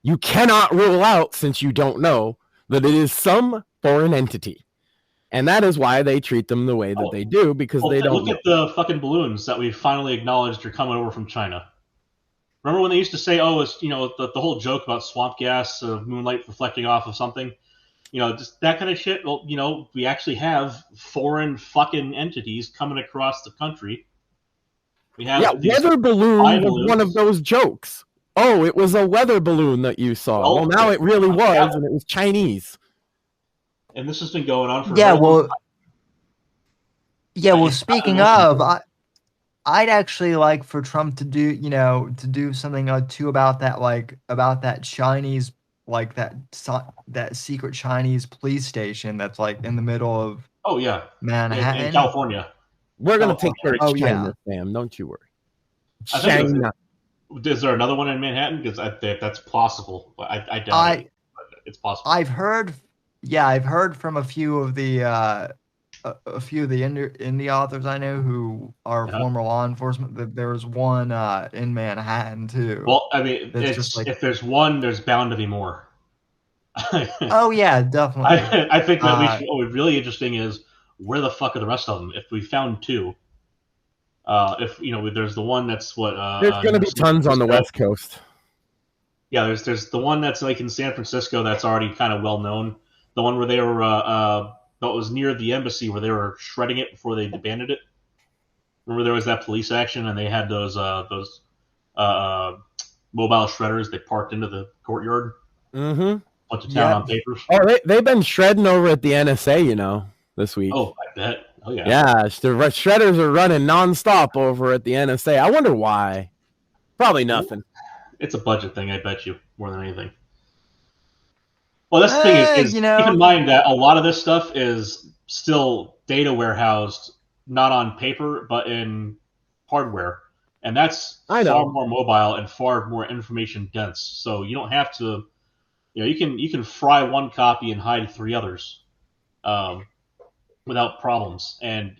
you cannot rule out, since you don't know, that it is some foreign entity. And that is why they treat them the way that they do, because they don't look at the fucking balloons that we finally acknowledged are coming over from China. Remember when they used to say, oh, it's, the whole joke about swamp gas, moonlight reflecting off of something? Just that kind of shit. Well, we actually have foreign fucking entities coming across the country. We have weather balloon was one of those jokes. Oh, it was a weather balloon that you saw. Well, now it really was, and it was Chinese. And this has been going on for speaking of, I'd actually like for Trump to do something too about that Chinese, like that secret Chinese police station that's like in the middle of Manhattan in California. We're gonna take care of China, Sam. Don't you worry. China. Is there another one in Manhattan? Because that's possible. I doubt it, but it's possible. I've heard from a few of the indie authors I know who are former law enforcement that there's one in Manhattan too. Well, I mean, if there's one, there's bound to be more. Oh yeah, definitely. I think that what would be really interesting is where the fuck are the rest of them? If we found two, if there's the one that's there's going to be tons on the West Coast. Yeah, there's the one that's like in San Francisco that's already kind of well known. The one where they were that was near the embassy where they were shredding it before they abandoned it. Remember there was that police action and they had those mobile shredders they parked into the courtyard. Mm-hmm. Bunch of town on papers. Oh, they've been shredding over at the NSA, this week. Oh, I bet. Oh, yeah. Yeah, the shredders are running nonstop over at the NSA. I wonder why. Probably nothing. It's a budget thing, I bet you, more than anything. Well, that's the thing is keep in mind that a lot of this stuff is still data warehoused, not on paper, but in hardware. And that's far more mobile and far more information dense. So you don't have to, you can fry one copy and hide three others. Without problems, and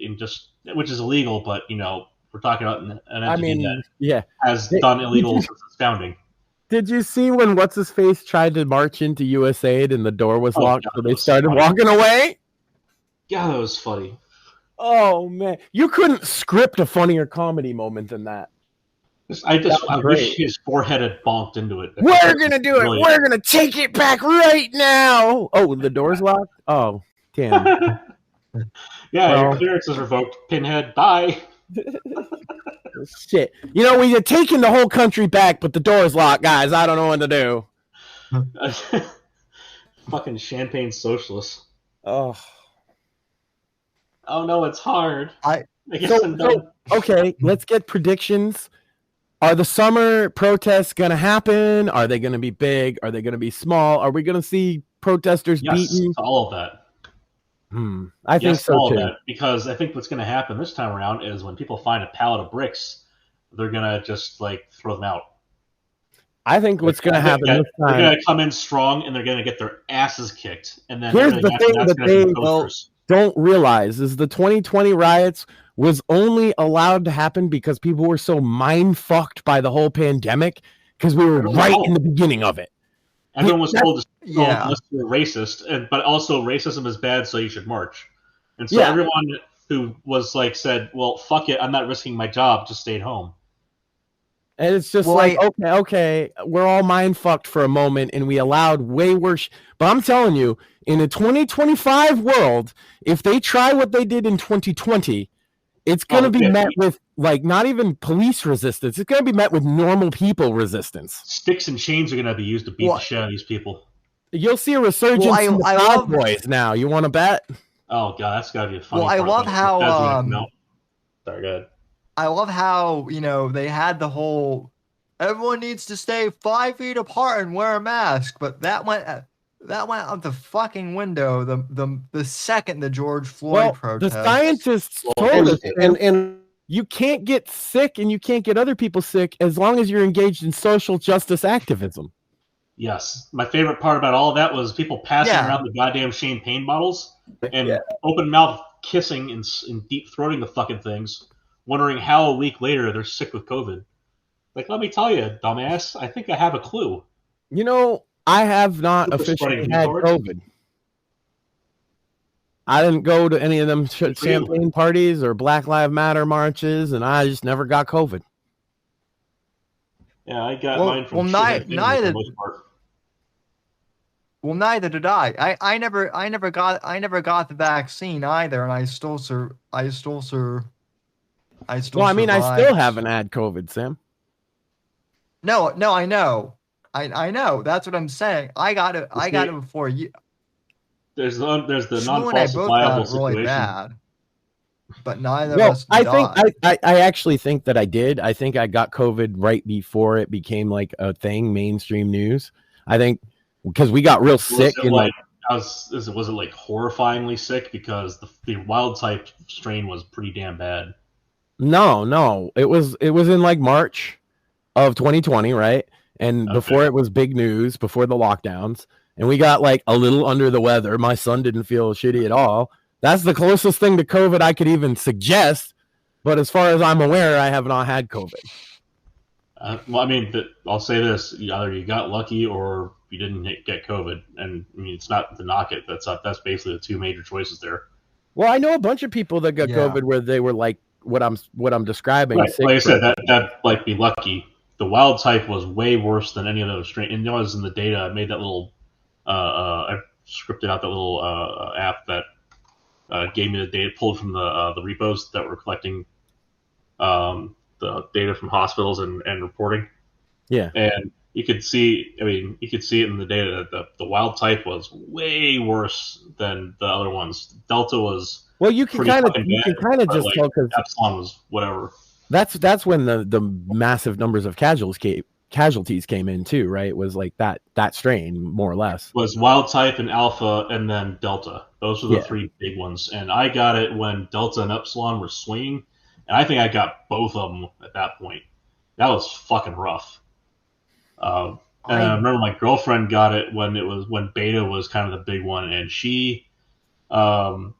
which is illegal, but we're talking about an entity that has done illegal since its founding. Did you see when what's his face tried to march into USAID and the door was locked, so they started walking away? Yeah, that was funny. Oh man, you couldn't script a funnier comedy moment than that. I wish his forehead had bonked into it. We're gonna do it. We're gonna take it back right now. Oh, the door's locked. Oh, damn. Your clearance is revoked. Pinhead, bye. Shit. We had taken the whole country back, but the door's locked, guys. I don't know what to do. Fucking champagne socialists. Oh no, it's hard. Okay, let's get predictions. Are the summer protests going to happen? Are they going to be big? Are they going to be small? Are we going to see protesters beaten? All of that. I think so too. That, because I think what's going to happen this time around is when people find a pallet of bricks, they're going to just throw them out. I think what's going to happen this time, they're going to come in strong and they're going to get their asses kicked. And then here's the thing that they don't realize is the 2020 riots was only allowed to happen because people were so mind fucked by the whole pandemic because we were right in the beginning of it. Everyone was told to unless you're racist, but also racism is bad, so you should march. And so everyone who was said, well, fuck it, I'm not risking my job, just stayed home. And it's just okay, we're all mind fucked for a moment, and we allowed way worse. But I'm telling you, in a 2025 world, if they try what they did in 2020, it's going to be met with not even police resistance. It's going to be met with normal people resistance. Sticks and chains are going to be used to beat the shit out of these people. You'll see a resurgence in the Proud Boys now. You want to bet? Oh god, that's got to be a funny. Well, I love how. Sorry, go ahead. I love how, they had the whole everyone needs to stay 5 feet apart and wear a mask, but that went out the fucking window the second the George Floyd protest. The scientists told us, and you can't get sick and you can't get other people sick as long as you're engaged in social justice activism. Yes. My favorite part about all of that was people passing around the goddamn champagne bottles and open mouth kissing and deep throating the fucking things, wondering how a week later they're sick with COVID. Like, let me tell you, dumbass, I think I have a clue. I have not officially had COVID. I didn't go to any of them champagne parties or Black Lives Matter marches, and I just never got COVID. Yeah, I got mine from neither. Well, neither did I. I never got the vaccine either, and I still survived. I still haven't had COVID, Sam. No, I know. I know. That's what I'm saying. I got it before you. There's the non-falsifiable situation. Really bad, but neither of us I died. think I actually think that I did. I think I got COVID right before it became like a thing, mainstream news. I think because we got real sick. Was it like horrifyingly sick because the wild type strain was pretty damn bad? No, it was in like March of 2020, right? And before it was big news, before the lockdowns, and we got like a little under the weather. My son didn't feel shitty at all. That's the closest thing to COVID I could even suggest. But as far as I'm aware, I have not had COVID. I'll say this: either you got lucky or you didn't get COVID. And it's not to knock it. That's basically the two major choices there. Well, I know a bunch of people that got COVID where they were like what I'm describing. Right. Like I said, that like be lucky. The wild type was way worse than any of those strains. And I was in the data. I made that little. I scripted out that little app that gave me the data pulled from the repos that were collecting the data from hospitals and reporting. Yeah. And you could see it in the data that the wild type was way worse than the other ones. Delta was you can kind of just tell because Epsilon was whatever. That's when the massive numbers of casualties came in too, right? It was like that strain more or less. It was wild type and alpha and then delta. Those were the three big ones. And I got it when delta and epsilon were swinging. And I think I got both of them at that point. That was fucking rough. And I remember my girlfriend got it when beta was kind of the big one, and she, her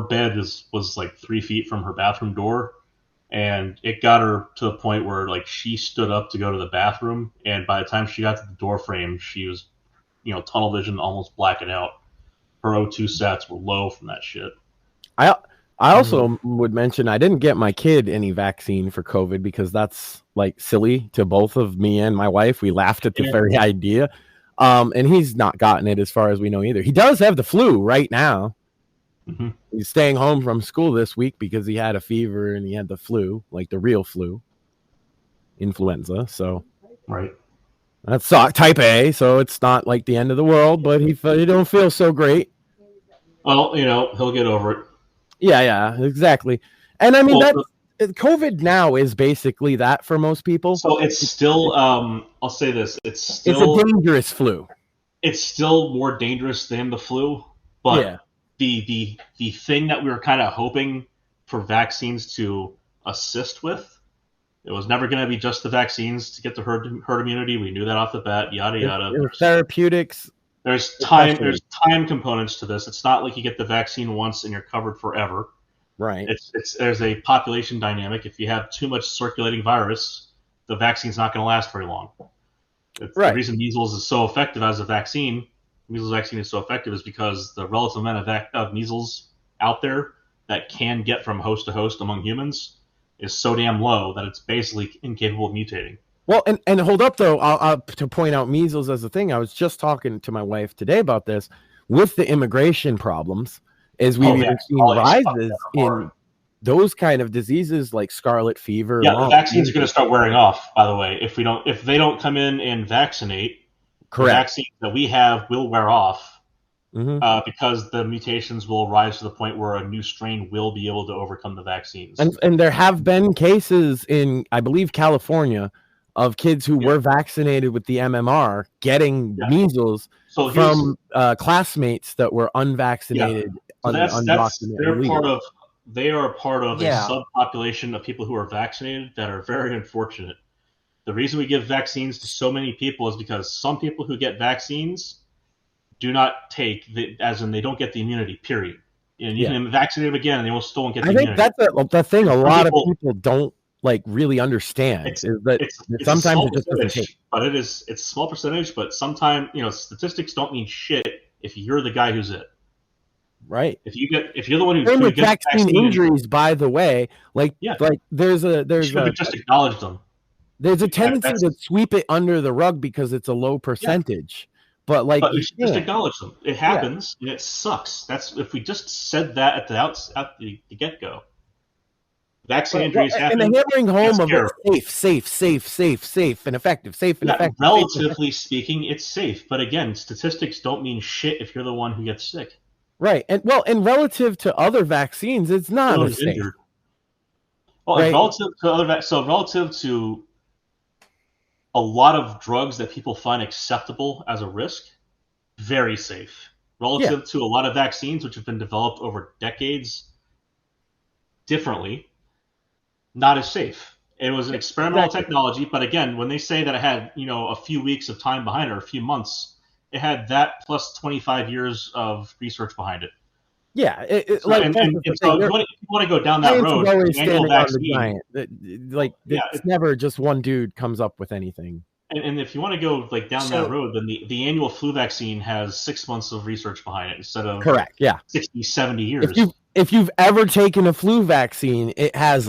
bed was like 3 feet from her bathroom door, and it got her to the point where like she stood up to go to the bathroom, and by the time she got to the door frame, she was, tunnel vision, almost blacking out. Her O2 sats were low from that shit. I also would mention I didn't get my kid any vaccine for COVID because that's like silly to both of me and my wife. We laughed at the very idea. And he's not gotten it as far as we know either. He does have the flu right now. Mm-hmm. He's staying home from school this week because he had a fever and he had the flu, like the real flu, influenza. So right. That's type A, so it's not like the end of the world, but he don't feel so great. Well, he'll get over it. Yeah, exactly. And I mean, COVID now is basically that for most people. So it's still, I'll say this, it's a dangerous flu. It's still more dangerous than the flu, but the thing that we were kind of hoping for vaccines to assist with, it was never going to be just the vaccines to get the herd immunity. We knew that off the bat, yada, yada. Therapeutics. There's time components to this. It's not like you get the vaccine once and you're covered forever. Right. There's a population dynamic. If you have too much circulating virus, the vaccine's not going to last very long. The reason measles is so effective as a vaccine, measles vaccine is so effective, is because the relative amount of measles out there that can get from host to host among humans is so damn low that it's basically incapable of mutating. Well, and hold up, though, to point out measles as a thing. I was just talking to my wife today about this. With the immigration problems, as we've seen rises in those kind of diseases like scarlet fever. Yeah, the vaccines are going to start wearing off, by the way. If they don't come in and vaccinate, correct, the vaccines that we have will wear off. because the mutations will rise to the point where a new strain will be able to overcome the vaccines. And there have been cases in, I believe, California of kids who were vaccinated with the MMR getting measles from classmates that were unvaccinated. So they are part of a subpopulation of people who are vaccinated that are very unfortunate. The reason we give vaccines to so many people is because some people who get vaccines do not take as in they don't get the immunity, period. And you can vaccinate them again and they still won't get the immunity. I think that's the thing a lot of people don't really understand is that sometimes it just doesn't take. But it's a small percentage, but sometimes, statistics don't mean shit if you're the guy who's it. Right. If you're the one who's with vaccine injuries, by the way, there's just acknowledge them. There's a tendency to sweep it under the rug because it's a low percentage. But you should just acknowledge them. It happens and it sucks. That's if we just said that at the get-go. Vaccine injuries happen. And the hammering home of safe and effective, effective. Relatively speaking, it's safe. But again, statistics don't mean shit if you're the one who gets sick. Right. And relative to other vaccines, it's not as safe. Well, relative to a lot of drugs that people find acceptable as a risk, very safe. Relative to a lot of vaccines which have been developed over decades differently, not as safe. It was an experimental technology, but again, when they say that it had, a few weeks of time behind it or a few months, it had that plus 25 years of research behind it. Yeah, if you want to go down that road, it's never just one dude comes up with anything. And if you want to go down that road, then the annual flu vaccine has 6 months of research behind it instead of 60, 70 years. If you've ever taken a flu vaccine, it has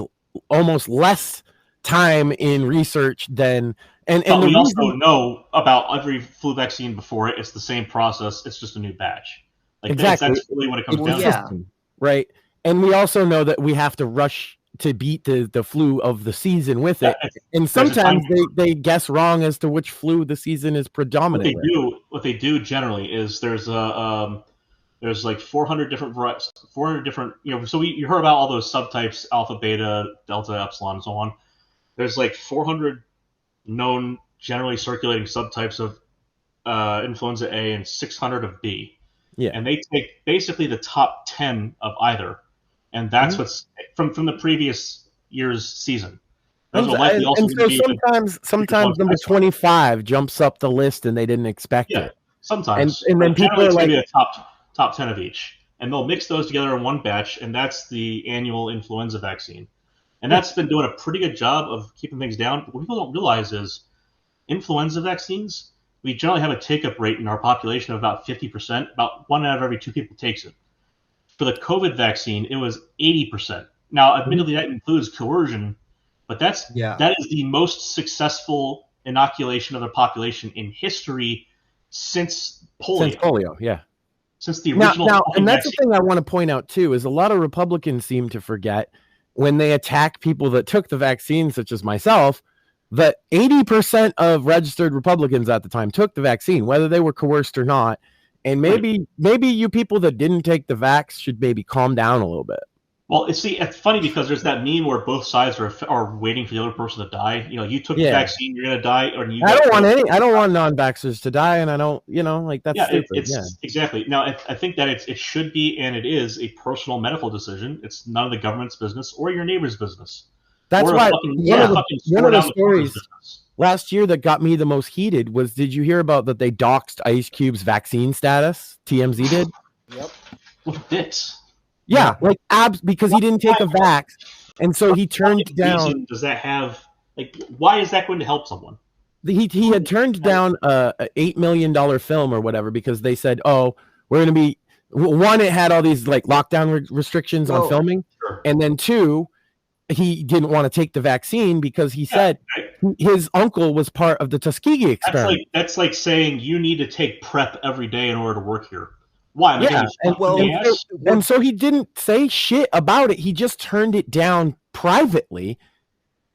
almost less time in research than we also know about every flu vaccine before it. It's the same process. It's just a new batch. Exactly. That's really what it comes down to. Right. And we also know that we have to rush to beat the flu of the season with it. And sometimes they guess wrong as to which flu the season is predominant. What they do generally is there's 400 different varieties, 400 different, so you heard about all those subtypes, alpha, beta, delta, epsilon, and so on. There's 400 known generally circulating subtypes of influenza A and 600 of B. Yeah. And they take basically the top 10 of either. And that's what's from the previous year's season. And so sometimes number 25 jumps up the list and they didn't expect it. Sometimes. And then people are like the top 10 of each. And they'll mix those together in one batch, and that's the annual influenza vaccine. And that's been doing a pretty good job of keeping things down. What people don't realize is influenza vaccines, we generally have a take-up rate in our population of about 50%. About 1 out of every 2 people takes it. For the COVID vaccine, it was 80%. Now, admittedly, that includes coercion, but that is the most successful inoculation of the population in history since polio. Since the original and that's the thing I want to point out, too, is a lot of Republicans seem to forget when they attack people that took the vaccine, such as myself, that 80% of registered Republicans at the time took the vaccine, whether they were coerced or not. And maybe you people that didn't take the vax should maybe calm down a little bit. Well, it's funny because there's that meme where both sides are waiting for the other person to die. You took the vaccine, you're gonna die, or I don't want non-vaxxers to die, and I don't, that's stupid. Exactly. Now, I think that it should be, and it is, a personal medical decision. It's none of the government's business or your neighbor's business. That's why one of the stories last year that got me the most heated was, did you hear about that they doxed Ice Cube's vaccine status? TMZ did. Yep. With dicks. Yeah, because he didn't take a vax, and so he turned down. Does that have why is that going to help someone? He had turned down a $8 million film or whatever because they said, "Oh, we're going to be one." It had all these lockdown restrictions on filming, and then 2, he didn't want to take the vaccine because he said his uncle was part of the Tuskegee experiment. That's like saying you need to take PrEP every day in order to work here. Why? And so he didn't say shit about it. He just turned it down privately.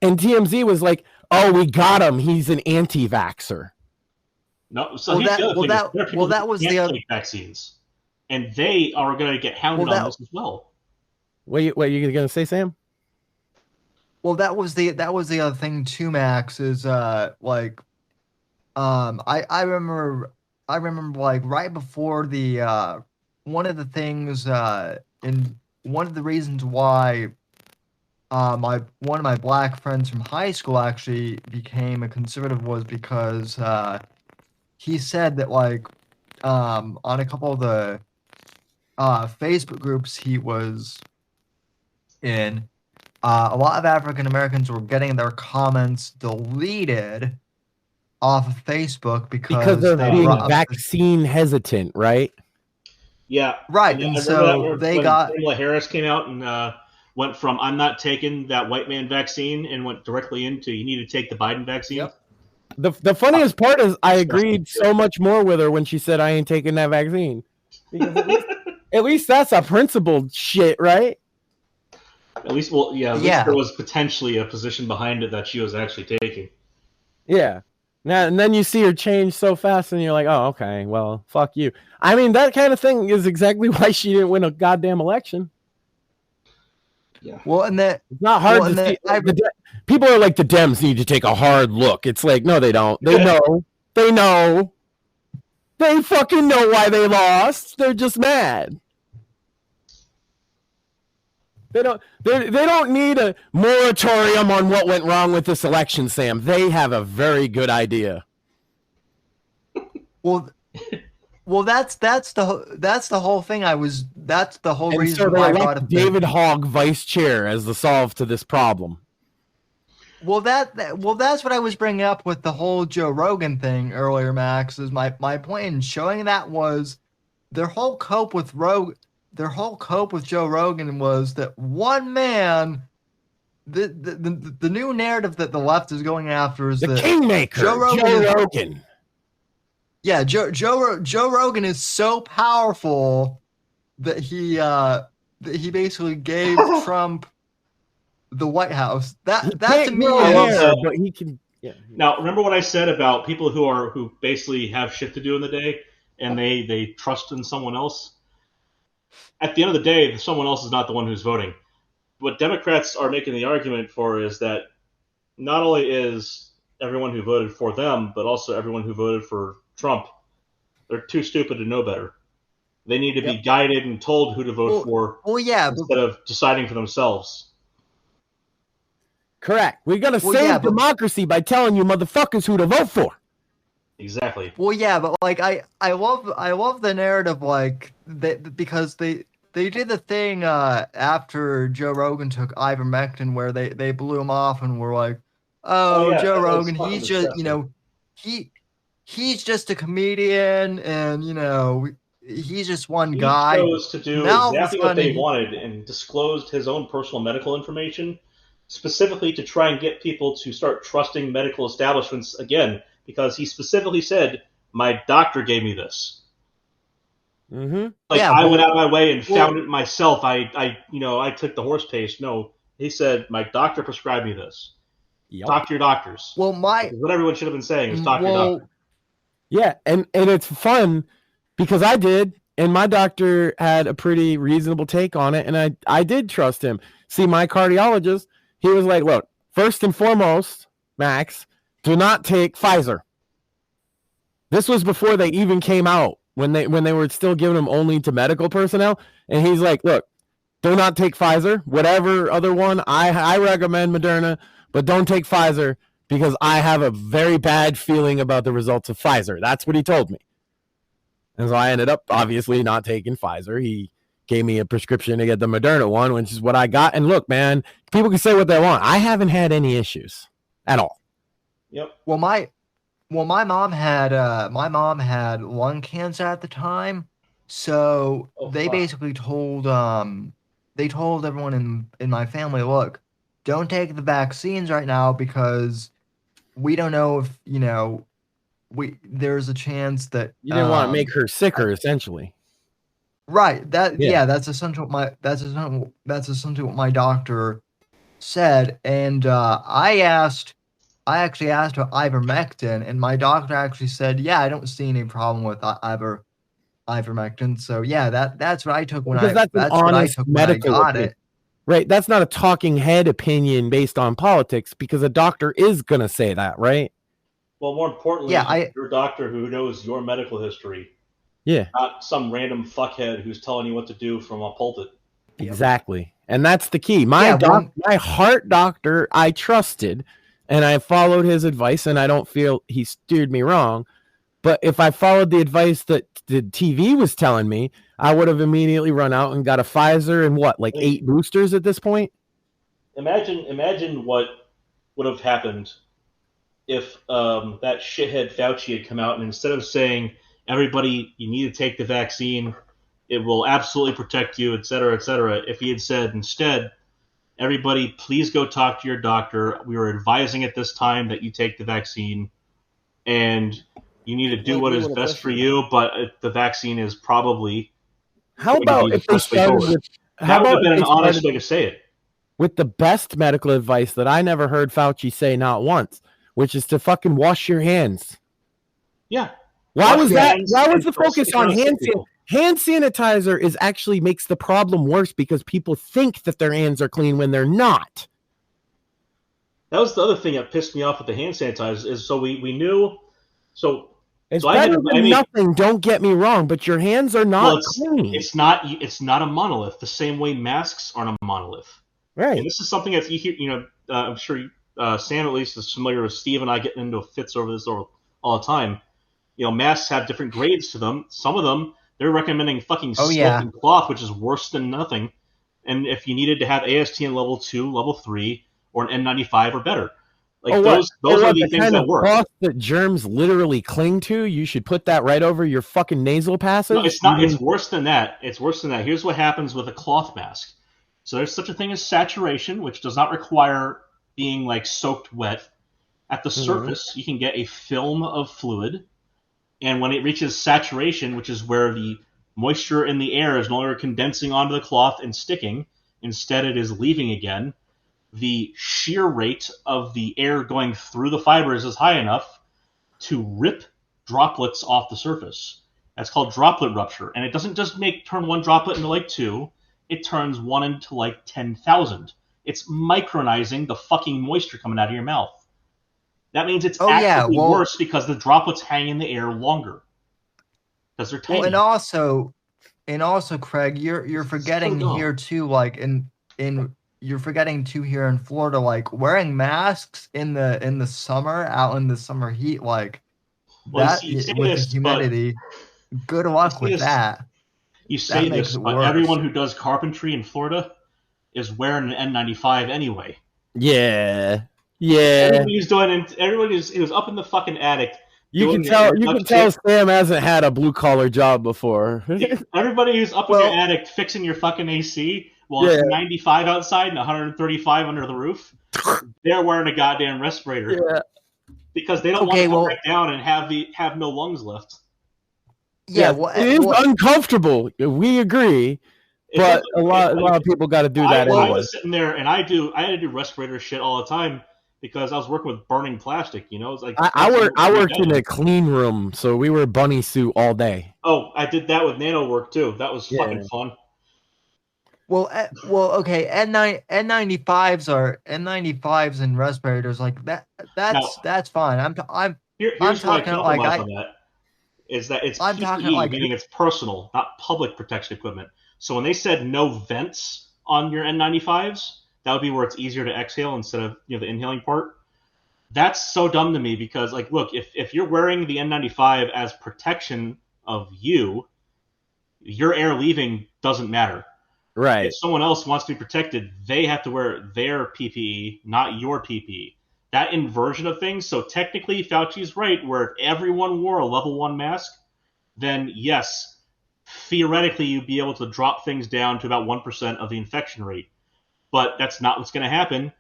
And TMZ was like, "Oh, we got him. He's an anti-vaxxer." No, so that was the other vaccines. and they are going to get hounded on this as well. What are you going to say, Sam? Well, that was the other thing too, Max, is I remember like right before the one of the things and one of the reasons why one of my black friends from high school actually became a conservative was because he said that like on a couple of the Facebook groups he was in, a lot of African Americans were getting their comments deleted off of Facebook because of they being brought up vaccine hesitant, right? Yeah, right. And so they got Kamala Harris came out and went from "I'm not taking that white man vaccine" and went directly into "you need to take the Biden vaccine." Yep. The funniest part is I agreed so much more with her when she said I ain't taking that vaccine. Because at least that's a principled shit, right? At least, well, yeah, at least there was potentially a position behind it that she was actually taking. Yeah. Now and then you see her change so fast, and you're like, "Oh, okay, well, fuck you." I mean, that kind of thing is exactly why she didn't win a goddamn election. Yeah. Well, and that it's not hard to see. People are like, the Dems need to take a hard look. It's like, no, they don't. They know. They know. They fucking know why they lost. They're just mad. They don't need a moratorium on what went wrong with this election, Sam. They have a very good idea. Well, that's the whole thing. That's the whole and reason so why I they brought elect up David Hogg vice chair as the solve to this problem. Well, that's what I was bringing up with the whole Joe Rogan thing earlier, Max. Is my point in showing that was their whole cope with Joe Rogan was that one man. The new narrative that the left is going after is the kingmaker, Joe Rogan. Yeah, Joe Rogan is so powerful that he basically gave Trump the White House. That to me is. But he can. Yeah. Now, remember what I said about people who basically have shit to do in the day and they trust in someone else. At the end of the day, someone else is not the one who's voting. What Democrats are making the argument for is that not only is everyone who voted for them, but also everyone who voted for Trump, they're too stupid to know better. They need to be guided and told who to vote for instead of deciding for themselves. Correct. We got to save democracy by telling you motherfuckers who to vote for. Exactly. Well, yeah, but like I love the narrative, like because they did the thing after Joe Rogan took ivermectin where they blew him off and were like, Joe Rogan, he's just he's just a comedian and he's just one guy. He chose to do exactly what they wanted and disclosed his own personal medical information specifically to try and get people to start trusting medical establishments again, because he specifically said, "My doctor gave me this." Mm-hmm. I went out of my way and found it myself. I took the horse paste. No, he said, "My doctor prescribed me this." Yep. Talk to your doctors. Well, what everyone should have been saying is talk to your doctor. Yeah, and it's fun because I did, and my doctor had a pretty reasonable take on it, and I did trust him. See, my cardiologist, he was like, "Look, first and foremost, Max, do not take Pfizer." This was before they even came out, when they were still giving them only to medical personnel. And he's like, "Look, do not take Pfizer. Whatever other one, I recommend Moderna, but don't take Pfizer because I have a very bad feeling about the results of Pfizer." That's what he told me. And so I ended up obviously not taking Pfizer. He gave me a prescription to get the Moderna one, which is what I got. And look, man, people can say what they want. I haven't had any issues at all. Yep. Well, my mom had lung cancer at the time, so they basically told everyone in my family, "Look, don't take the vaccines right now because we don't know if there's a chance that you didn't want to make her sicker, essentially." Right. That's essentially what my doctor said, and I actually asked about ivermectin, and my doctor actually said, "Yeah, I don't see any problem with ivermectin. So yeah, that's what I took when Because that's an that's what I honest took when I medical got opinion. it. Right. That's not a talking head opinion based on politics, because a doctor is going to say that, right? Well, more importantly, your doctor who knows your medical history. Yeah. Not some random fuckhead who's telling you what to do from a pulpit. Exactly. And that's the key. My heart doctor, I trusted, and I followed his advice, and I don't feel he steered me wrong. But if I followed the advice that the TV was telling me, I would have immediately run out and got a Pfizer and like 8 boosters at this point. Imagine what would have happened if that shithead Fauci had come out, and instead of saying, everybody, you need to take the vaccine, it will absolutely protect you, et cetera, if he had said instead, everybody, please go talk to your doctor. We are advising at this time that you take the vaccine, and you need to do what is best for you, but the vaccine is probably... How about if they started with... That would have been an honest way to say it. With the best medical advice that I never heard Fauci say not once, which is to fucking wash your hands. Yeah. Why was the focus on hand sanitizer? Hand sanitizer is actually makes the problem worse because people think that their hands are clean when they're not. That was the other thing that pissed me off with the hand sanitizer is so we knew. So it's better than nothing. Don't get me wrong, but your hands are not clean. It's not a monolith. The same way masks aren't a monolith. Right. And this is something that you hear. I'm sure Sam at least is familiar with Steve and I getting into fits over this all the time. Masks have different grades to them. Some of them, they're recommending fucking silk and cloth, which is worse than nothing. And if you needed to have AST in level 2, level 3, or an N95 or better. Those are the things that work. Cloth that germs literally cling to, you should put that right over your fucking nasal passage. No, it's not. It's worse than that. Here's what happens with a cloth mask. So there's such a thing as saturation, which does not require being soaked wet. At the surface, you can get a film of fluid. And when it reaches saturation, which is where the moisture in the air is no longer condensing onto the cloth and sticking, instead it is leaving again, the shear rate of the air going through the fibers is high enough to rip droplets off the surface. That's called droplet rupture. And it doesn't just turn one droplet into 2, it turns one into 10,000. It's micronizing the fucking moisture coming out of your mouth. That means it's actually worse because the droplets hang in the air longer because they're tiny. Well, and also, Craig, you're forgetting here too, you're forgetting too here in Florida, wearing masks in the summer, out in the summer heat, with the humidity. Good luck with that. You say this, but everyone who does carpentry in Florida is wearing an N95 anyway. Yeah. Yeah. Everybody who's up in the fucking attic. You can tell Sam hasn't had a blue collar job before. Everybody who's up in your attic fixing your fucking AC while it's 95 outside and 135 under the roof, they're wearing a goddamn respirator. Yeah. Because they don't want to go back down and have no lungs left. Yeah, it is uncomfortable. We agree. But a lot of people got to do that anyway. I was sitting there and I had to do respirator shit all the time. Because I was working with burning plastic, It's I worked in a clean room, so we were bunny suit all day. Oh, I did that with nano work too. That was fucking fun. Well, okay. N95s and respirators that. That's fine. I'm talking is that it's PPE, meaning it's personal, not public protection equipment. So when they said no vents on your N95s. That would be where it's easier to exhale instead of the inhaling part. That's so dumb to me because look, if you're wearing the N95 as protection of you, your air leaving doesn't matter. Right. If someone else wants to be protected, they have to wear their PPE, not your PPE. That inversion of things. So technically, Fauci's right. Where if everyone wore a level 1 mask, then yes, theoretically you'd be able to drop things down to about 1% of the infection rate. But that's not what's going to happen.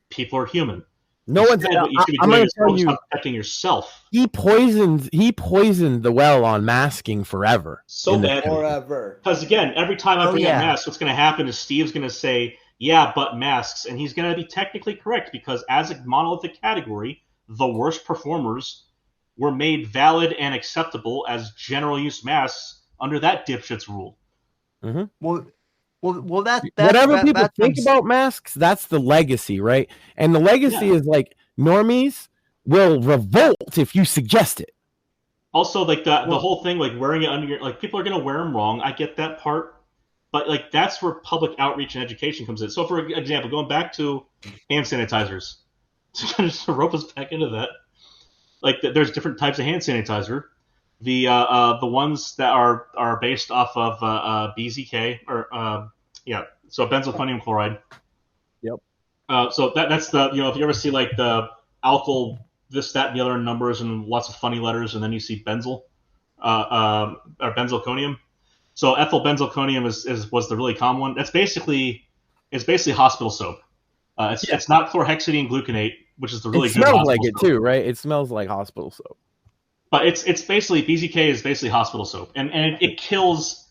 People are human. No one's. What you should be doing is focus on protecting yourself. He poisoned the well on masking forever. So bad. Forever. Because again, every time I bring up masks, what's going to happen is Steve's going to say, "Yeah, but masks," and he's going to be technically correct because as a monolithic category, the worst performers were made valid and acceptable as general use masks under that dipshit's rule. Mm-hmm. Well, that whatever people that think about masks, that's the legacy, right? And the legacy is like normies will revolt if you suggest it. Also, like the whole thing, like wearing it under your, like people are gonna wear them wrong. I get that part, but like that's where public outreach and education comes in. So, for example, going back to hand sanitizers, to kind of just rope us back into that, like there's different types of hand sanitizer. The ones that are based off of BZK or so benzalkonium chloride. Yep. So that's the, if you ever see like the alkyl this, that, and the other numbers and lots of funny letters, and then you see benzyl or benzalkonium. So ethyl benzalkonium was the really common one. It's basically hospital soap. It's not chlorhexidine gluconate, which is the really good. It smells like it too, right? It smells like hospital soap. But it's basically, BZK is basically hospital soap, and it kills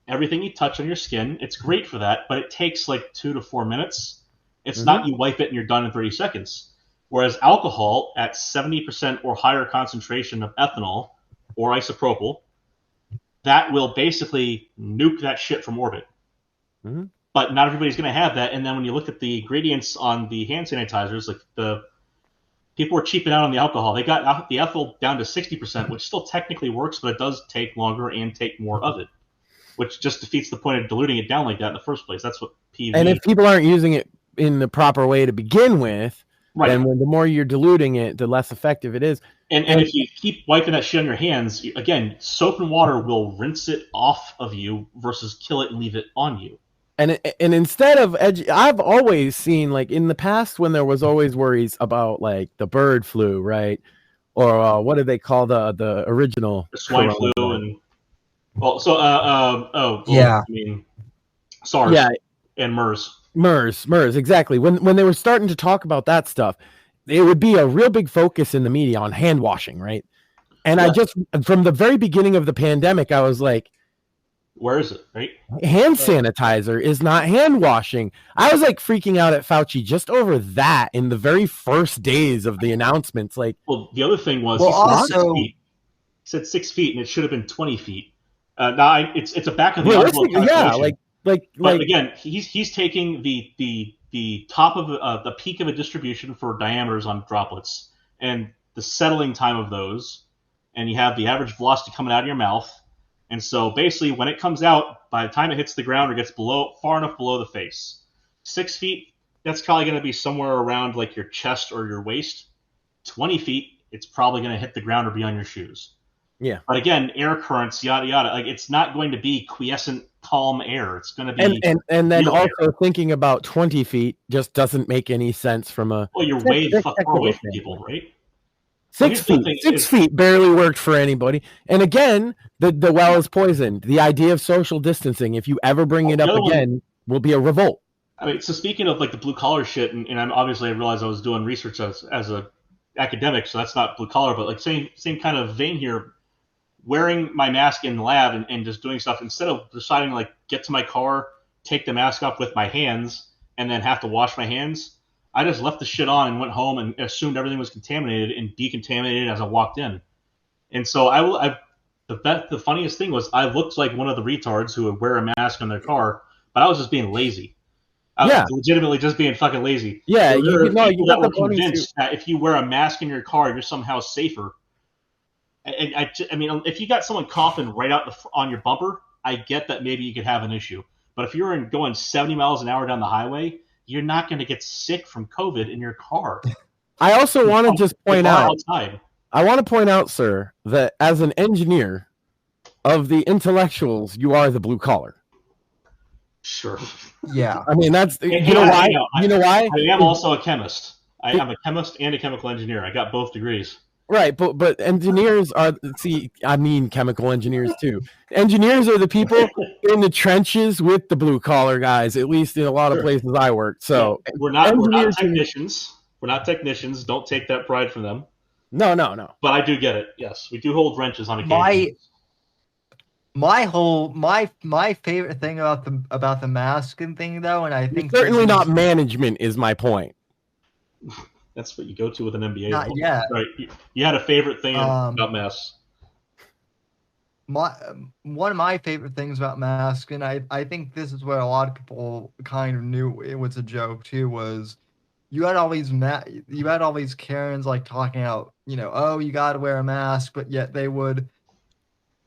everything you touch on your skin. It's great for that, but it takes like 2 to 4 minutes. It's not you wipe it and you're done in 30 seconds. Whereas alcohol at 70% or higher concentration of ethanol or isopropyl, that will basically nuke that shit from orbit. Mm-hmm. But not everybody's going to have that. And then when you look at the ingredients on the hand sanitizers, like the people were cheaping out on the alcohol. They got the ethyl down to 60%, which still technically works, but it does take longer and take more of it, which just defeats the point of diluting it down like that in the first place. That's what PV. And if people aren't using it in the proper way to begin with, right, then the more you're diluting it, the less effective it is. And if you keep wiping that shit on your hands, again, soap and water will rinse it off of you versus kill it and leave it on you. And instead of I've always seen, like in the past when there was always worries about like the bird flu, right? Or what did they call the original? The swine flu and SARS and MERS. MERS, exactly. When they were starting to talk about that stuff, it would be a real big focus in the media on hand washing, right? And I just, from the very beginning of the pandemic, I was like, where is it, right? Hand sanitizer is not hand washing. I was like freaking out at Fauci just over that in the very first days of the announcements. Like, well, the other thing was, he said 6 feet, and it should have been 20 feet. Now it's a back of the envelope calculation. But again, he's taking the top of the peak of a distribution for diameters on droplets and the settling time of those, and you have the average velocity coming out of your mouth. And so basically when it comes out, by the time it hits the ground or gets far enough below the face, 6 feet, that's probably going to be somewhere around like your chest or your waist. 20 feet, it's probably going to hit the ground or be on your shoes. Yeah. But again, air currents, yada, yada. Like it's not going to be quiescent, calm air. It's going to be. And then also thinking about 20 feet just doesn't make any sense from a. Well, you're way the fuck far away from people, right? 6 feet. 6 feet barely worked for anybody. And again, the well is poisoned. The idea of social distancing, if you ever bring it up again, will be a revolt. I mean, so speaking of like the blue collar shit, and I realized I was doing research as a academic, so that's not blue collar, but like same kind of vein here. Wearing my mask in the lab and just doing stuff instead of deciding like get to my car, take the mask off with my hands, and then have to wash my hands. I just left the shit on and went home and assumed everything was contaminated and decontaminated as I walked in. And so the funniest thing was I looked like one of the retards who would wear a mask in their car, but I was just being lazy. I was legitimately just being fucking lazy. Yeah, you that were convinced that if you wear a mask in your car, you're somehow safer. And I mean, if you got someone coughing right out on your bumper, I get that maybe you could have an issue. But if you're going 70 miles an hour down the highway, you're not going to get sick from COVID in your car. I also want to just point out, sir, that as an engineer of the intellectuals, you are the blue collar. Sure. Yeah. I mean, that's, you know why? I am also a chemist. I'm a chemist and a chemical engineer. I got both degrees. Right, but engineers are, chemical engineers too. Engineers are the people in the trenches with the blue collar guys, at least in a lot of places I work. So we're not technicians. We're not technicians. Don't take that pride from them. No. But I do get it. Yes, we do hold wrenches on occasion. My favorite thing about the masking thing though, and I think certainly not management is my point. That's what you go to with an MBA. Not yet. Right. You had a favorite thing about masks. one of my favorite things about masks, and I think this is what a lot of people kind of knew it was a joke too, was you had all these Karens like talking out, oh, you got to wear a mask, but yet they would.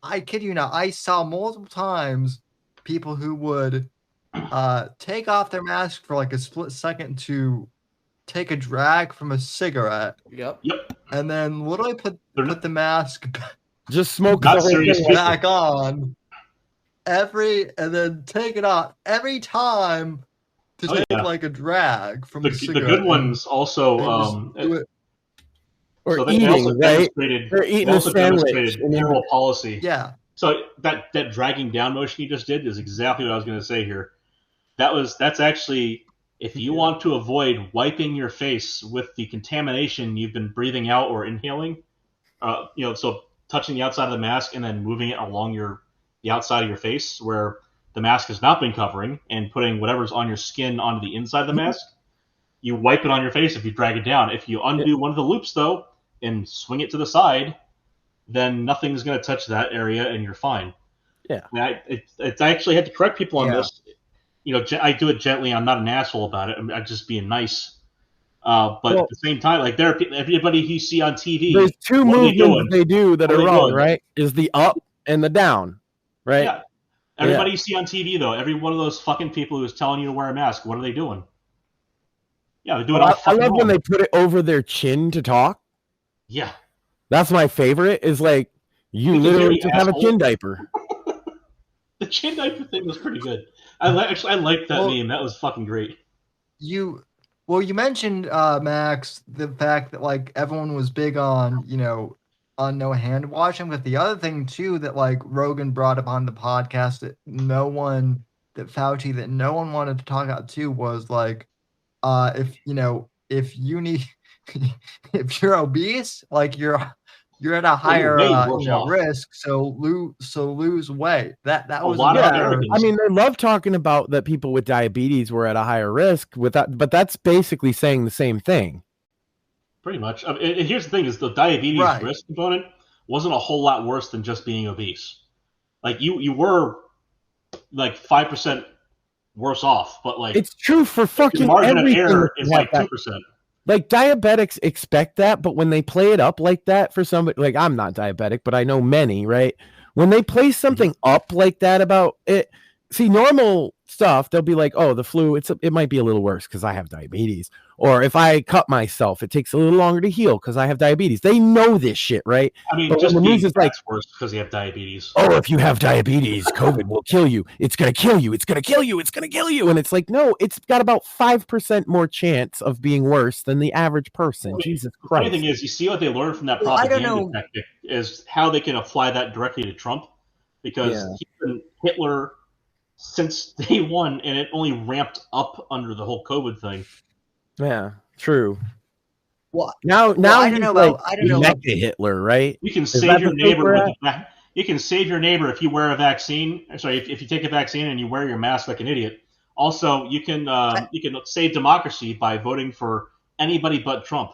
I kid you not, I saw multiple times people who would take off their mask for like a split second to take a drag from a cigarette. Yep. And then literally put the mask just smoke Not the whole serious thing back on and then take it off every time to take like a drag from a cigarette. The good ones also or so eating, right? They're eating a sandwich. Moral policy. Yeah. So that dragging down motion you just did is exactly what I was going to say here. That's actually, if you want to avoid wiping your face with the contamination you've been breathing out or inhaling, so touching the outside of the mask and then moving it along the outside of your face where the mask has not been covering and putting whatever's on your skin onto the inside of the mask, you wipe it on your face if you drag it down. If you undo one of the loops, though, and swing it to the side, then nothing's going to touch that area and you're fine. Yeah. I actually had to correct people on this. I do it gently. I'm not an asshole about it. I'm just being nice. But at the same time, like everybody you see on TV, there's two movements they do that are wrong, right? Is the up and the down, right? Yeah. Everybody you see on TV, though, every one of those fucking people who's telling you to wear a mask, what are they doing? Yeah, they're doing all I love when they put it over their chin to talk. Yeah. That's my favorite, is like, you literally just have a chin diaper. The chin diaper thing was pretty good. I liked that meme. That was fucking great. You mentioned, Max, the fact that like everyone was big on, on no hand washing, but the other thing too that like Rogan brought up on the podcast that no one wanted to talk about too was like, if you need, if you're obese, like you're at a higher risk, so lose weight. That was I mean, they love talking about that people with diabetes were at a higher risk with that, but that's basically saying the same thing. Pretty much. And here's the thing: is the diabetes risk component wasn't a whole lot worse than just being obese. Like you were like 5% worse off, but like it's true for fucking the margin everything. of error is like 2%. Like diabetics expect that, but when they play it up like that for somebody, like I'm not diabetic, but I know many, right? When they play something up like that about it, see, normal stuff, they'll be like, oh, the flu, it might be a little worse because I have diabetes. Or if I cut myself, it takes a little longer to heal because I have diabetes. They know this shit, right? I mean, but just the news is like, worse because you have diabetes. Oh, if you have diabetes, COVID will kill you. It's going to kill you. It's going to kill you. It's going to kill you. And it's like, no, it's got about 5% more chance of being worse than the average person. I mean, Jesus Christ. The funny thing is, you see what they learned from that propaganda tactic is how they can apply that directly to Trump, because he's been Hitler since day one, and it only ramped up under the whole COVID thing. Yeah, true. Well, now I don't know about Hitler, right? You can save your neighbor. You can save your neighbor if you wear a vaccine. Sorry, if you take a vaccine and you wear your mask like an idiot. Also, you can save democracy by voting for anybody but Trump.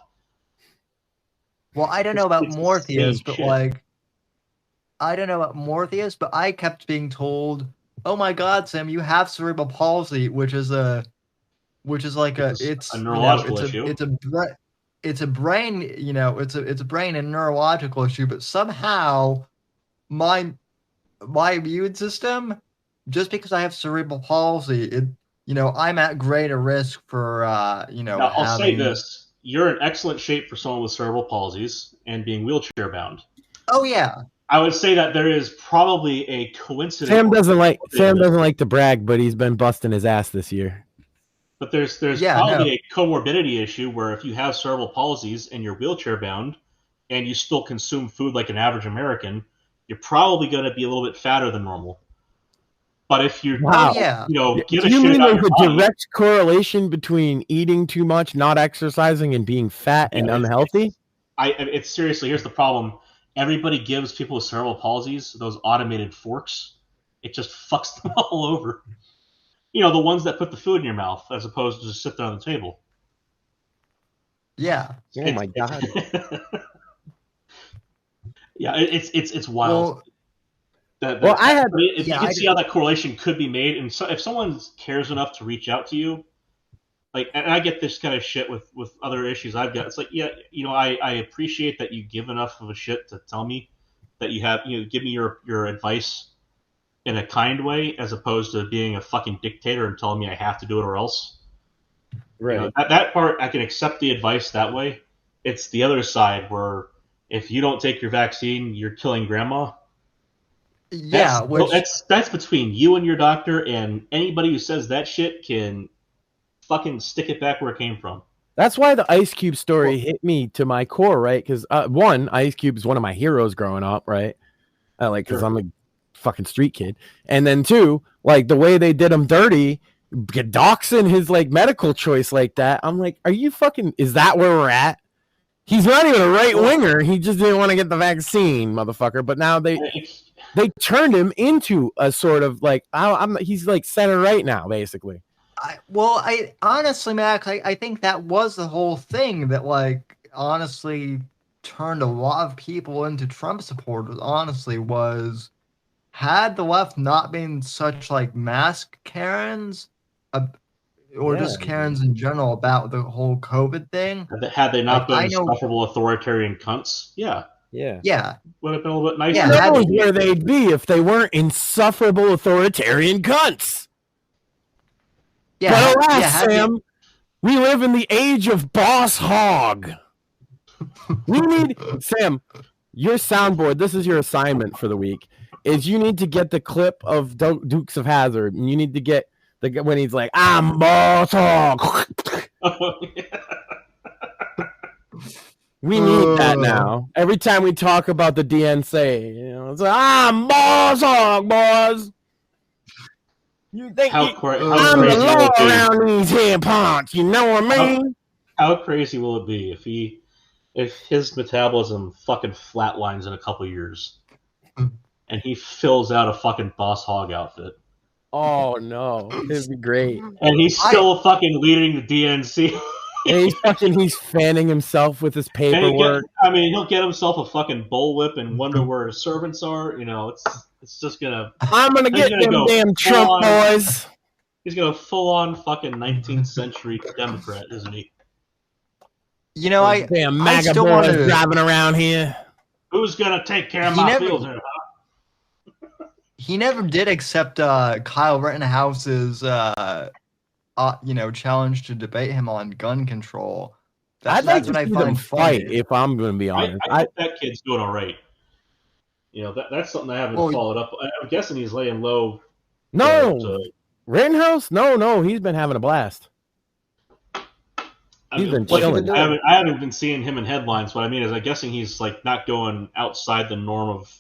Well, I don't know about Mortheous, but I kept being told, "Oh my God, Sam, you have cerebral palsy," which is a neurological issue. It's a brain and neurological issue, but somehow my immune system, just because I have cerebral palsy, I'm at greater risk for Now, I'll say this: you're in excellent shape for someone with cerebral palsies and being wheelchair bound. Oh yeah. I would say that there is probably a coincidence. Sam doesn't like to brag, but he's been busting his ass this year. But there's probably a comorbidity issue where if you have cerebral palsies and you're wheelchair bound and you still consume food like an average American, you're probably going to be a little bit fatter than normal. But if you give a shit mean about there's your a body, direct correlation between eating too much, not exercising, and being fat and unhealthy? It's seriously, here's the problem. Everybody gives people with cerebral palsies those automated forks. It just fucks them all over. The ones that put the food in your mouth as opposed to just sit there on the table. Yeah. Oh my God. Yeah, it's wild. You can see how that correlation could be made, and so if someone cares enough to reach out to you, like, and I get this kind of shit with other issues I've got. It's like, yeah, I appreciate that you give enough of a shit to tell me that give me your advice in a kind way, as opposed to being a fucking dictator and telling me I have to do it or else. Right. That part I can accept the advice that way. It's the other side where if you don't take your vaccine, you're killing grandma. Yeah, that's between you and your doctor, and anybody who says that shit can fucking stick it back where it came from. That's why the Ice Cube story hit me to my core, right? Because one, Ice Cube is one of my heroes growing up, right? Because I'm a fucking street kid, and then two, like the way they did him dirty, doxing his like medical choice like that. I'm like, are you fucking? Is that where we're at? He's not even a right winger. He just didn't want to get the vaccine, motherfucker. But now they turned him into a sort of like, he's like center right now, basically. I honestly, Mac, I think that was the whole thing that, like, honestly turned a lot of people into Trump supporters, honestly, was had the left not been such, like, mask Karens, or just Karens in general about the whole COVID thing. Had they not been insufferable authoritarian cunts, yeah. Would have been a little bit nicer. Yeah, that was where they'd be if they weren't insufferable authoritarian cunts. But alas, Sam, we live in the age of Boss Hogg. We need Sam, your soundboard. This is your assignment for the week. Is you need to get the clip of Dukes of Hazzard, and you need to get when he's like, "I'm Boss Hogg." We need that now. Every time we talk about the DNC, it's like, "I'm Boss Hogg, boys." You think I'm the law around these here parts? You know what I mean? How crazy will it be if his metabolism fucking flatlines in a couple years, and he fills out a fucking Boss Hogg outfit? Oh no, it'd be great. And he's still fucking leading the DNC. And he's fanning himself with his paperwork. He'll get himself a fucking bullwhip and wonder where his servants are. It's just gonna. I'm gonna get them damn Trump boys. He's gonna full on fucking 19th century Democrat, isn't he? Damn MAGA boys driving around here. Who's gonna take care of my fields? He never did accept Kyle Rittenhouse's challenge to debate him on gun control. I'd like to see them fight, if I'm going to be honest. I think that kid's doing all right. That's something I haven't followed up. I'm guessing he's laying low. No, Rittenhouse? No, he's been having a blast. He's been chilling. I haven't been seeing him in headlines. What I mean is, I'm guessing he's like not going outside the norm of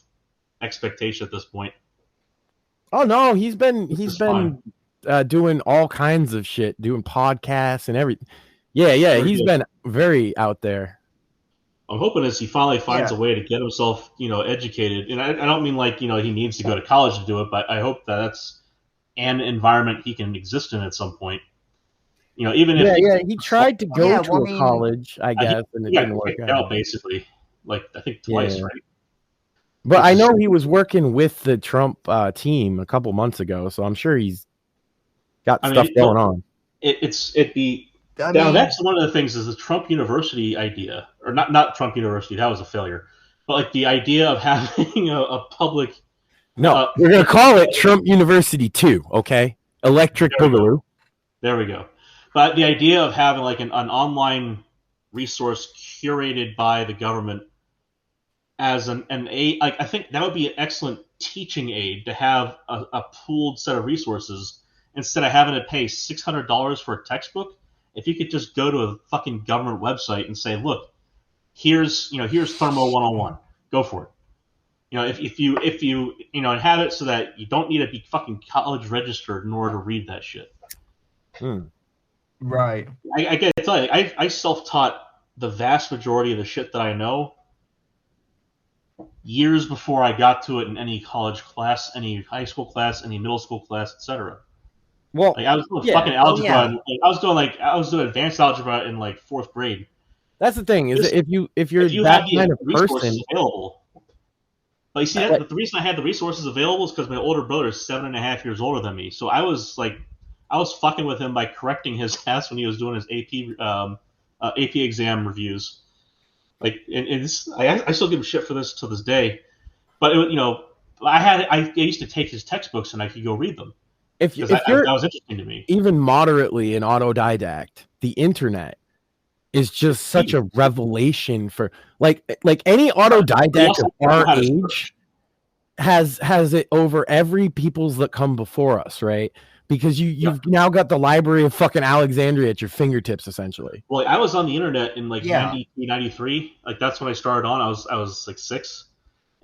expectation at this point. Oh no, he's been doing all kinds of shit, doing podcasts and everything. Yeah, he's been very out there. I'm hoping as he finally finds a way to get himself, educated. And I don't mean like, he needs to go to college to do it, but I hope that that's an environment he can exist in at some point. Even if he tried to go to a college, I guess, and it didn't work out. Basically, like I think twice, right? But I know he was working with the Trump team a couple months ago, so I'm sure he's got stuff going on. That's one of the things is the Trump University idea, or not Trump University, that was a failure, but like the idea of having a public. No, we're gonna call it Trump University 2, okay? Electric Boogaloo. There we go. But the idea of having like an online resource curated by the government as an aid, like I think that would be an excellent teaching aid to have a pooled set of resources instead of having to pay $600 for a textbook. If you could just go to a fucking government website and say, look, here's Thermo 101, go for it. If you and have it so that you don't need to be fucking college registered in order to read that shit. Right. I gotta tell you, I self-taught the vast majority of the shit that I know years before I got to it in any college class, any high school class, any middle school class, etc. Well, I was doing fucking algebra. I was doing advanced algebra in like 4th grade. That's the thing is if you're that kind of person. Available, But you see, the reason I had the resources available is because my older brother is 7.5 years older than me. So I was fucking with him by correcting his ass when he was doing his AP exam reviews. Like, and this, I still give him shit for this to this day. But I used to take his textbooks and I could go read them. If you're that was interesting to me. Even moderately an autodidact, the internet is just such a revelation for like any autodidact of our age has it over every people's that come before us, right? Because you've now got the library of fucking Alexandria at your fingertips, essentially. Well, I was on the internet in 92, 93. Like, that's when I started on. I was like 6.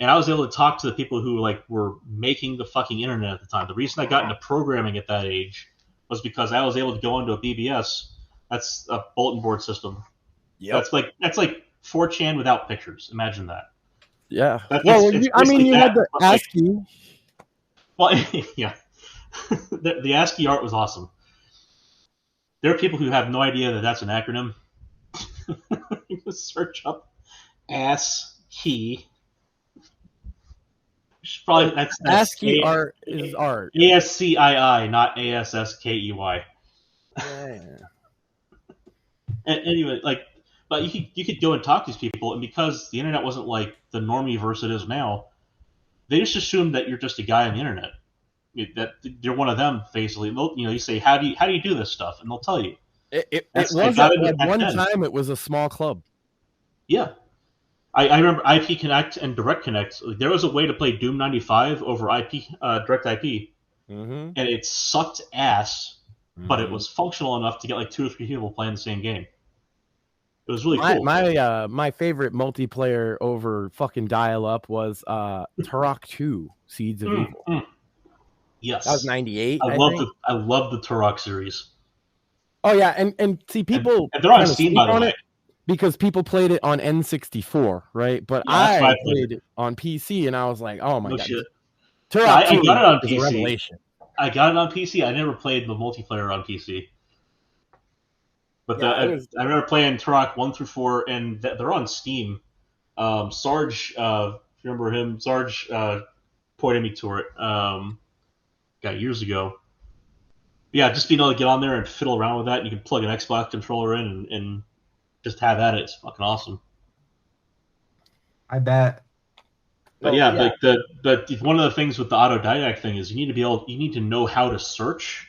And I was able to talk to the people who were making the fucking internet at the time. The reason I got into programming at that age was because I was able to go into a BBS. That's a bulletin board system. Yeah. That's like 4chan without pictures. Imagine that. Yeah. It's you had the ASCII. Well, yeah. The ASCII art was awesome. There are people who have no idea that that's an acronym. You just search up ASCII. Probably that's ASCII art is art. ASCII, not ASSKEY. Yeah. And anyway, but you could go and talk to these people, and because the internet wasn't like the normie-verse it is now, they just assume that you're just a guy on the internet, that you're one of them. Basically, you say, how do you do this stuff, and they'll tell you. It was at one time. It was a small club. Yeah. I remember IP Connect and Direct Connect. There was a way to play Doom 95 over IP, Direct IP, and it sucked ass, but it was functional enough to get 2 or 3 people playing the same game. It was really cool. My favorite multiplayer over fucking dial-up was Turok 2: Seeds of Evil. Yes, that was 98. I love the Turok series. Oh yeah, and see people and they're on Steam, by the way. Because people played it on N64, right? But yeah, I played it on PC, and I was like, "Oh my god!" Shit. Turok I got it on is PC. a revelation. I got it on PC. I never played the multiplayer on PC, but I remember playing Turok 1 through 4, and they're on Steam. Sarge, if you remember him, Sarge pointed me to it. Years ago. Yeah, just being able to get on there and fiddle around with that, and you can plug an Xbox controller in and just have at it. It's fucking awesome. I bet. But but one of the things with the autodidact thing is you need to know how to search,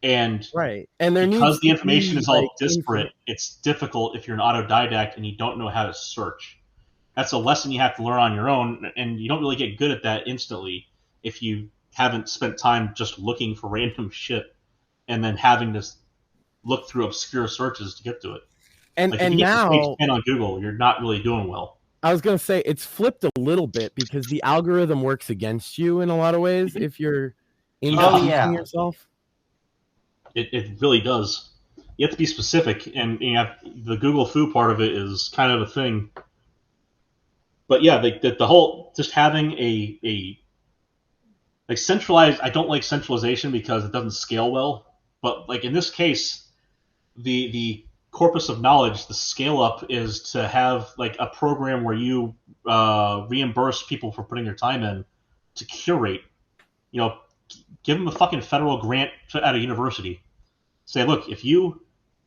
and right. And because the information is all disparate, it's difficult if you're an autodidact and you don't know how to search. That's a lesson you have to learn on your own, and you don't really get good at that instantly if you haven't spent time just looking for random shit and then having to look through obscure searches to get to it. And if you now get page 10 on Google, you're not really doing well. I was going to say it's flipped a little bit because the algorithm works against you in a lot of ways if you're introducing yourself. It really does. You have to be specific, and the Google foo part of it is kind of a thing. But yeah, the whole just having a centralized. I don't like centralization because it doesn't scale well. But in this case, the corpus of knowledge, the scale up is to have a program where you reimburse people for putting their time in to curate. Give them a fucking federal grant at a university. Say, look, if you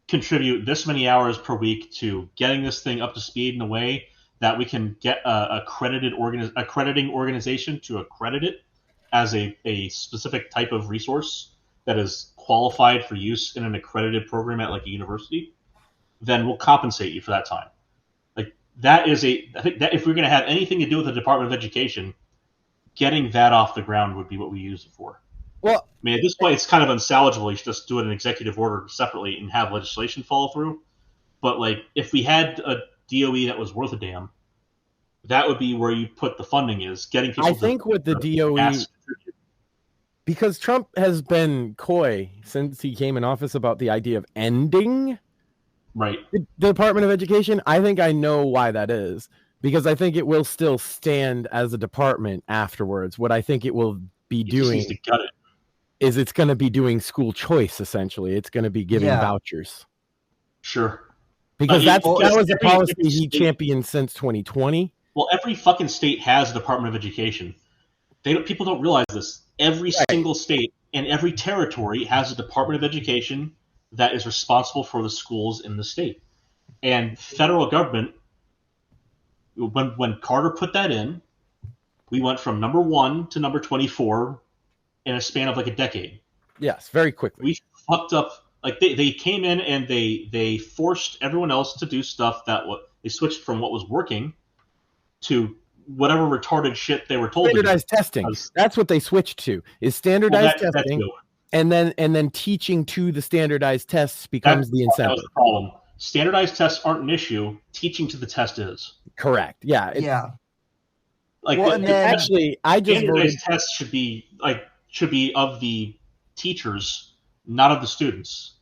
contribute this many hours per week to getting this thing up to speed in a way that we can get accrediting organization to accredit it as a specific type of resource that is qualified for use in an accredited program at a university, then we'll compensate you for that time. That is I think that if we're going to have anything to do with the Department of Education, getting that off the ground would be what we use it for. Well, I mean, at this point, it's kind of unsalvageable. You should just do it in executive order separately and have legislation follow through. But if we had a DOE that was worth a damn, that would be where you put the funding is getting people. I think with the DOE, because Trump has been coy since he came in office about the idea of ending the Department of Education. I think I know why that is, because I think it will still stand as a department afterwards. What I think it will be doing is it's going to be doing school choice, essentially. It's going to be giving vouchers. Sure. Because that was a policy he championed since 2020. Well, every fucking state has a Department of Education. People don't realize this. Every single state and every territory has a Department of Education that is responsible for the schools in the state. And federal government, when Carter put that in, we went from number 1 to number 24 in a span of like a decade. Yes, very quickly. We fucked up. Like they came in and they forced everyone else to do stuff that they switched from what was working to whatever retarded shit they were told. Standardized testing. That's what they switched to. Is standardized testing, and then teaching to the standardized tests becomes the incentive. That was the problem. Standardized tests aren't an issue. Teaching to the test is. Correct. Yeah. Like actually, I just standardized tests should be of the teachers, not of the students.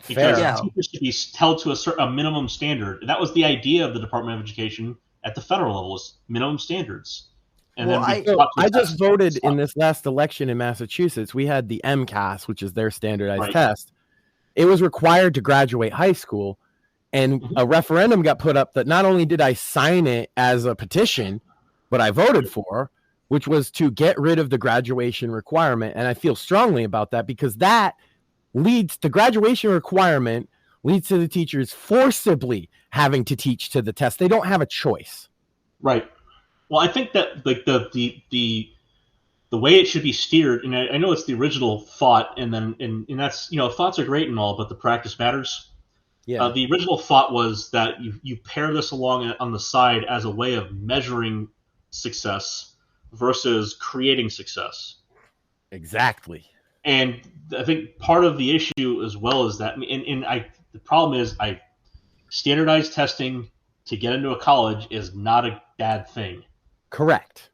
Because teachers should be held to a minimum standard. That was the idea of the Department of Education at the federal level, was minimum standards. And I just voted in this last election in Massachusetts. We had the MCAS, which is their standardized test. It was required to graduate high school, and a referendum got put up that not only did I sign it as a petition, but I voted for, which was to get rid of the graduation requirement. And I feel strongly about that because that leads to graduation requirement leads to the teachers forcibly having to teach to the test. They don't have a choice. Right. Well, I think that like the way it should be steered, and I know it's the original thought, and that's, thoughts are great and all, but the practice matters. Yeah. The original thought was that you pair this along on the side as a way of measuring success versus creating success. Exactly. And I think part of the issue as well is that, the problem is standardized testing to get into a college is not a bad thing. Correct.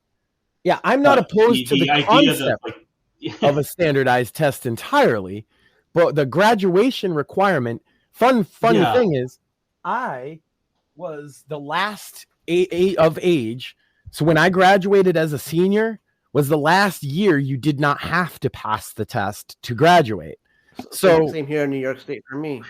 Yeah, I'm not opposed to the concept of a standardized test entirely, but the graduation requirement, funny thing is, I was the last of age. So when I graduated as a senior, was the last year you did not have to pass the test to graduate. So same here in New York State for me.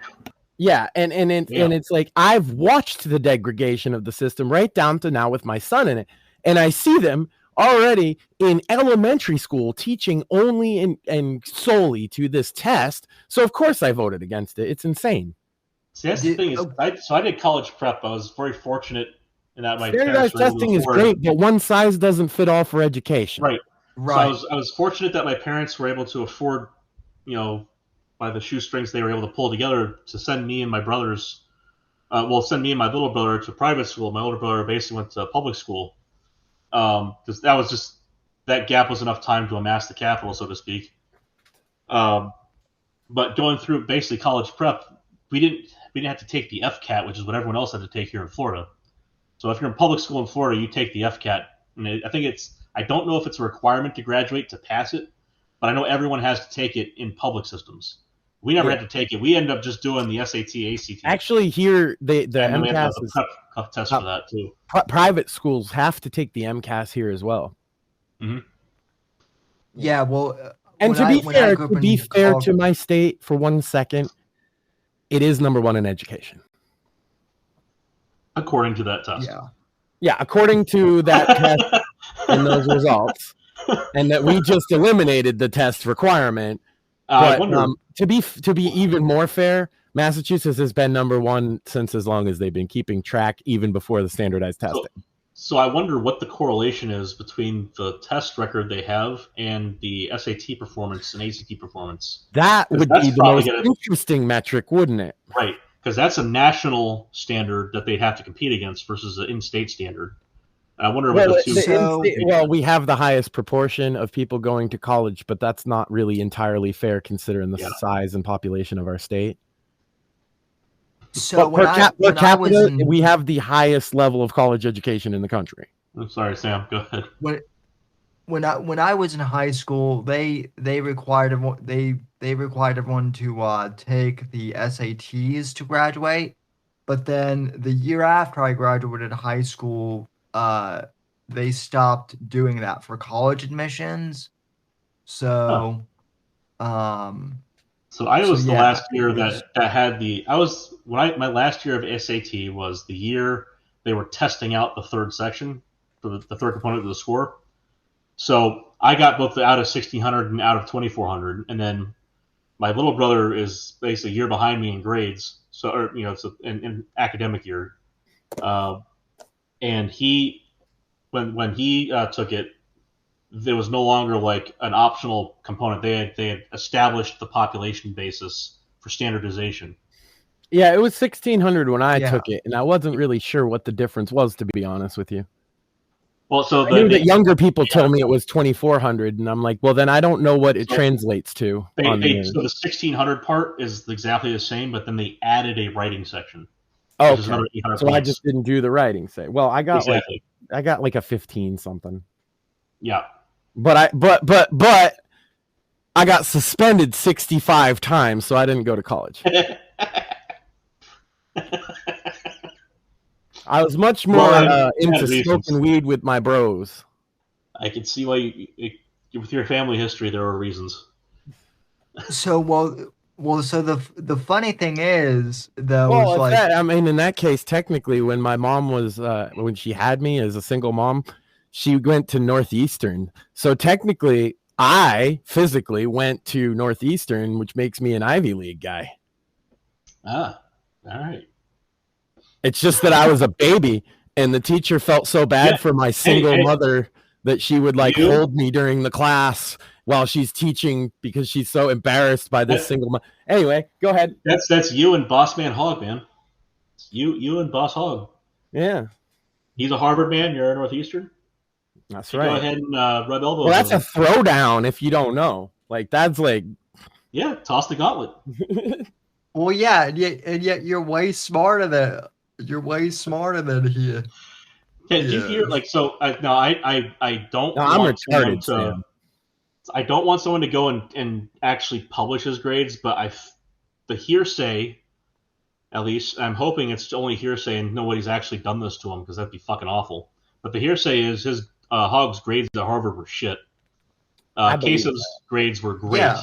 Yeah, and it's like I've watched the degradation of the system right down to now with my son in it, and I see them already in elementary school teaching only and solely to this test. So of course I voted against it. It's insane. See, that's the thing is, I did college prep. I was very fortunate in that my standardized testing is great, but one size doesn't fit all for education. Right. So I was fortunate that my parents were able to afford, by the shoestrings they were able to pull together to send me and my brothers, send me and my little brother to private school. My older brother basically went to public school. Because that gap was enough time to amass the capital, so to speak. But going through basically college prep, we didn't have to take the FCAT, which is what everyone else had to take here in Florida. So if you're in public school in Florida, you take the FCAT. And I don't know if it's a requirement to graduate to pass it, but I know everyone has to take it in public systems. We never had to take it. We ended up just doing the SAT, ACT. Actually, here the MCAS is a test for that too. Private schools have to take the MCAS here as well. Mm-hmm. Yeah, well, and to be fair to my state for 1 second, it is number 1 in education. According to that test. Yeah, according to that test and those results, and that we just eliminated the test requirement. But to be even more fair, Massachusetts has been number 1 since as long as they've been keeping track, even before the standardized testing. So I wonder what the correlation is between the test record they have and the SAT performance and ACT performance. That would be the most interesting metric, wouldn't it? Right, because that's a national standard that they'd have to compete against versus an in-state standard. I wonder what the two. We have the highest proportion of people going to college, but that's not really entirely fair considering the size and population of our state. So per capita, we have the highest level of college education in the country. I'm sorry, Sam. Go ahead. When I was in high school, they required everyone to take the SATs to graduate, but then the year after I graduated high school, they stopped doing that for college admissions. So, So I was the last year that had my last year of SAT was the year they were testing out the third section for the third component of the score. So I got both the out of 1600 and out of 2400, and then my little brother is basically a year behind me in grades, so it's in academic year, and he when he took it, there was no longer like an optional component. They had established the population basis for standardization. Yeah, it was 1600 when I took it, and I wasn't really sure what the difference was, to be honest with you. Well, so I knew that younger people told me it was 2400, and I'm like, well, then I don't know what it translates to. So the 1600 part is exactly the same, but then they added a writing section. Oh, okay. So points. I just didn't do the writing. Well, I got like a 15 something. Yeah. But I got suspended 65 times, so I didn't go to college. I was much more into smoking weed with my bros. I can see why with your family history, there are reasons. So, so the funny thing is, though, in that case, technically, when my mom was, when she had me as a single mom, she went to Northeastern. So technically, I physically went to Northeastern, which makes me an Ivy League guy. Ah, all right. It's just that I was a baby, and the teacher felt so bad for my single mother that she would hold me during the class while she's teaching because she's so embarrassed by this single mother. Anyway, go ahead. That's you and Boss Man Hogg, man. You and Boss Hogg. Yeah. He's a Harvard man. You're a Northeastern. That's right. Go ahead and rub elbows. Well, that's a throwdown if you don't know. That's like. Yeah, toss the gauntlet. Well, yeah, and yet you're way smarter than he. Yeah, did you hear? I don't. No, I'm retarded. I don't want someone to go and actually publish his grades, but the hearsay, at least, I'm hoping it's only hearsay and nobody's actually done this to him because that'd be fucking awful. But the hearsay is his Hogg's grades at Harvard were shit. Case's grades were great. Yeah.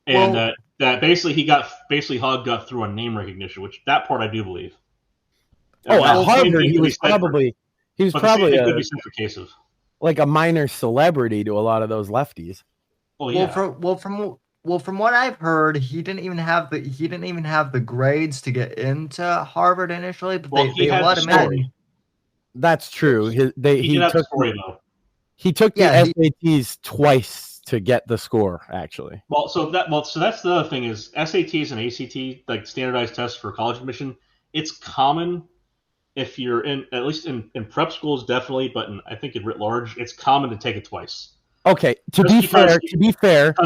And that basically Hogg got through on name recognition, which that part I do believe. At Harvard, he was probably could be said for Kasich. Like a minor celebrity to a lot of those lefties. Oh yeah. From what I've heard, he didn't even have the grades to get into Harvard initially, but they let him in. That's true. He took the SATs twice to get the score, actually. So that's the other thing is SATs and ACT, like standardized tests for college admission. It's common if you're at least in prep schools, definitely, but I think in writ large, it's common to take it twice. Okay, to be fair,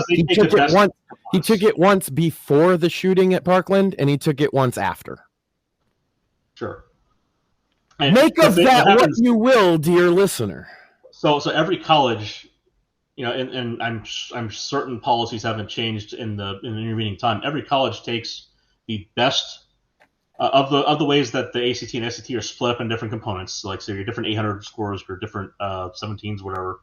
he took it once. He took it once before the shooting at Parkland, and he took it once after. Sure. Make of that what you will, dear listener. So every college, and I'm certain policies haven't changed in the intervening time. Every college takes the best of the ways that the ACT and SAT are split up in different components. Like say your different 800 scores or different 17s, whatever.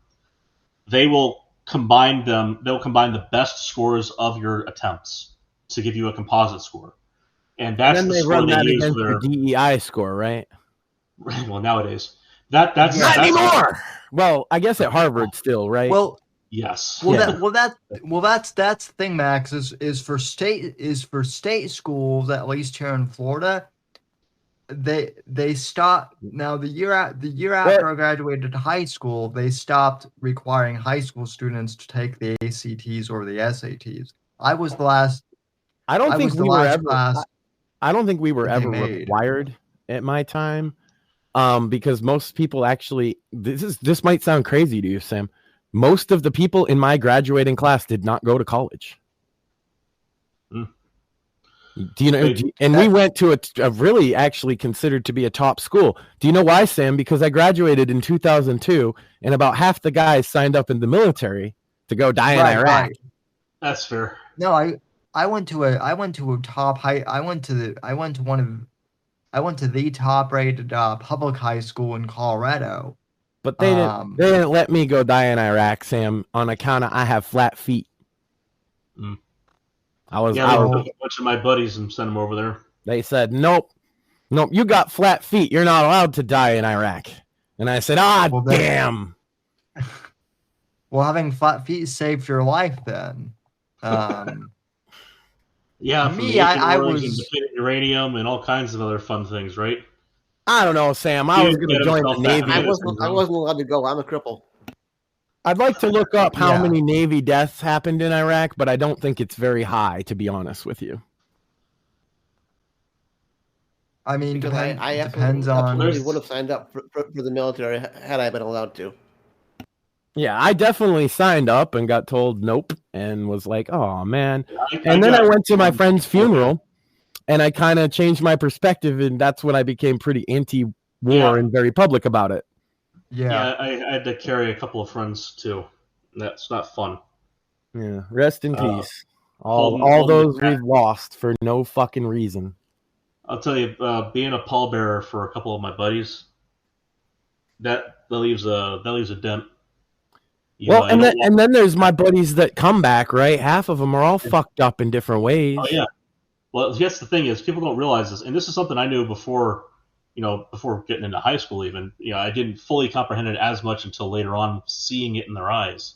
They will combine them. They'll combine the best scores of your attempts to give you a composite score, and that's the score they use for their DEI score, right? Well, nowadays that's not anymore. Well, I guess at Harvard still, right? Well, yes. That's the thing, Max. Is for state schools, at least here in Florida. They stopped now the year after I graduated high school. They stopped requiring high school students to take the ACTs or the SATs. I was the last. I don't think we were ever required at my time, because most people actually. This might sound crazy to you, Sam. Most of the people in my graduating class did not go to college. Do you know? We went to a really actually considered to be a top school. Do you know why, Sam? Because I graduated in 2002, and about half the guys signed up in the military to go die in Iraq. Right. That's fair. No, I went to the top rated public high school in Colorado. But they didn't let me go die in Iraq, Sam, on account of I have flat feet. I was a bunch of my buddies and sent them over there. They said, nope, "Nope, you got flat feet. You're not allowed to die in Iraq." And I said, damn. Well, having flat feet saved your life then. Yeah, from Me, the I wars was- and depleted uranium and all kinds of other fun things, right? I don't know, Sam. I was going to join the Navy. I wasn't allowed to go. I'm a cripple. I'd like to look up how Yeah. many Navy deaths happened in Iraq, but I don't think it's very high, to be honest with you. I mean, Because I depends absolutely on. would have signed up for the military had I been allowed to. Yeah, I definitely signed up and got told nope and was like, oh, man. I And then I got- went to my friend's funeral and I kind of changed my perspective, and that's when I became pretty anti-war Yeah. and very public about it. Yeah. I had to carry a couple of friends too. That's not fun. Yeah, rest in peace. Holding All those back. we've lost for no fucking reason. I'll tell you, being a pallbearer for a couple of my buddies, that leaves a dent. You Well, know, I and don't then, and then there's my buddies that come back, right? Half of them are all fucked up in different ways. Oh yeah. Well, that's the thing is people don't realize this, and this is something I knew before, before getting into high school. Even I didn't fully comprehend it as much until later on, seeing it in their eyes.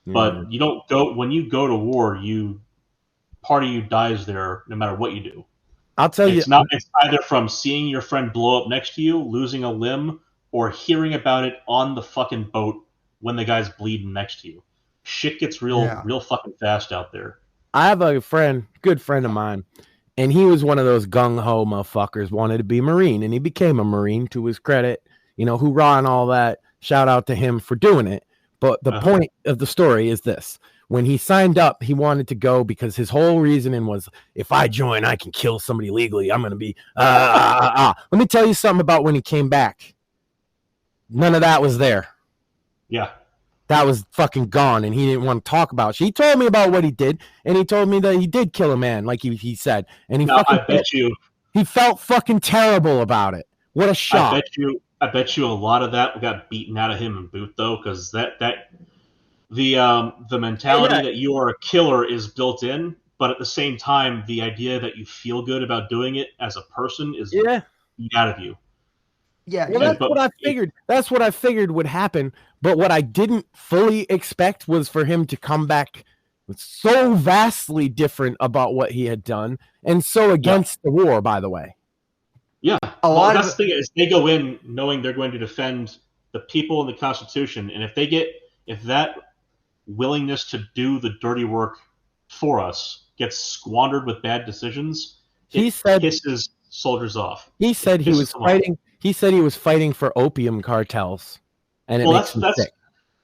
But you don't go when you go to war. Part of you dies there, no matter what you do. I'll tell you, It's either from seeing your friend blow up next to you, losing a limb, or hearing about it on the fucking boat when the guy's bleeding next to you. Shit gets real fucking fast out there. I have a good friend of mine, and he was one of those gung-ho motherfuckers, wanted to be Marine, and he became a Marine to his credit. Hoorah and all that. Shout out to him for doing it. But the point of the story is this. When he signed up, he wanted to go because his whole reasoning was, if I join, I can kill somebody legally. I'm going to be, Let me tell you something about when he came back. None of that was there. Yeah. That was fucking gone, and he didn't want to talk about it. He told me about what he did, and he told me that he did kill a man, like he said. And he felt fucking terrible about it. What a shock. I bet you a lot of that got beaten out of him in boot, though, because the mentality that you are a killer is built in, but at the same time, the idea that you feel good about doing it as a person is beat out of you. Yeah, well, that's what I figured. That's what I figured would happen. But what I didn't fully expect was for him to come back so vastly different about what he had done, and so against the war. By the way, yeah, that's the thing is they go in knowing they're going to defend the people and the Constitution, and if that willingness to do the dirty work for us gets squandered with bad decisions, it pisses soldiers off. He said he was fighting. He said he was fighting for opium cartels, and it makes him sick.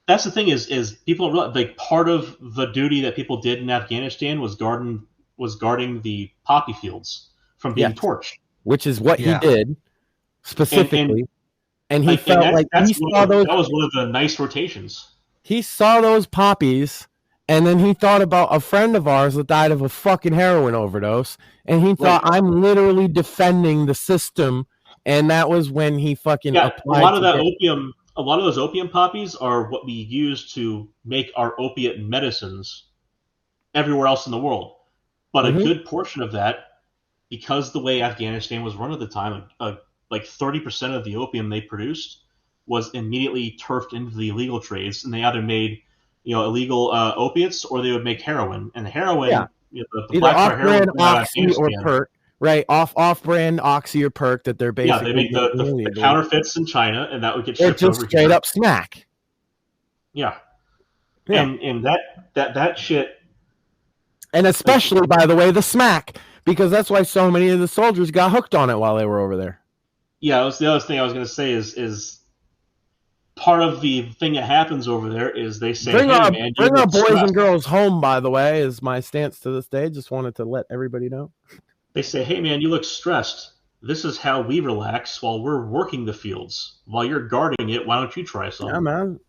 That's the thing is people don't realize, like, part of the duty that people did in Afghanistan was guarding the poppy fields from being torched, which is what he did specifically. And he felt like he saw those. That was one of the nice rotations. He saw those poppies, and then he thought about a friend of ours that died of a fucking heroin overdose, and he thought, I'm literally defending the system. And that was when he fucking applied. A lot of those opium poppies are what we use to make our opiate medicines everywhere else in the world. But a good portion of that, because the way Afghanistan was run at the time, like 30% of the opium they produced was immediately turfed into the illegal trades, and they either made illegal opiates or they would make heroin. And the heroin, the either black heroin off-brand oxy or perk. Right, off-brand oxy or perk that they're basically they make the counterfeits in China, and that would get shipped just over straight here. up smack. Yeah. And that shit, and especially by the way, the smack, because that's why so many of the soldiers got hooked on it while they were over there. Yeah, that was the other thing I was going to say is part of the thing that happens over there is they say, bring our boys stressed. and girls home. By the way, is my stance to this day. Just wanted to let everybody know. They say, hey, man, you look stressed. This is how we relax while we're working the fields. While you're guarding it, why don't you try something? Yeah, man.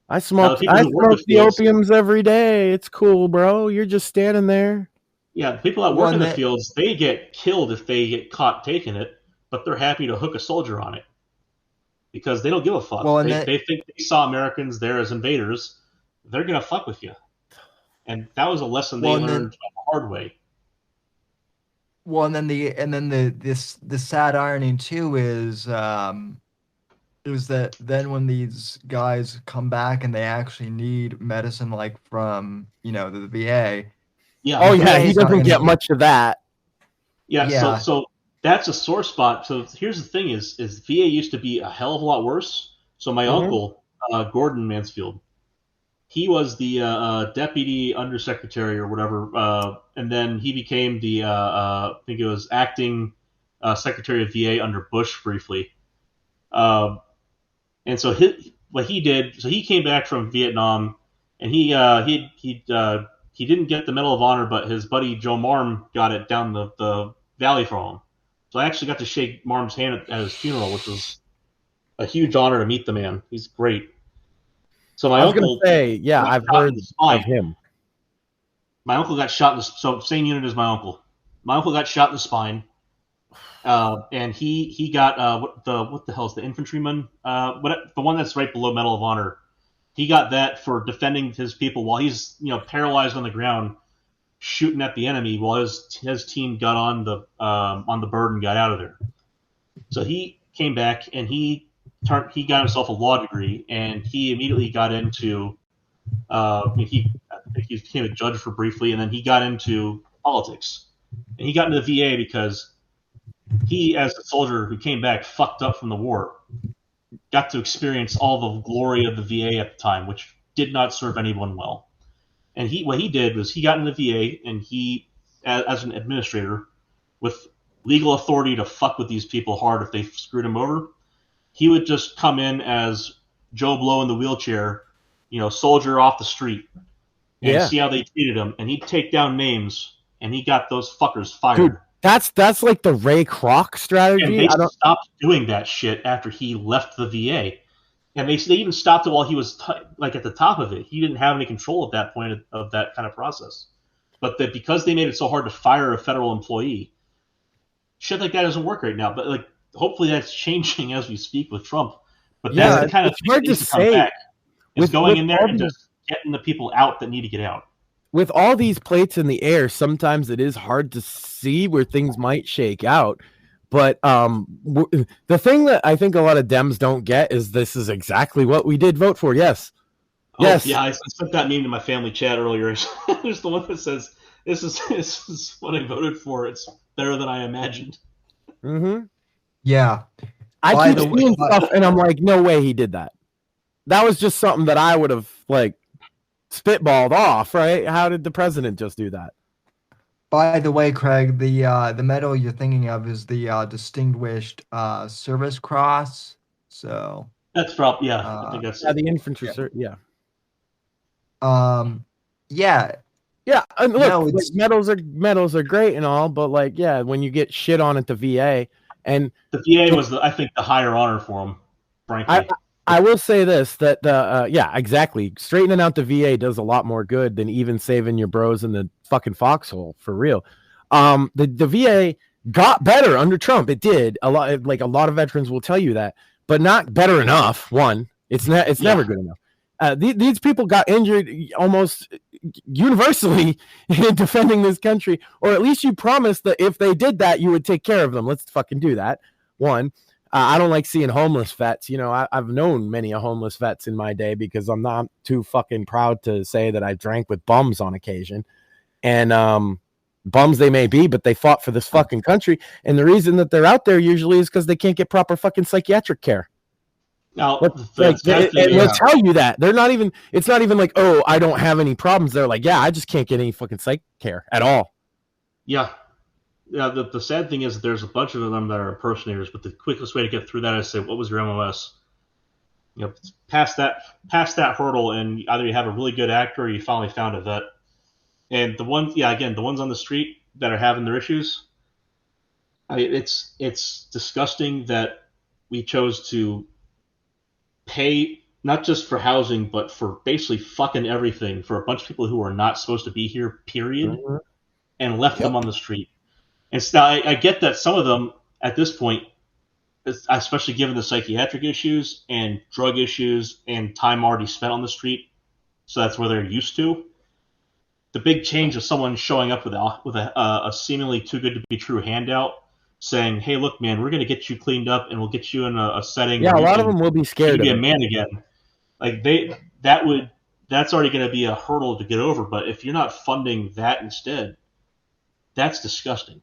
I smoke the opiums every day. It's cool, bro. You're just standing there. Yeah, the people that work in the fields, they get killed if they get caught taking it, but they're happy to hook a soldier on it because they don't give a fuck. Well, they think they saw Americans there as invaders. They're going to fuck with you. And that was a lesson they learned the hard way. Well, and then the sad irony too is that then when these guys come back and they actually need medicine, like from the VA. Yeah. Oh yeah, he VA's not doesn't gonna get give- much of that. Yeah, Yeah. so that's a sore spot. So here's the thing: is VA used to be a hell of a lot worse. So my uncle, Gordon Mansfield, he was the deputy undersecretary or whatever, and then he became the I think it was acting secretary of VA under Bush briefly. And so what he did, so he came back from Vietnam, and he didn't get the Medal of Honor, but his buddy Joe Marm got it down the valley from him. So I actually got to shake Marm's hand at his funeral, which was a huge honor to meet the man. He's great. So my uncle, I've heard of him. My uncle got shot in the so same unit as my uncle. My uncle got shot in the spine, and he got what the hell is the infantryman? The one that's right below Medal of Honor. He got that for defending his people while he's paralyzed on the ground, shooting at the enemy while his team got on the bird and got out of there. So he came back and he got himself a law degree, and he immediately got into he became a judge for briefly, and then he got into politics. And he got into the VA because he, as a soldier who came back fucked up from the war, got to experience all the glory of the VA at the time, which did not serve anyone well. And what he did was he got in the VA, and he, as an administrator, with legal authority to fuck with these people hard if they screwed him over, he would just come in as Joe Blow in the wheelchair, soldier off the street, and see how they treated him. And he'd take down names, and he got those fuckers fired. Dude, that's like the Ray Kroc strategy. And they stopped doing that shit after he left the VA. And they even stopped it while he was at the top of it. He didn't have any control at that point of that kind of process. But because they made it so hard to fire a federal employee, shit like that doesn't work right now. But hopefully that's changing as we speak with Trump. But that's the kind of thing that needs to come back. Is going in there and just getting the people out that need to get out. With all these plates in the air, sometimes it is hard to see where things might shake out. But the thing that I think a lot of Dems don't get is this is exactly what we did vote for. Yes. Oh, yes. Yeah, I sent that meme to my family chat earlier. There's the one that says, this is what I voted for. It's better than I imagined. Mm-hmm. Yeah. I keep seeing stuff, and I'm like, no way he did that. That was just something that I would have, spitballed off, right? How did the president just do that? By the way, Craig, the medal you're thinking of is the Distinguished Service Cross. So that's probably I think that's the infantry. Yeah. And look, medals are great and all, but when you get shit on at the VA, and the VA was I think the higher honor for him, frankly. I will say this, that exactly. Straightening out the VA does a lot more good than even saving your bros in the fucking foxhole, for real. The VA got better under Trump. It did. A lot of veterans will tell you that, but not better enough. One, it's never good enough. These people got injured almost universally in defending this country, or at least you promised that if they did that, you would take care of them. Let's fucking do that. One. I don't like seeing homeless vets. I've known many homeless vets in my day because I'm not too fucking proud to say that I drank with bums on occasion. And bums they may be, but they fought for this fucking country. And the reason that they're out there usually is because they can't get proper fucking psychiatric care. Now, they'll tell you that. It's not even like, oh, I don't have any problems. They're like, yeah, I just can't get any fucking psych care at all. Yeah. Yeah, the sad thing is that there's a bunch of them that are impersonators, but the quickest way to get through that is to say, what was your MOS? Past that hurdle, and either you have a really good actor or you finally found a vet. And the ones on the street that are having their issues, it's disgusting that we chose to pay not just for housing, but for basically fucking everything for a bunch of people who are not supposed to be here, period, and left them on the street. And so I get that some of them at this point, especially given the psychiatric issues and drug issues and time already spent on the street, so that's where they're used to. the big change of someone showing up with a seemingly too good to be true handout, saying, "Hey, look, man, we're going to get you cleaned up and we'll get you in a setting." Yeah, where a lot of them will be scared to be of a it. man again. Like that's already going to be a hurdle to get over. But if you're not funding that instead, that's disgusting.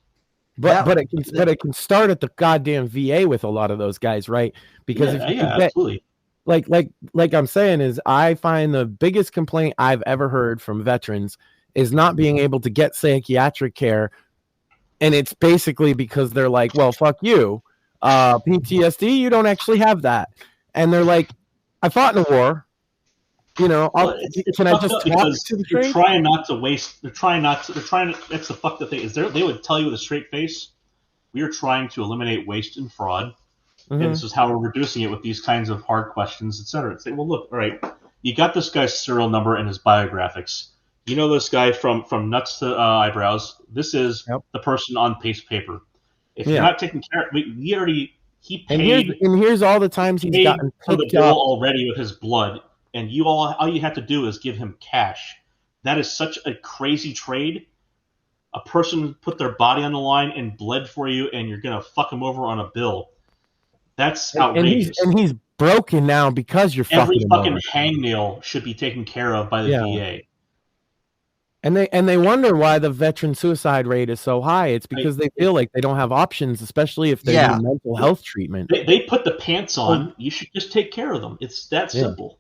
But it can start at the goddamn VA with a lot of those guys, right? Because if you get, absolutely. Like I'm saying is, I find the biggest complaint I've ever heard from veterans is not being able to get psychiatric care, and it's basically because they're like, well, fuck you, PTSD, you don't actually have that, and they're like, I fought in a war, can I just talk to the They're trying not to waste. That's the fuck the thing is. They would tell you with a straight face, we are trying to eliminate waste and fraud. Mm-hmm. And this is how we're reducing it with these kinds of hard questions, etc. Say, well, look, all right, you got this guy's serial number and his biographics. You know this guy from nuts to eyebrows. This is the person on paper. If you're not taking care of it, he paid. And here's all the times he's gotten for the picked bill up already with his blood, and all you have to do is give him cash. That is such a crazy trade. A person put their body on the line and bled for you, and you're gonna fuck him over on a bill. That's outrageous. And he's broken now because you're every fucking hangnail should be taken care of by the VA. And they wonder why the veteran suicide rate is so high. It's because they feel like they don't have options, especially if they're in mental health treatment. They put the pants on. You should just take care of them. It's that simple.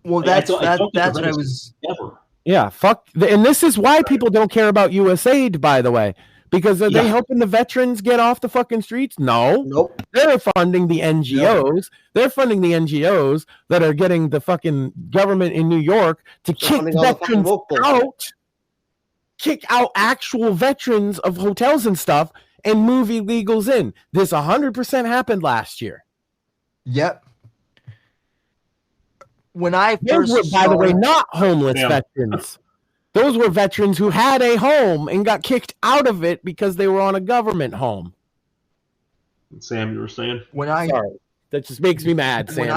Well, that's what I was. Ever. Yeah, fuck. And this is why people don't care about USAID, by the way. Because are they helping the veterans get off the fucking streets? No. Nope. They're funding the NGOs. Yep. They're funding the NGOs that are getting the fucking government in New York to kick veterans out. Kick out actual veterans of hotels and stuff and move illegals in. This 100% happened last year. Yep. When I first Those were, by the way, not homeless veterans. Those were veterans who had a home and got kicked out of it because they were on a government home. Sam, you were saying? Sorry, that just makes me mad, Sam. It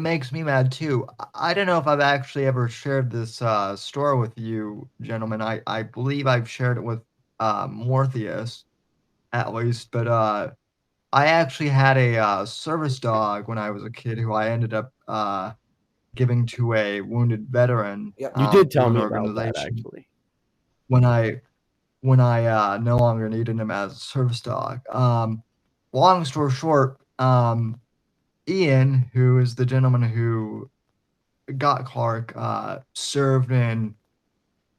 makes me mad too. I don't know if I've actually ever shared this story with you, gentlemen. I believe I've shared it with Mortheous, at least, but I actually had a service dog when I was a kid who I ended up giving to a wounded veteran. You did tell me about that, actually. When I no longer needed him as a service dog. Long story short, Ian, who is the gentleman who got Clark, served in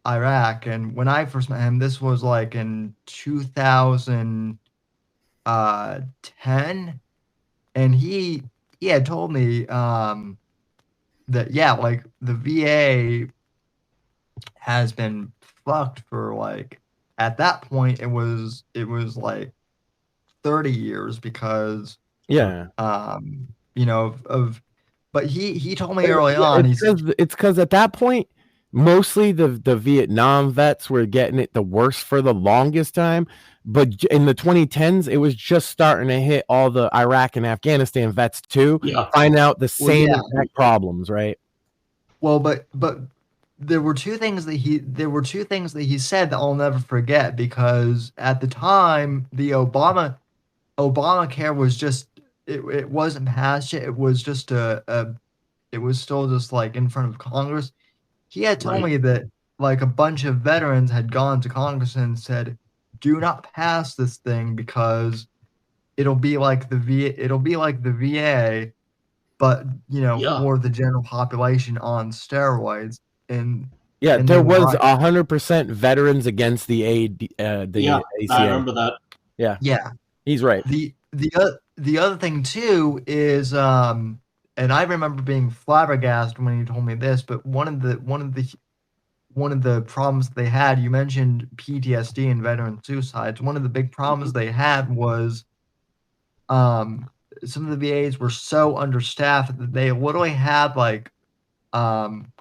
Iraq, and when I first met him, this was like in 2010, and he had told me that like the VA has been fucked for like, at that point it was like 30 years because but he told me early on it's because at that point mostly the Vietnam vets were getting it the worst for the longest time, but in the 2010s it was just starting to hit all the Iraq and Afghanistan vets too. Find out the same exact problems, right? Well, but there were two things that he said that I'll never forget, because at the time the Obamacare was just it wasn't passed yet. It was just it was still just like in front of Congress. He had told me that like a bunch of veterans had gone to Congress and said, "Do not pass this thing because it'll be like the VA, but for the general population on steroids." And there was 100% veterans against the ACA. I remember that. Yeah, he's right. The other thing too is and I remember being flabbergasted when he told me this, but one of the problems they had, you mentioned PTSD and veteran suicides. One of the big problems they had was some of the VAs were so understaffed that they literally had like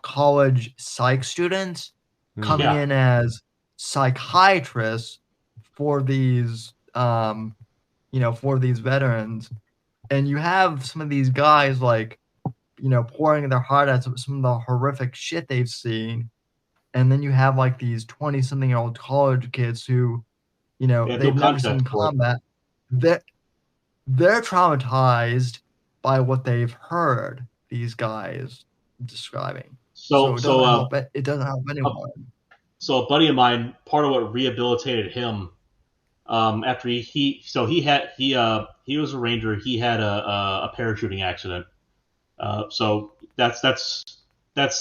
college psych students coming in as psychiatrists for these for these veterans. And you have some of these guys like pouring their heart out some of the horrific shit they've seen. And then you have like these 20-something-year-old college kids who, they've never seen combat. They're traumatized by what they've heard these guys describing. So it doesn't help anyone. So a buddy of mine, part of what rehabilitated him, after he was a ranger. He had a parachuting accident. So that's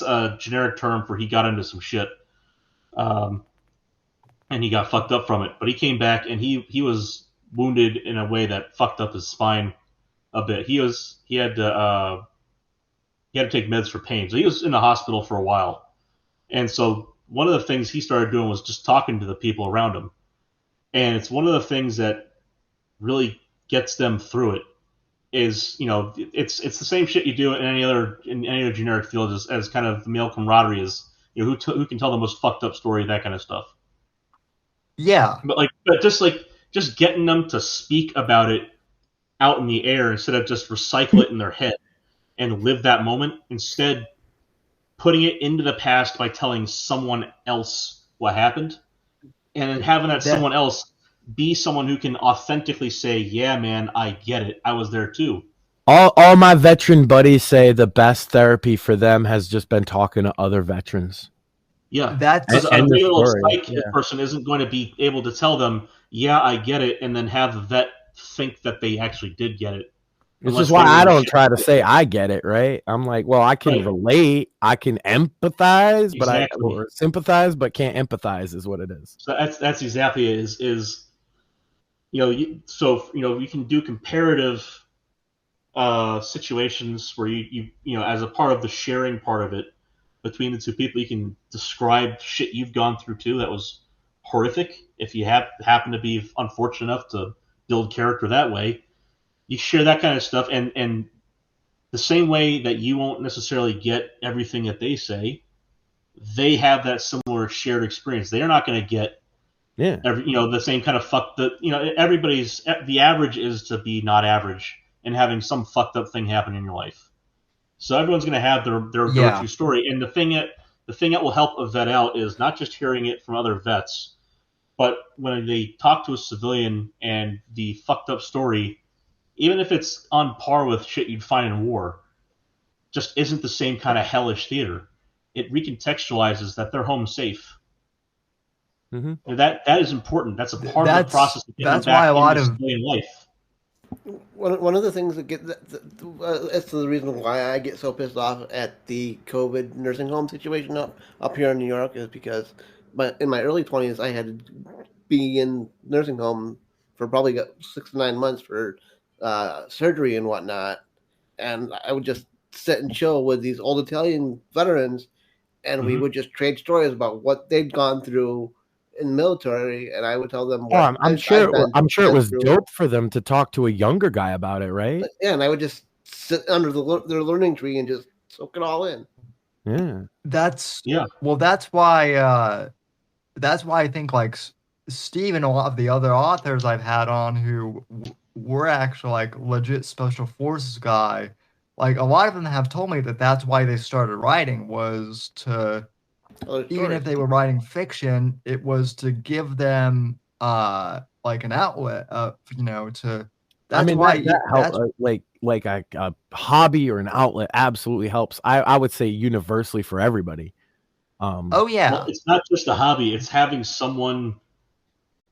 a generic term for he got into some shit, and he got fucked up from it. But he came back and he was wounded in a way that fucked up his spine a bit. He had to take meds for pain, so he was in the hospital for a while. And so one of the things he started doing was just talking to the people around him, and it's one of the things that really gets them through it. Is it's the same shit you do in any other generic field as kind of the male camaraderie is who can tell the most fucked up story, that kind of stuff. Yeah, but just getting them to speak about it out in the air instead of just recycle it in their head and live that moment, instead putting it into the past by telling someone else what happened, and then having that someone else be someone who can authentically say, yeah, man, I get it. I was there too. All my veteran buddies say the best therapy for them has just been talking to other veterans. Yeah. That's a real psych person isn't going to be able to tell them, yeah, I get it, and then have the vet think that they actually did get it. This is why I don't try to say I get it, right? I'm like, well, I can relate, I can empathize, or sympathize, but can't empathize is what it is. So that's exactly it. You can do comparative situations where you as a part of the sharing part of it between the two people, you can describe shit you've gone through too that was horrific. If you happen to be unfortunate enough to build character that way, you share that kind of stuff, and the same way that you won't necessarily get everything that they say, they have that similar shared experience. They're not going to get the same kind of the average is to be not average and having some fucked up thing happen in your life. So everyone's going to have their go-to story, and the thing that will help a vet out is not just hearing it from other vets, but when they talk to a civilian and the fucked up story, even if it's on par with shit you'd find in war, just isn't the same kind of hellish theater. It recontextualizes that they're home safe. Mm-hmm. That is important. That's a part of the process of getting back into civilian life. One of the things that that's the reason why I get so pissed off at the COVID nursing home situation up here in New York is because in my early 20s I had to be in nursing home for probably 6 to 9 months for surgery and whatnot, and I would just sit and chill with these old Italian veterans, and we would just trade stories about what they'd gone through in the military, and I would tell them. I'm sure it was dope for them to talk to a younger guy about it, right? Yeah, and I would just sit under their learning tree and just soak it all in. Yeah, Well, that's why I think like Steve and a lot of the other authors I've had on who were actually like legit special forces guy, like a lot of them have told me that that's why they started writing was to. Even if they were writing fiction, it was to give them like an outlet to. That's why that helps. Like a hobby or an outlet absolutely helps. I would say universally for everybody. Oh yeah, well, it's not just a hobby; it's having someone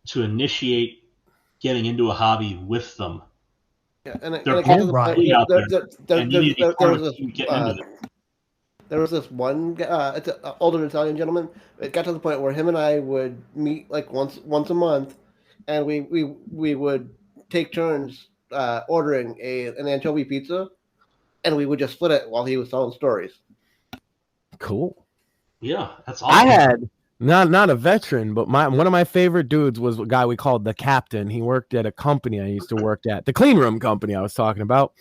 to initiate getting into a hobby with them. Yeah, and they're there was this one it's an older Italian gentleman. It got to the point where him and I would meet like once a month, and we would take turns ordering an anchovy pizza, and we would just split it while he was telling stories. Cool. Yeah, that's awesome. I had not a veteran, but one of my favorite dudes was a guy we called the Captain. He worked at a company I used to work at, the clean room company I was talking about,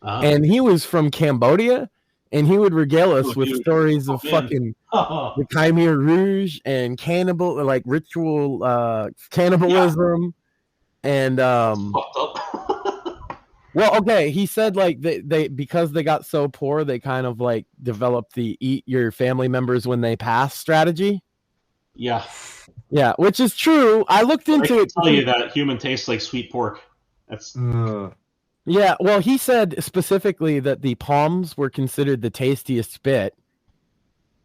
and he was from Cambodia. And he would regale us with stories of fucking the Khmer Rouge and ritual cannibalism, and Well, okay, he said like they because they got so poor, they kind of like developed the eat your family members when they pass strategy. Yeah. Yeah, which is true. I looked into it. Tell you that human tastes like sweet pork. That's Yeah, well, he said specifically that the palms were considered the tastiest bit.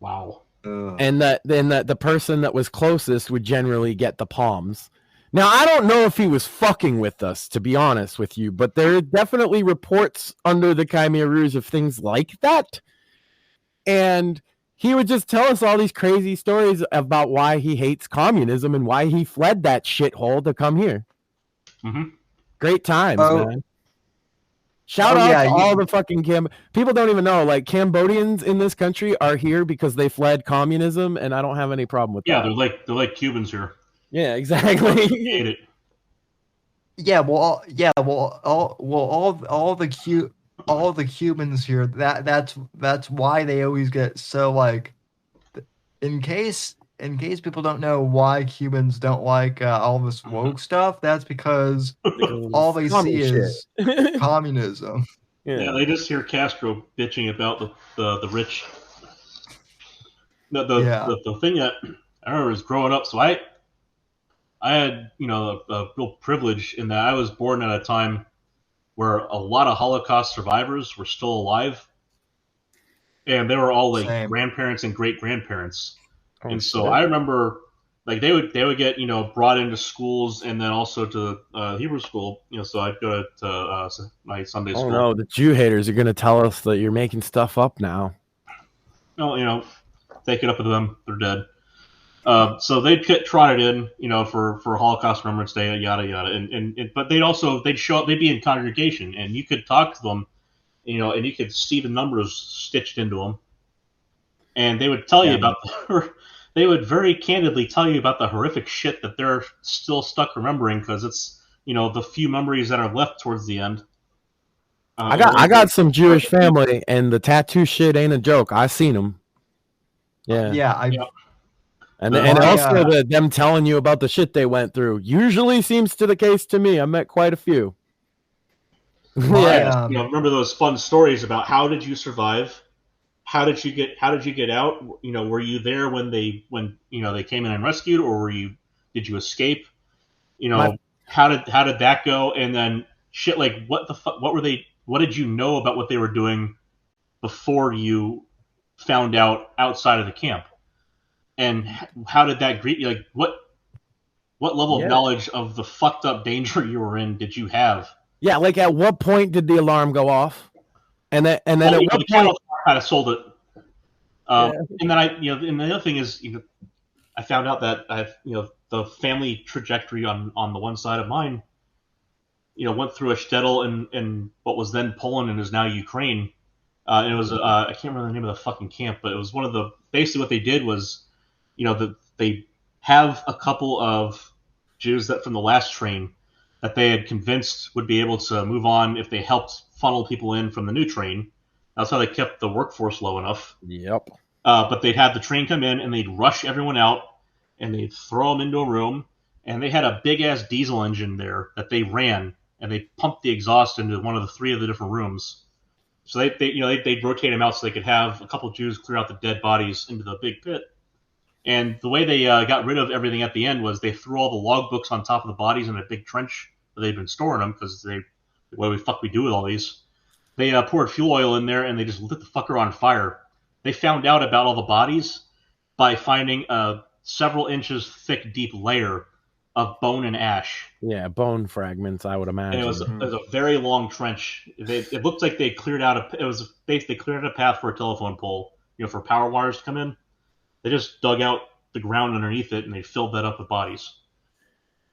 Wow. And that the person that was closest would generally get the palms. Now, I don't know if he was fucking with us, to be honest with you, but there are definitely reports under the Khmer Rouge of things like that. And he would just tell us all these crazy stories about why he hates communism and why he fled that shithole to come here. Mm-hmm. Great times, man. Shout out to all the fucking people don't even know, like, Cambodians in this country are here because they fled communism, and I don't have any problem with that. Yeah, they're like Cubans here. Yeah, exactly. Hate it. Yeah, all the Cubans here. That's why they always get so like. In case people don't know why Cubans don't like all this woke stuff, that's because all they see is communism. Yeah, they just hear Castro bitching about the rich. The thing that I remember was growing up. So I had a real privilege in that I was born at a time where a lot of Holocaust survivors were still alive, and they were all like grandparents and great grandparents. And so I remember, like, they would get brought into schools and then also to Hebrew school. So I'd go to my Sunday school. Oh no, the Jew haters are going to tell us that you're making stuff up now. Well, take it up to them; they're dead. So they'd get trotted in, for Holocaust Remembrance Day, yada yada, but they'd show up, they'd be in congregation, and you could talk to them, and you could see the numbers stitched into them, and they would tell you about they would very candidly tell you about the horrific shit that they're still stuck remembering because it's the few memories that are left towards the end. I got some Jewish family, and the tattoo shit ain't a joke. I seen them. Yeah. And also them telling you about the shit they went through usually seems to the case to me. I met quite a few. Remember those fun stories about how did you survive? How did you get out? Were you there when they came in and rescued, or did you escape? How did that go? And then shit like what the fuck? What did you know about what they were doing before you found out outside of the camp? And how did that greet you? Like, what level of knowledge of the fucked up danger you were in did you have? Yeah, like at what point did the alarm go off? And then at what point kind of sold it. And then and the other thing is, I found out that the family trajectory on the one side of mine, went through a shtetl in what was then Poland and is now Ukraine. And it was I can't remember the name of the fucking camp, but it was one of the basically what they did was. They have a couple of Jews that from the last train that they had convinced would be able to move on if they helped funnel people in from the new train. That's how they kept the workforce low enough. Yep. But they'd have the train come in and they'd rush everyone out and they'd throw them into a room. And they had a big ass diesel engine there that they ran and they pumped the exhaust into one of the three of the different rooms. So they'd rotate them out so they could have a couple Jews clear out the dead bodies into the big pit. And the way they got rid of everything at the end was they threw all the logbooks on top of the bodies in a big trench where they'd been storing them because what the fuck we do with all these? They poured fuel oil in there and they just lit the fucker on fire. They found out about all the bodies by finding a several inches thick, deep layer of bone and ash. Yeah, bone fragments, I would imagine. And it was a very long trench. It looked like they cleared out they cleared out a path for a telephone pole, for power wires to come in. They just dug out the ground underneath it and they filled that up with bodies.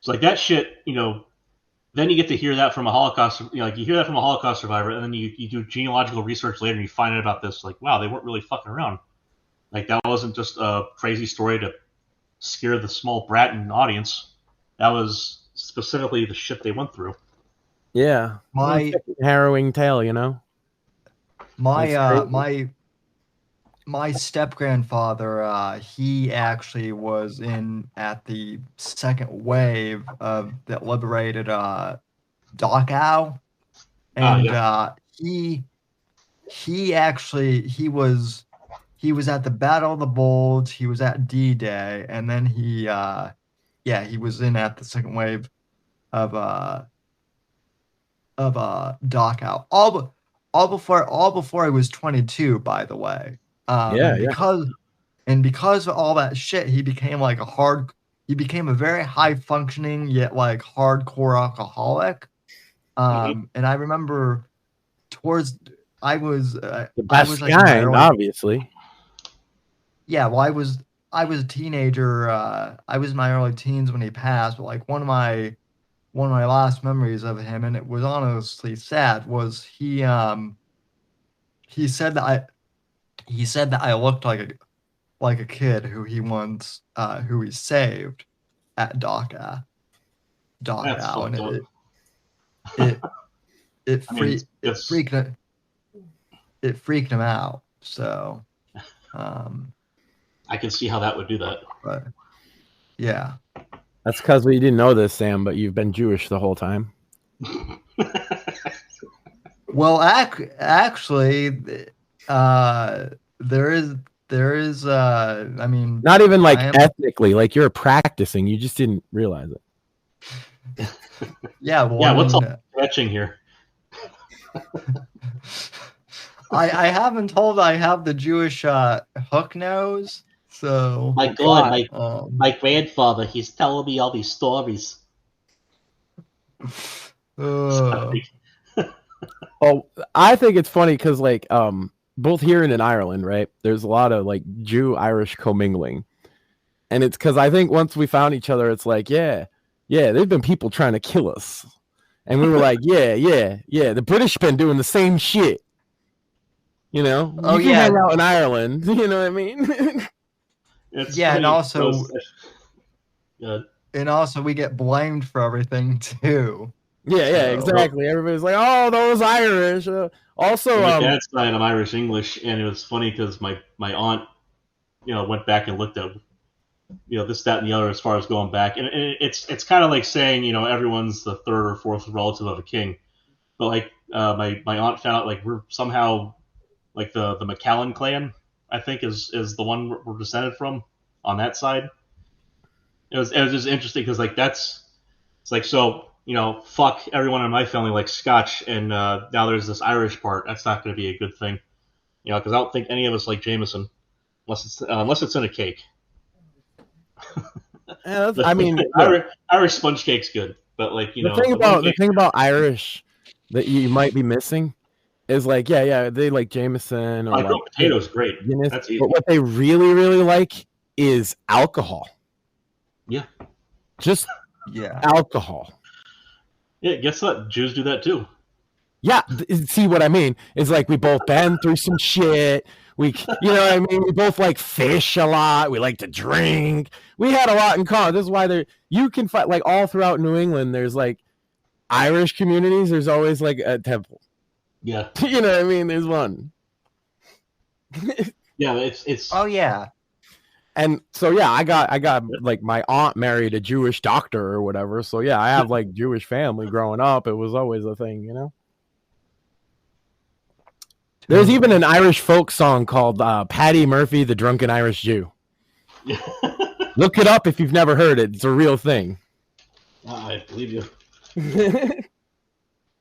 So like that shit, then you get to hear that from a Holocaust, you hear that from a Holocaust survivor, and then you do genealogical research later and you find out about this, like, wow, they weren't really fucking around. Like that wasn't just a crazy story to scare the small brat in the audience. That was specifically the shit they went through. Yeah. Harrowing tale, My step-grandfather, he actually was at the second wave that liberated Dachau. and he was at the Battle of the Bulge. He was at D-Day, and then he was in at the second wave of Dachau. All before he was 22, by the way. Because of all that shit, he became a very high functioning yet like hardcore alcoholic. And I remember I was the best kind, obviously. Yeah, well, I was a teenager. I was in my early teens when he passed. But like one of my last memories of him, and it was honestly sad, was he said that I looked like a kid who he saved at Dachau, and it freaked him out. So, I can see how that would do that. But yeah, that's because we didn't know this, Sam, but you've been Jewish the whole time. Well, actually, there is. I mean, not even like ethnically, like you're practicing. You just didn't realize it. Yeah. Well, yeah. What's all stretching here? I haven't told I have the Jewish hook nose. So my God, my grandfather, he's telling me all these stories. Oh, I think it's funny because like both here and in Ireland, right? There's a lot of like Jew-Irish commingling, and it's because I think once we found each other, it's like yeah, there've been people trying to kill us, and we were like yeah, the British been doing the same shit. You know, you can hang out in Ireland. You know what I mean? And also we get blamed for everything too. Yeah, exactly. Everybody's like, "Oh, those Irish." Also, my dad's side, I'm Irish English, and it was funny because my aunt, went back and looked at, this, that, and the other as far as going back, and it's kind of like saying, everyone's the third or fourth relative of a king, but like my aunt found out like we're somehow like the McCallan clan, I think is the one we're descended from on that side. It was just interesting because like it's like so. Fuck everyone in my family like Scotch, and now there's this Irish part. That's not going to be a good thing, because I don't think any of us like Jameson, unless it's in a cake. Irish sponge cake's good, but like the thing about Irish that you might be missing is like they like Jameson or like potatoes great. That's easy. But what they really really like is alcohol. Yeah, just alcohol. Yeah, guess what? Jews do that too. Yeah, see what I mean? It's like we both been through some shit. We both like fish a lot. We like to drink. We had a lot in common. This is why you can find like all throughout New England. There's like Irish communities. There's always like a temple. Yeah, you know what I mean? There's one. Yeah, it's. Oh yeah. And so yeah, I got like my aunt married a Jewish doctor or whatever. So yeah, I have like Jewish family growing up. It was always a thing, There's even an Irish folk song called Paddy Murphy, the Drunken Irish Jew. Look it up if you've never heard it. It's a real thing. I believe you.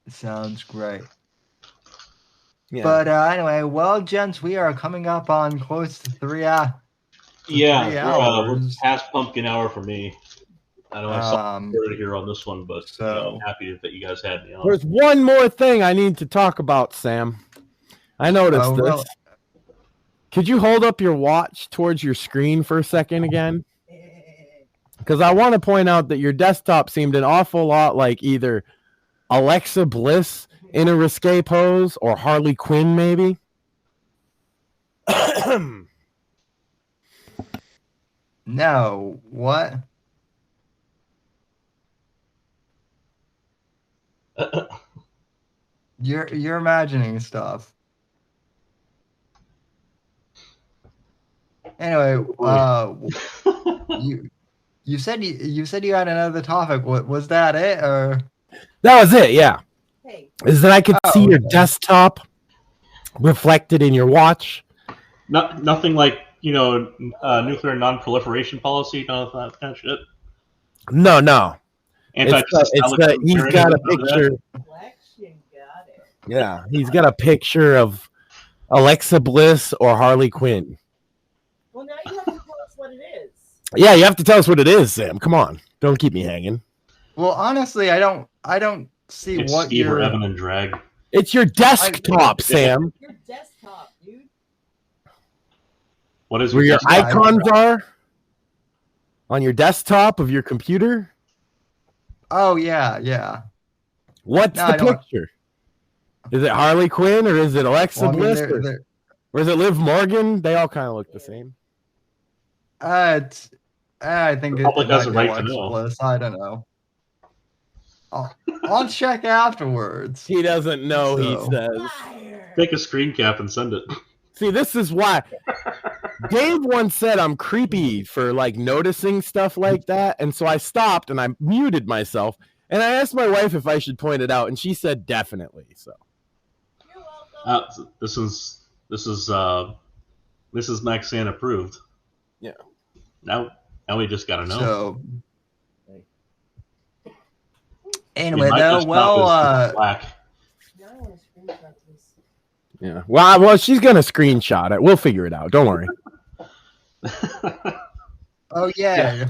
Sounds great. Yeah. But anyway, well, gents, we are coming up on close to 3 hours. We're past pumpkin hour for me. I know I saw here on this one, but I'm happy that you guys had me on. There's one more thing I need to talk about, Sam. I noticed this. Well, could you hold up your watch towards your screen for a second again? Because I want to point out that your desktop seemed an awful lot like either Alexa Bliss in a risque pose or Harley Quinn, maybe. No, what? You're imagining stuff. Anyway, you said you had another topic. What was that? It or that was it? Yeah. is that I could see your desktop reflected in your watch. Nothing like, nuclear non-proliferation policy, none of that kind of shit. No. He's Anti-totalitarianism, got a none of picture. that? Yeah, he's got a picture of Alexa Bliss or Harley Quinn. Well, now you have to tell us what it is. Yeah, you have to tell us what it is, Sam. Come on, don't keep me hanging. Well, honestly, I don't see It's what Steve or you're. Evan and Drag. It's your desktop, Sam. Your desktop, dude. What is Where your desktop? icons are on your desktop of your computer. Oh yeah. What's No, I the don't- picture? Is it Harley Quinn or is it Alexa Well, I mean, Bliss they're- or is it Liv Morgan? They all kind of look the same. I think The public has a might be right to Alexa know. Bliss. I don't know. I'll check afterwards. He doesn't know. He So- says. Take a screen cap and send it. See, this is why Dave once said I'm creepy for like noticing stuff like that, and so I stopped and I muted myself, and I asked my wife if I should point it out, and she said definitely. So This is Maxan approved. Yeah. Now we just gotta know. So I mean, anyway, my though, desktop well, is black. Now I want to screenshot this. yeah, well, she's gonna screenshot it. We'll figure it out. Don't worry. oh yeah.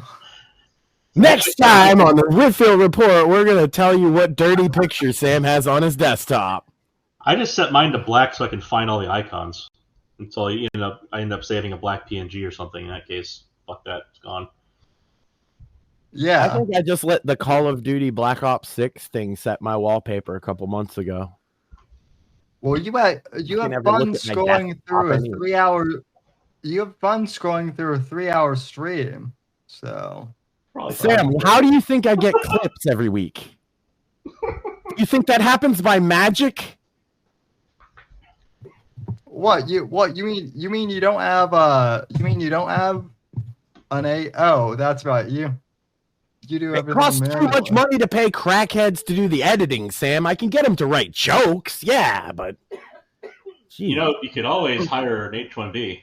Next time on the Whitfield Report, we're gonna tell you what dirty picture Sam has on his desktop. I just set mine to black so I can find all the icons until I end up saving a black PNG or something. In that case, fuck that, it's gone. I Yeah. think I just let the Call of Duty Black Ops 6 thing set my wallpaper a couple months ago. Well, you have never fun look at my scrolling desktop through a anyway. 3-hour. You have fun scrolling through a 3-hour stream. So Probably Sam, how do you think I get clips every week? You think that happens by magic? what you mean you don't have an A? Oh, that's right. You do It everything. costs too much manually. money to pay crackheads to do the editing, Sam. I can get them to write jokes, yeah, but You could always hire an H1B.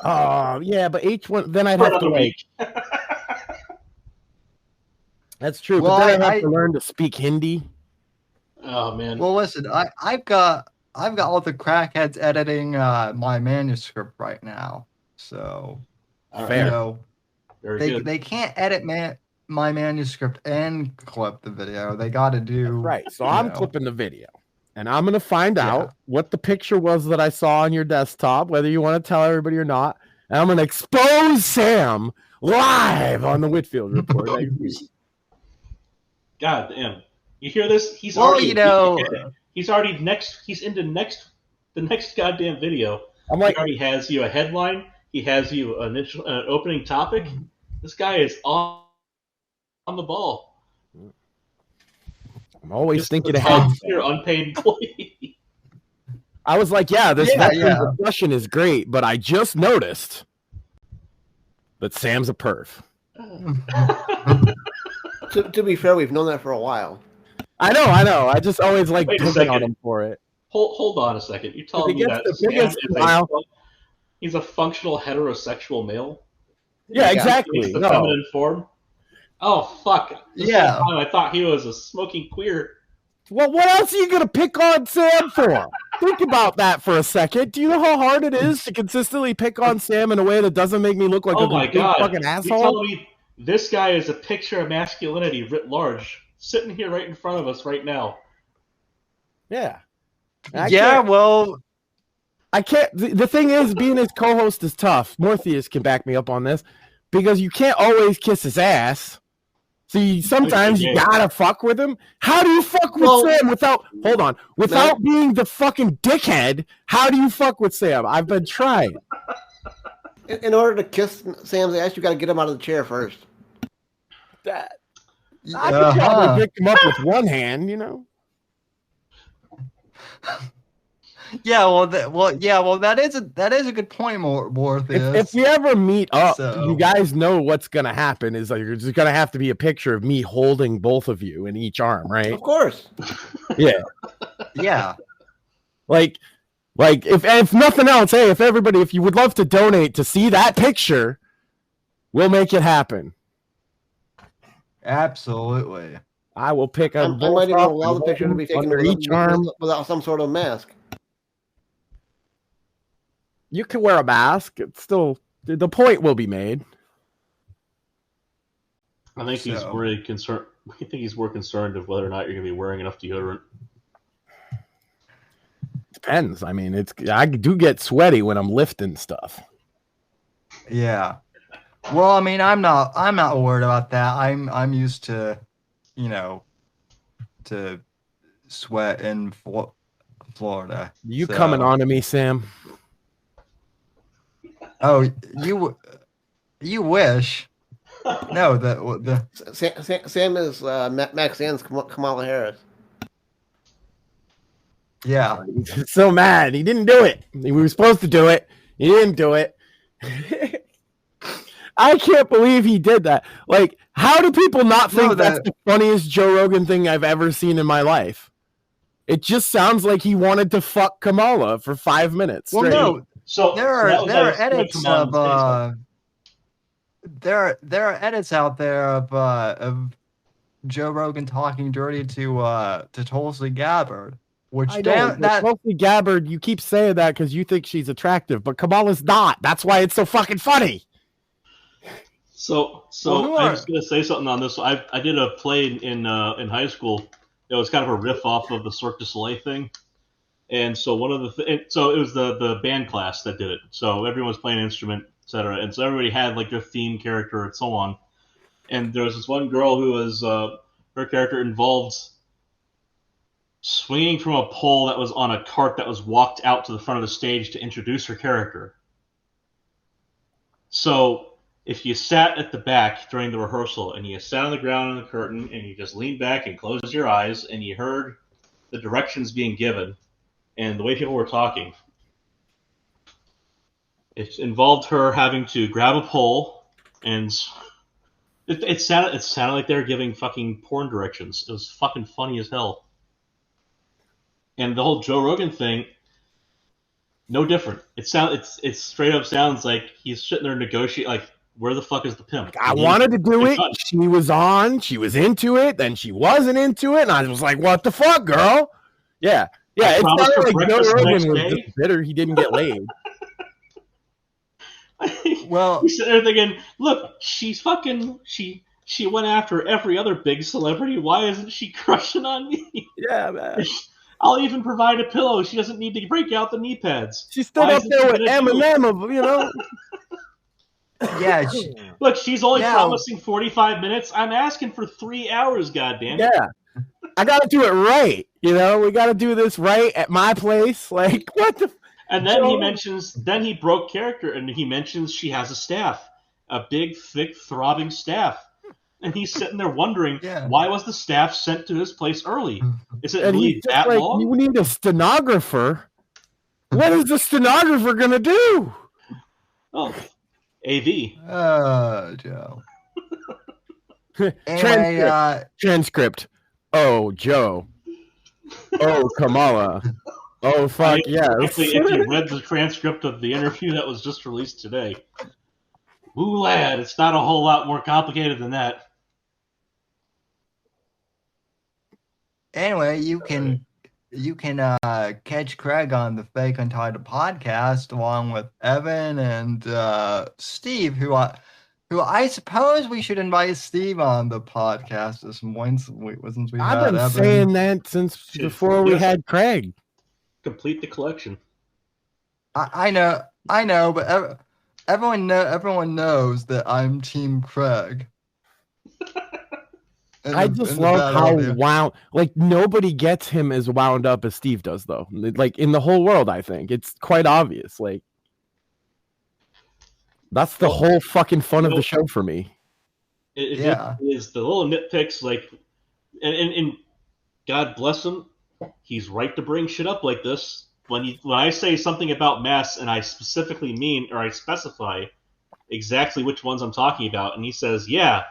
Oh, yeah, but H1 then I'd For have to another like. week. That's true, Well, but then I have I- to learn to speak Hindi. Oh man. Well, listen, I've got all the crackheads editing my manuscript right now. So All Fair. you know, Very good. they can't edit my manuscript and clip the video. They got to do Right, so you I'm know. clipping the video. And I'm going to find Yeah. out what the picture was that I saw on your desktop, whether you want to tell everybody or not. And I'm going to expose Sam live on the Whitfield Report next week. God damn. You hear this? He's Well, already you know, he's already he's into the next goddamn video. I'm like, He already has you a headline. He has you an opening topic. This guy is on the ball. I'm always This thinking is ahead. your unpaid employee. I was like, yeah, this Yeah, veteran yeah. discussion is great, but I just noticed that Sam's a perv. To be fair, we've known that for a while. I know. I just always like Wait a picking on second. him for it. Hold on a second. You're telling he me gets that the biggest Sam smile. he's a functional heterosexual male? Yeah, Yeah. exactly. He's the No. feminine form? Oh, fuck. This Yeah. whole time I thought he was a smoking queer. Well, what else are you gonna pick on Sam for? Think about that for a second. Do you know how hard it is to consistently pick on Sam in a way that doesn't make me look like Oh a my complete god. fucking You're asshole? telling me this guy is a picture of masculinity writ large, sitting here right in front of us right now. Yeah. Yeah, well, I can't. The thing is, being his co-host is tough. Mortheous can back me up on this because you can't always kiss his ass. So sometimes you gotta fuck with him. How do you fuck with Sam without? Hold on, without being the fucking dickhead? How do you fuck with Sam? I've been trying. In order to kiss Sam's ass, you got to get him out of the chair first. That I could probably pick him up with one hand, you know. Yeah, well, that is a good point, Mortheous. If we ever meet up, So- you guys know what's gonna happen. Is like there's gonna have to be a picture of me holding both of you in each arm, right? Of course. Yeah, Yeah. like if nothing else, hey, if you would love to donate to see that picture, we'll make it happen. Absolutely. I will pick up. I might even allow the picture to be taken under each arm. without some sort of mask. You can wear a mask. It's still the point will be made. I think he's really concerned. I think he's more concerned of whether or not you're going to be wearing enough deodorant. Depends. I mean, I do get sweaty when I'm lifting stuff. Yeah. Well, I mean, I'm not worried about that. I'm used to, to sweat in Florida. You coming on to me, Sam? Oh, you wish. No, Sam is Max Ann's Kamala Harris. Yeah. He's so mad. He didn't do it. We were supposed to do it. He didn't do it. I can't believe he did that. Like, how do people not think that's the funniest Joe Rogan thing I've ever seen in my life? It just sounds like he wanted to fuck Kamala for 5 minutes. Well, straight. no. So there are edits of there are edits out there of Joe Rogan talking dirty to Tulsi Gabbard, which Tulsi Gabbard, you keep saying that because you think she's attractive, but Kamala's not. That's why it's so fucking funny. So I'm just gonna say something on this. I did a play in high school. It was kind of a riff off of the Cirque du Soleil thing. And so so it was the band class that did it. So everyone was playing an instrument, etc. And so everybody had like their theme character and so on. And there was this one girl who was her character involved swinging from a pole that was on a cart that was walked out to the front of the stage to introduce her character. So if you sat at the back during the rehearsal and you sat on the ground on the curtain and you just leaned back and closed your eyes and you heard the directions being given and the way people were talking, it involved her having to grab a pole, and it sounded like they were giving fucking porn directions. It was fucking funny as hell. And the whole Joe Rogan thing, no different. It straight up sounds like he's sitting there negotiating, like, where the fuck is the pimp? I wanted to do it. She was into it, then she wasn't into it, and I was like, what the fuck, girl? Yeah. Yeah, it's not like Joe Rogan was just bitter he didn't get laid. Well, he's sitting there thinking, look, she's fucking, she went after every other big celebrity. Why isn't she crushing on me? Yeah, man. I'll even provide a pillow. She doesn't need to break out the knee pads. She stood up there with Eminem, Yeah. Look, she's only promising 45 minutes. I'm asking for 3 hours, goddammit. Yeah. I got to do it right. We got to do this right at my place. Like, what the? And then he broke character, and he mentions she has a staff, a big, thick, throbbing staff. And he's sitting there wondering, why was the staff sent to his place early? Is it really that long? You need a stenographer. What is the stenographer going to do? Oh, AV. Joe. Transcript. Oh, Joe. Oh, Kamala. Oh, fuck yes. If you read the transcript of the interview that was just released today, ooh, lad, it's not a whole lot more complicated than that. Anyway, you can catch Craig on the Fake Untitled podcast along with Evan and Steve, who I suppose we should invite Steve on the podcast at some point since we I've been saying that since before we had Craig. Complete the collection. I know, but everyone knows that I'm Team Craig. I just love how wound, like, nobody gets him as wound up as Steve does, though. Like, in the whole world, I think it's quite obvious. Like, that's the whole fucking fun of the show for me. It is the little nitpicks, like, and God bless him, he's right to bring shit up like this. when I say something about masks and I specifically mean or I specify exactly which ones I'm talking about, and he says, yeah,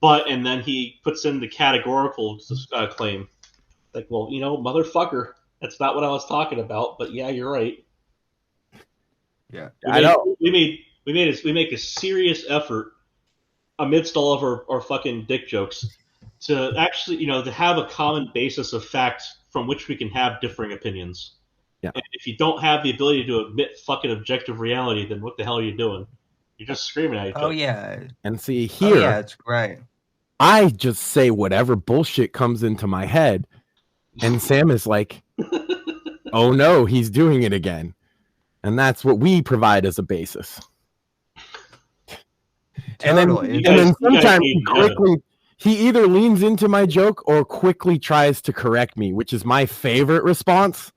but, and then he puts in the categorical claim. Like, well, motherfucker, that's not what I was talking about, but yeah, you're right. Yeah, I know. We make a serious effort amidst all of our fucking dick jokes to actually, to have a common basis of fact from which we can have differing opinions. Yeah. And if you don't have the ability to admit fucking objective reality, then what the hell are you doing? You're just screaming at each other. Oh yeah. And see here, yeah, it's great. I just say whatever bullshit comes into my head, and Sam is like, "Oh no, he's doing it again," and that's what we provide as a basis. Totally. And then sometimes he either leans into my joke or quickly tries to correct me, which is my favorite response.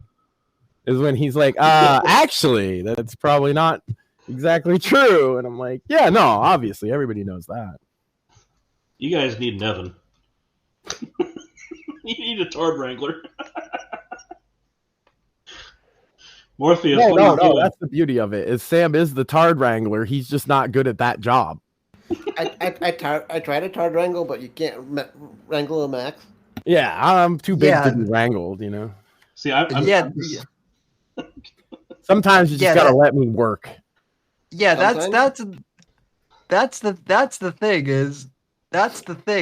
Is when he's like, actually, that's probably not exactly true. And I'm like, yeah, no, obviously, everybody knows that. You guys need an Evan. You need a Tard Wrangler. Mortheous. No, that's the beauty of it. Is Sam is the Tard Wrangler. He's just not good at that job. I tried a Tard Wrangle, but you can't wrangle a max. Yeah, I'm too big to be wrangled, See, sometimes you just gotta let me work. Yeah, that's the thing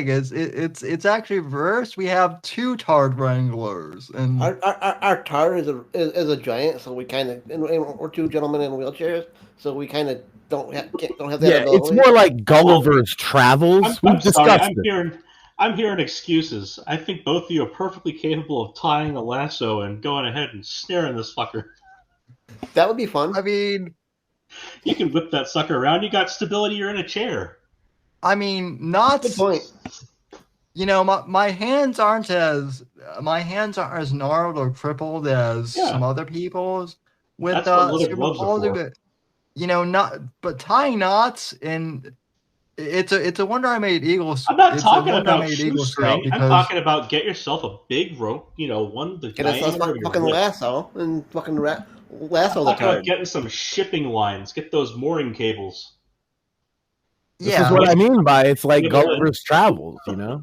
is it's actually reversed. We have two Tard Wranglers, and our Tard is a giant, so we kind of and we're two gentlemen in wheelchairs, so we kind of don't have that. Yeah, ability. It's more like Gulliver's Travels. I'm sorry, I'm hearing excuses. I think both of you are perfectly capable of tying a lasso and going ahead and snaring this fucker. That would be fun. I mean, you can whip that sucker around. You got stability. You're in a chair. I mean, not good point. My hands aren't as gnarled or crippled as some other people's with cerebral palsy, but but tying knots and it's a wonder I made Eagle. I'm not talking about shoestring. I'm talking about get yourself a big rope, one the get us a fucking lasso and fucking lasso the Tard. Getting some shipping lines. Get those mooring cables. This is what I mean by it's like Gulliver's Travels, I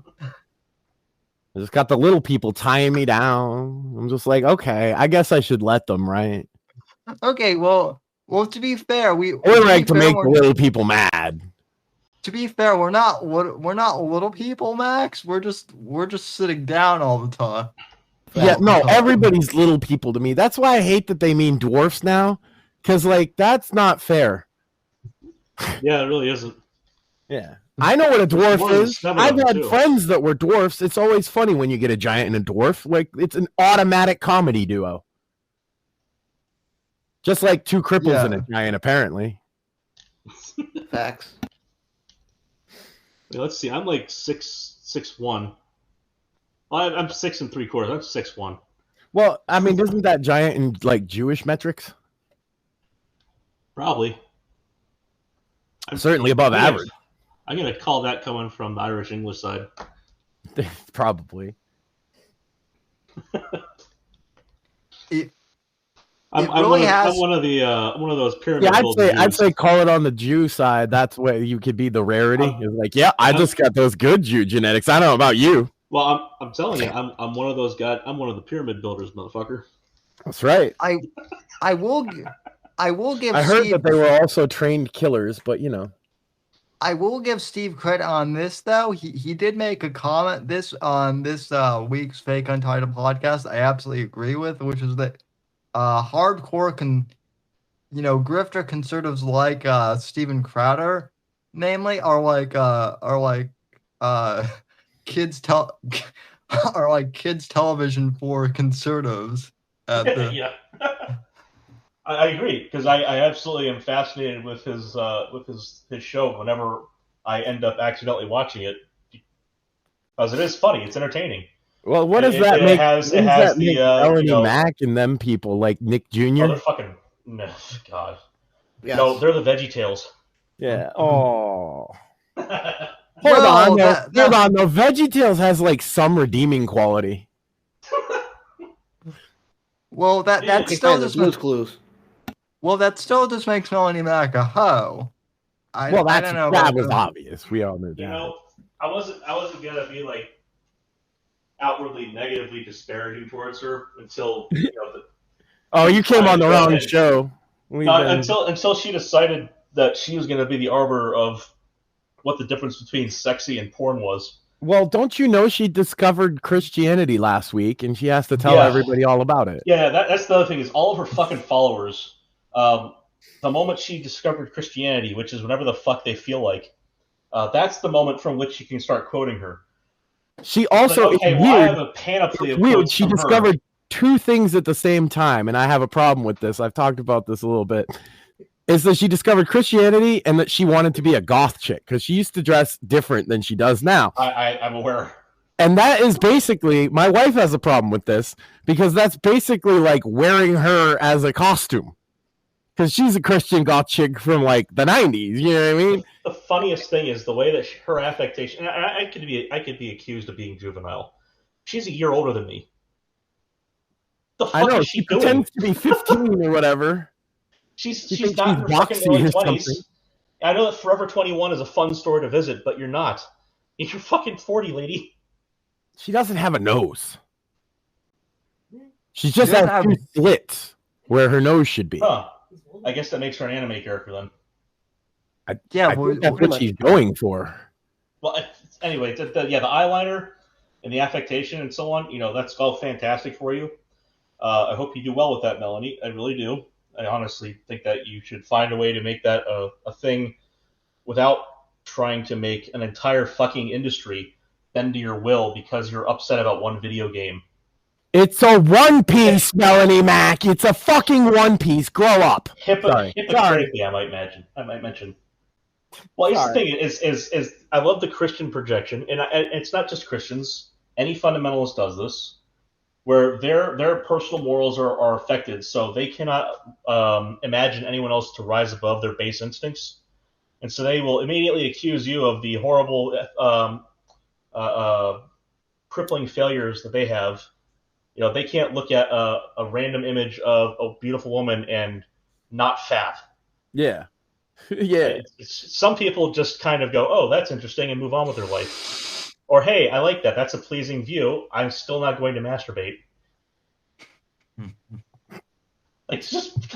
just got the little people tying me down. I'm just like, okay, I guess I should let them, right? Okay, well, to be fair, we like to make the little people mad. To be fair, we're not little people, Max. We're just sitting down all the time. Yeah, no, everybody's little people to me. That's why I hate that they mean dwarfs now, because that's not fair. Yeah, it really isn't. Yeah, I know what a dwarf is. I've had friends that were dwarfs. It's always funny when you get a giant and a dwarf. It's an automatic comedy duo. Just like two cripples and a giant, apparently. Facts. Wait, let's see. I'm like 6'1". Well, I'm 6 3/4. I'm 6'1". Well, I mean, isn't that giant in Jewish metrics? Probably. I'm certainly above average. I'm gonna call that coming from the Irish English side. Probably. I'm one of those pyramid. Yeah, I'd say call it on the Jew side. That's where you could be the rarity. It's I just got those good Jew genetics. I don't know about you. Well, I'm telling you, I'm one of those guys. I'm one of the pyramid builders, motherfucker. That's right. I will give. I heard that they were also trained killers, but I will give Steve credit on this though. He did make a comment on this week's Fake Untitled podcast. I absolutely agree with, which is that hardcore grifter conservatives like Steven Crowder, namely, are kids television for conservatives. Yeah. I agree, because I absolutely am fascinated with his show whenever I end up accidentally watching it, because it is funny, it's entertaining. Well, what does that make? It has the Melanie Mac and them people like Nick Jr. Oh, they're fucking God. Yes. No, they're the Veggie Tales. Yeah. Oh. Hold on. No, Veggie Tales has some redeeming quality. Well, that Okay, still fine, just Blue's Clues. well, that still just makes Melanie Mac a hoe. I don't know. That was obvious. We all knew that. You know, I wasn't gonna be like outwardly negatively disparaging towards her until Oh, you came on the wrong show. Until she decided that she was gonna be the arbiter of what the difference between sexy and porn was. Well, don't you know she discovered Christianity last week, and she has to tell everybody all about it? Yeah, that's the other thing is all of her fucking followers. The moment she discovered Christianity, which is whenever the fuck they feel like, that's the moment from which you can start quoting her. She also like, okay, it's well, weird. I have a panoply of weird. quotes She from discovered her. two things at the same time, and I have a problem with this. I've talked about this a little bit. Is that she discovered Christianity and that she wanted to be a goth chick because she used to dress different than she does now. I'm aware. And that is basically, my wife has a problem with this because that's basically like wearing her as a costume. Because she's a Christian goth chick from like the 90s, you know what I mean? The funniest thing is the way that her affectation. I could be accused of being juvenile. She's a year older than me. The fuck I know, is she doing? pretends to be 15 or whatever. She's not in her fucking early 20s. I know that Forever 21 is a fun store to visit, but you're not. You're fucking 40, lady. She doesn't have a nose. She just has two slits where her nose should be. Huh. I guess that makes her an anime character then. I think that's what she's going for. Well, anyway, the eyeliner and the affectation and so on, that's all fantastic for you. I hope you do well with that, Melanie. I really do. I honestly think that you should find a way to make that a thing without trying to make an entire fucking industry bend to your will because you're upset about one video game. It's a One Piece, Melanie Mac. It's a fucking One Piece. Grow up. Hypocritically, I might mention. Well, here's the thing: is I love the Christian projection, and it's not just Christians. Any fundamentalist does this, where their personal morals are affected, so they cannot imagine anyone else to rise above their base instincts, and so they will immediately accuse you of the horrible, crippling failures that they have. They can't look at a random image of a beautiful woman and not fat. Yeah. Yeah. Some people just kind of go, oh, that's interesting, and move on with their life. Or, hey, I like that. That's a pleasing view. I'm still not going to masturbate. Like, just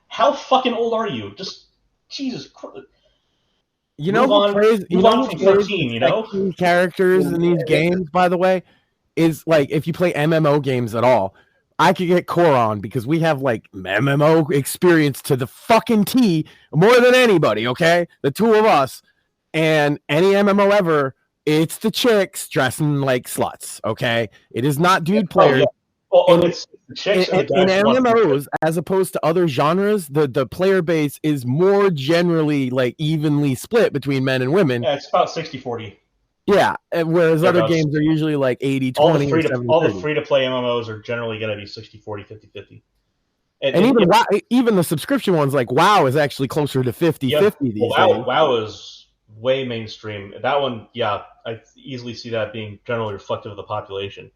how fucking old are you? Just, Jesus Christ. You know who plays, from 13, characters in these games, by the way, is like if you play MMO games at all, I could get Koron because we have like MMO experience to the fucking T more than anybody, okay? The two of us. And any MMO ever, it's the chicks dressing like sluts, okay? It is not dude players. It's the chicks in MMOs, as opposed to other genres, the player base is more generally like evenly split between men and women. Yeah, it's about 60-40. Yeah, whereas other games are usually like 80-20. All the free-to-play MMOs are generally going to be 60-40, 50-50. And even the subscription ones like WoW is actually closer to 50-50 these days. WoW is way mainstream. That one, yeah, I easily see that being generally reflective of the population.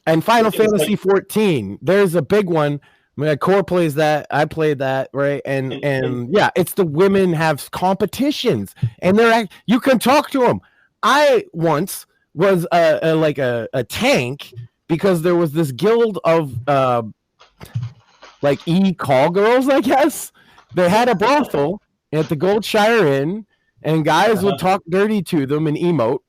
And Final Fantasy 14, there's a big one. I mean, Core plays that. I played that, right? And yeah, it's the women have competitions, and you can talk to them. I once was a tank because there was this guild of call girls, I guess. They had a brothel at the Goldshire Inn, and guys would talk dirty to them and emote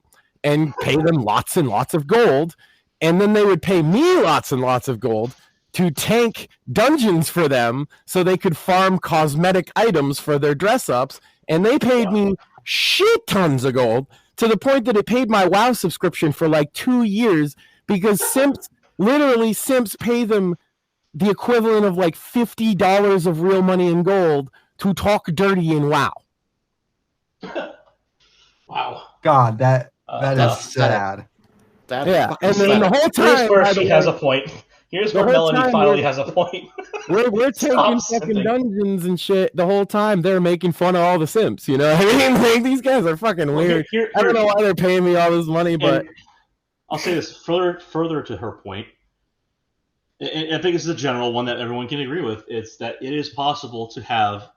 and pay them lots and lots of gold. And then they would pay me lots and lots of gold to tank dungeons for them so they could farm cosmetic items for their dress-ups. And they paid me shit tons of gold to the point that it paid my WoW subscription for like 2 years because simps pay them the equivalent of like $50 of real money in gold to talk dirty in WoW. Wow. God, that is sad. And then the whole time, here's where she has a point. Here's where Melanie finally has a point. We're taking fucking dungeons and shit the whole time. They're making fun of all the simps. You know what I mean? Like, these guys are fucking weird. I don't know why they're paying me all this money, but I'll say this further to her point. And I think this is a general one that everyone can agree with. It's that it is possible to have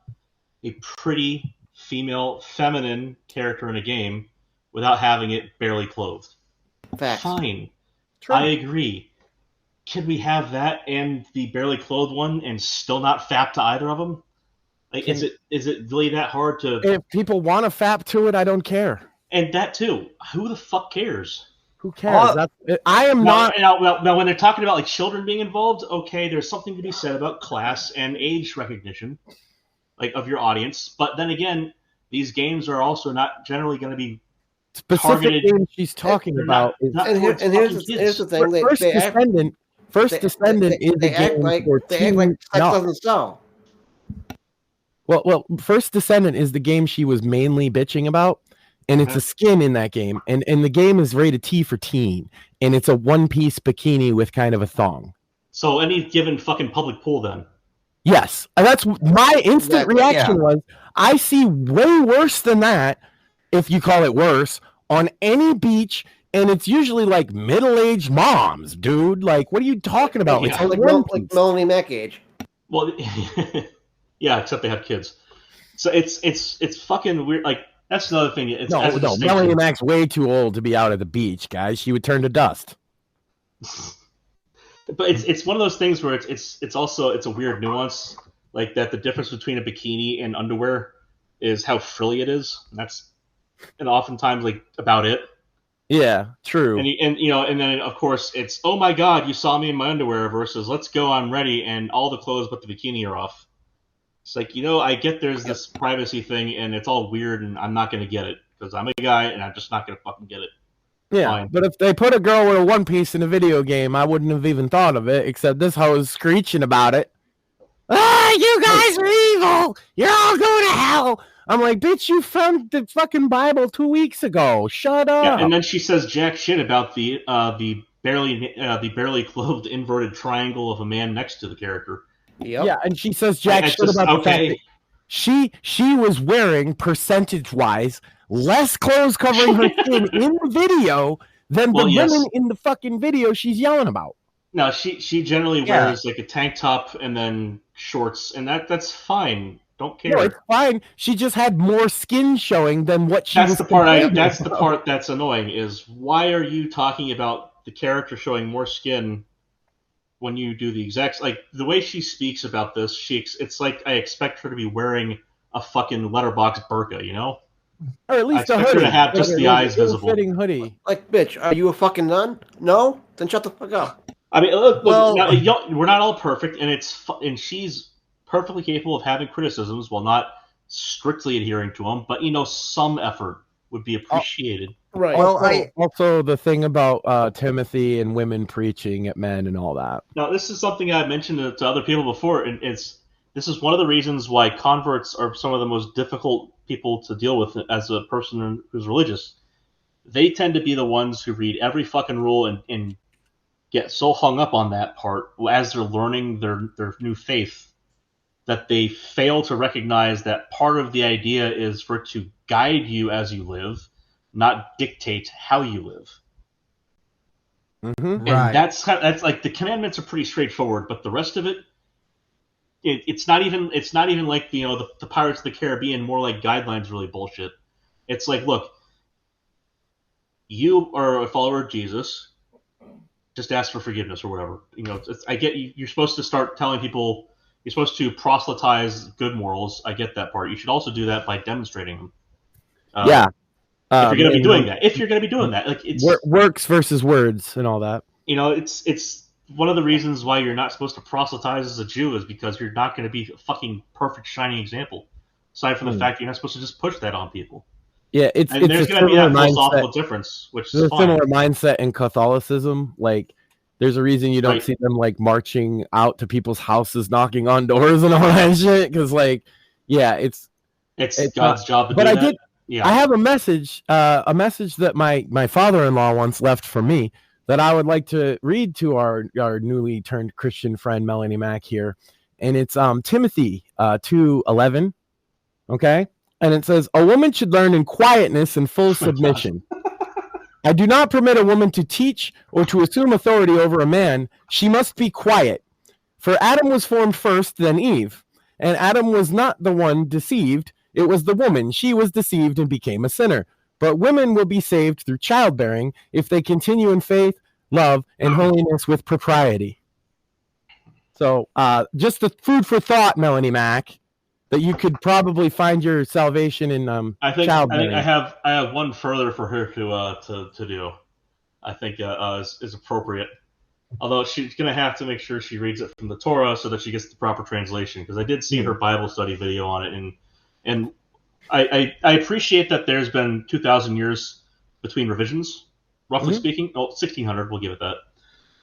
a pretty female, feminine character in a game without having it barely clothed. Facts. Fine. True. I agree. Can we have that and the barely clothed one and still not fap to either of them? Like, is it really that hard to? If people want to fap to it, I don't care. And that too. Who the fuck cares? Who cares? I am not. Now, when they're talking about like children being involved, okay, there's something to be said about class and age recognition, like of your audience. But then again, these games are also not generally going to be specific game she's talking about. Here's the thing: First Descendant is a game for they act like sex doesn't sell. Well, First Descendant is the game she was mainly bitching about, and it's a skin in that game, and the game is rated T for teen, and it's a one-piece bikini with kind of a thong. So any given fucking public pool, then. Yes, and that's my instant reaction was, I see way worse than that, if you call it worse, on any beach, and it's usually like middle-aged moms, dude. Like, what are you talking about? Yeah. It's like Melanie Mac age. Well, yeah, except they have kids. So it's fucking weird. Like, that's another thing. No, Melanie Mac's way too old to be out at the beach, guys. She would turn to dust. But it's one of those things where it's also a weird nuance, like that the difference between a bikini and underwear is how frilly it is. And oftentimes like about it. Yeah, true. And then of course it's, oh my god, you saw me in my underwear versus let's go, I'm ready, and all the clothes but the bikini are off. It's like, I get there's this privacy thing and it's all weird and I'm not gonna get it because I'm a guy and I'm just not gonna fucking get it. Yeah, Fine. But if they put a girl with a one piece in a video game, I wouldn't have even thought of it, except this hoe is screeching about it. Ah, you guys are evil! You're all going to hell! I'm like, bitch, you found the fucking Bible 2 weeks ago. Shut up. Yeah, and then she says jack shit about the barely clothed inverted triangle of a man next to the character. Yep. Yeah, and she says jack shit about the fact that she was wearing, percentage-wise, less clothes covering her skin in the video than the women in the fucking video she's yelling about. No, she generally wears like a tank top and then shorts, and that's fine. Don't care. No, it's fine. She just had more skin showing than what she was. That's the part that's annoying. Is why are you talking about the character showing more skin when you do the exact, like the way she speaks about this? It's like I expect her to be wearing a fucking letterbox burqa, or at least I expect her to have just the eyes visible. Fitting hoodie. Like, bitch, are you a fucking nun? No, then shut the fuck up. I mean, look, now, we're not all perfect, and she's perfectly capable of having criticisms while not strictly adhering to them. But some effort would be appreciated. Right. Well, also the thing about Timothy and women preaching at men and all that. Now, this is something I mentioned to other people before, and this is one of the reasons why converts are some of the most difficult people to deal with as a person who's religious. They tend to be the ones who read every fucking rule and get so hung up on that part as they're learning their new faith that they fail to recognize that part of the idea is for it to guide you as you live, not dictate how you live. Mm-hmm. And that's like the commandments are pretty straightforward, but the rest of it, it's not even like the Pirates of the Caribbean, more like guidelines, really bullshit. It's like, look, you are a follower of Jesus, just ask for forgiveness or whatever. I get you're supposed to start telling people. You're supposed to proselytize good morals. I get that part. You should also do that by demonstrating them. If you're going to be doing that, like it's works versus words and all that. It's one of the reasons why you're not supposed to proselytize as a Jew is because you're not going to be a fucking perfect shining example. Aside from the fact you're not supposed to just push that on people. Yeah, there's going to be that philosophical difference, which is a similar mindset in Catholicism. Like, there's a reason you don't see them like marching out to people's houses, knocking on doors and all that shit. Because, it's God's job to do that. I have a message that my father-in-law once left for me that I would like to read to our newly turned Christian friend Melanie Mac here, and it's Timothy 2:11. Okay. And it says, a woman should learn in quietness and full submission. I do not permit a woman to teach or to assume authority over a man. She must be quiet. For Adam was formed first, then Eve. And Adam was not the one deceived. It was the woman. She was deceived and became a sinner. But women will be saved through childbearing if they continue in faith, love, and holiness with propriety. So just the food for thought, Melanie Mack, that you could probably find your salvation in childbearing. I have one further for her to do. I think is appropriate. Although she's going to have to make sure she reads it from the Torah so that she gets the proper translation, because I did see her Bible study video on it, and I appreciate that there's been 2,000 years between revisions, roughly speaking. 1,600, we'll give it that.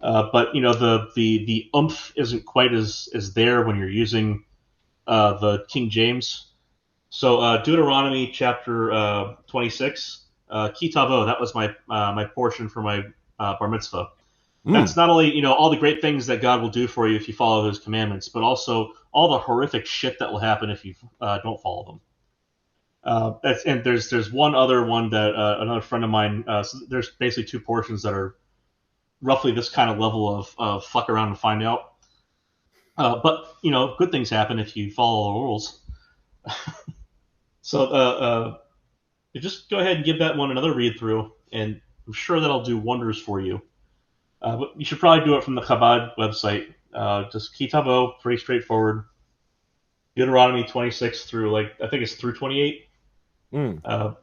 But the oomph isn't quite as there when you're using the King James. So Deuteronomy chapter 26, Kitavo, that was my portion for my bar mitzvah. That's not only all the great things that God will do for you if you follow His commandments, but also all the horrific shit that will happen if you don't follow them. And there's one other one that another friend of mine. So there's basically two portions that are roughly this kind of level of fuck around and find out. But good things happen if you follow the rules. So you just go ahead and give that one another read through, and I'm sure that'll do wonders for you. But you should probably do it from the Chabad website. Just Kitavo, pretty straightforward. Deuteronomy 26 through I think it's through 28. But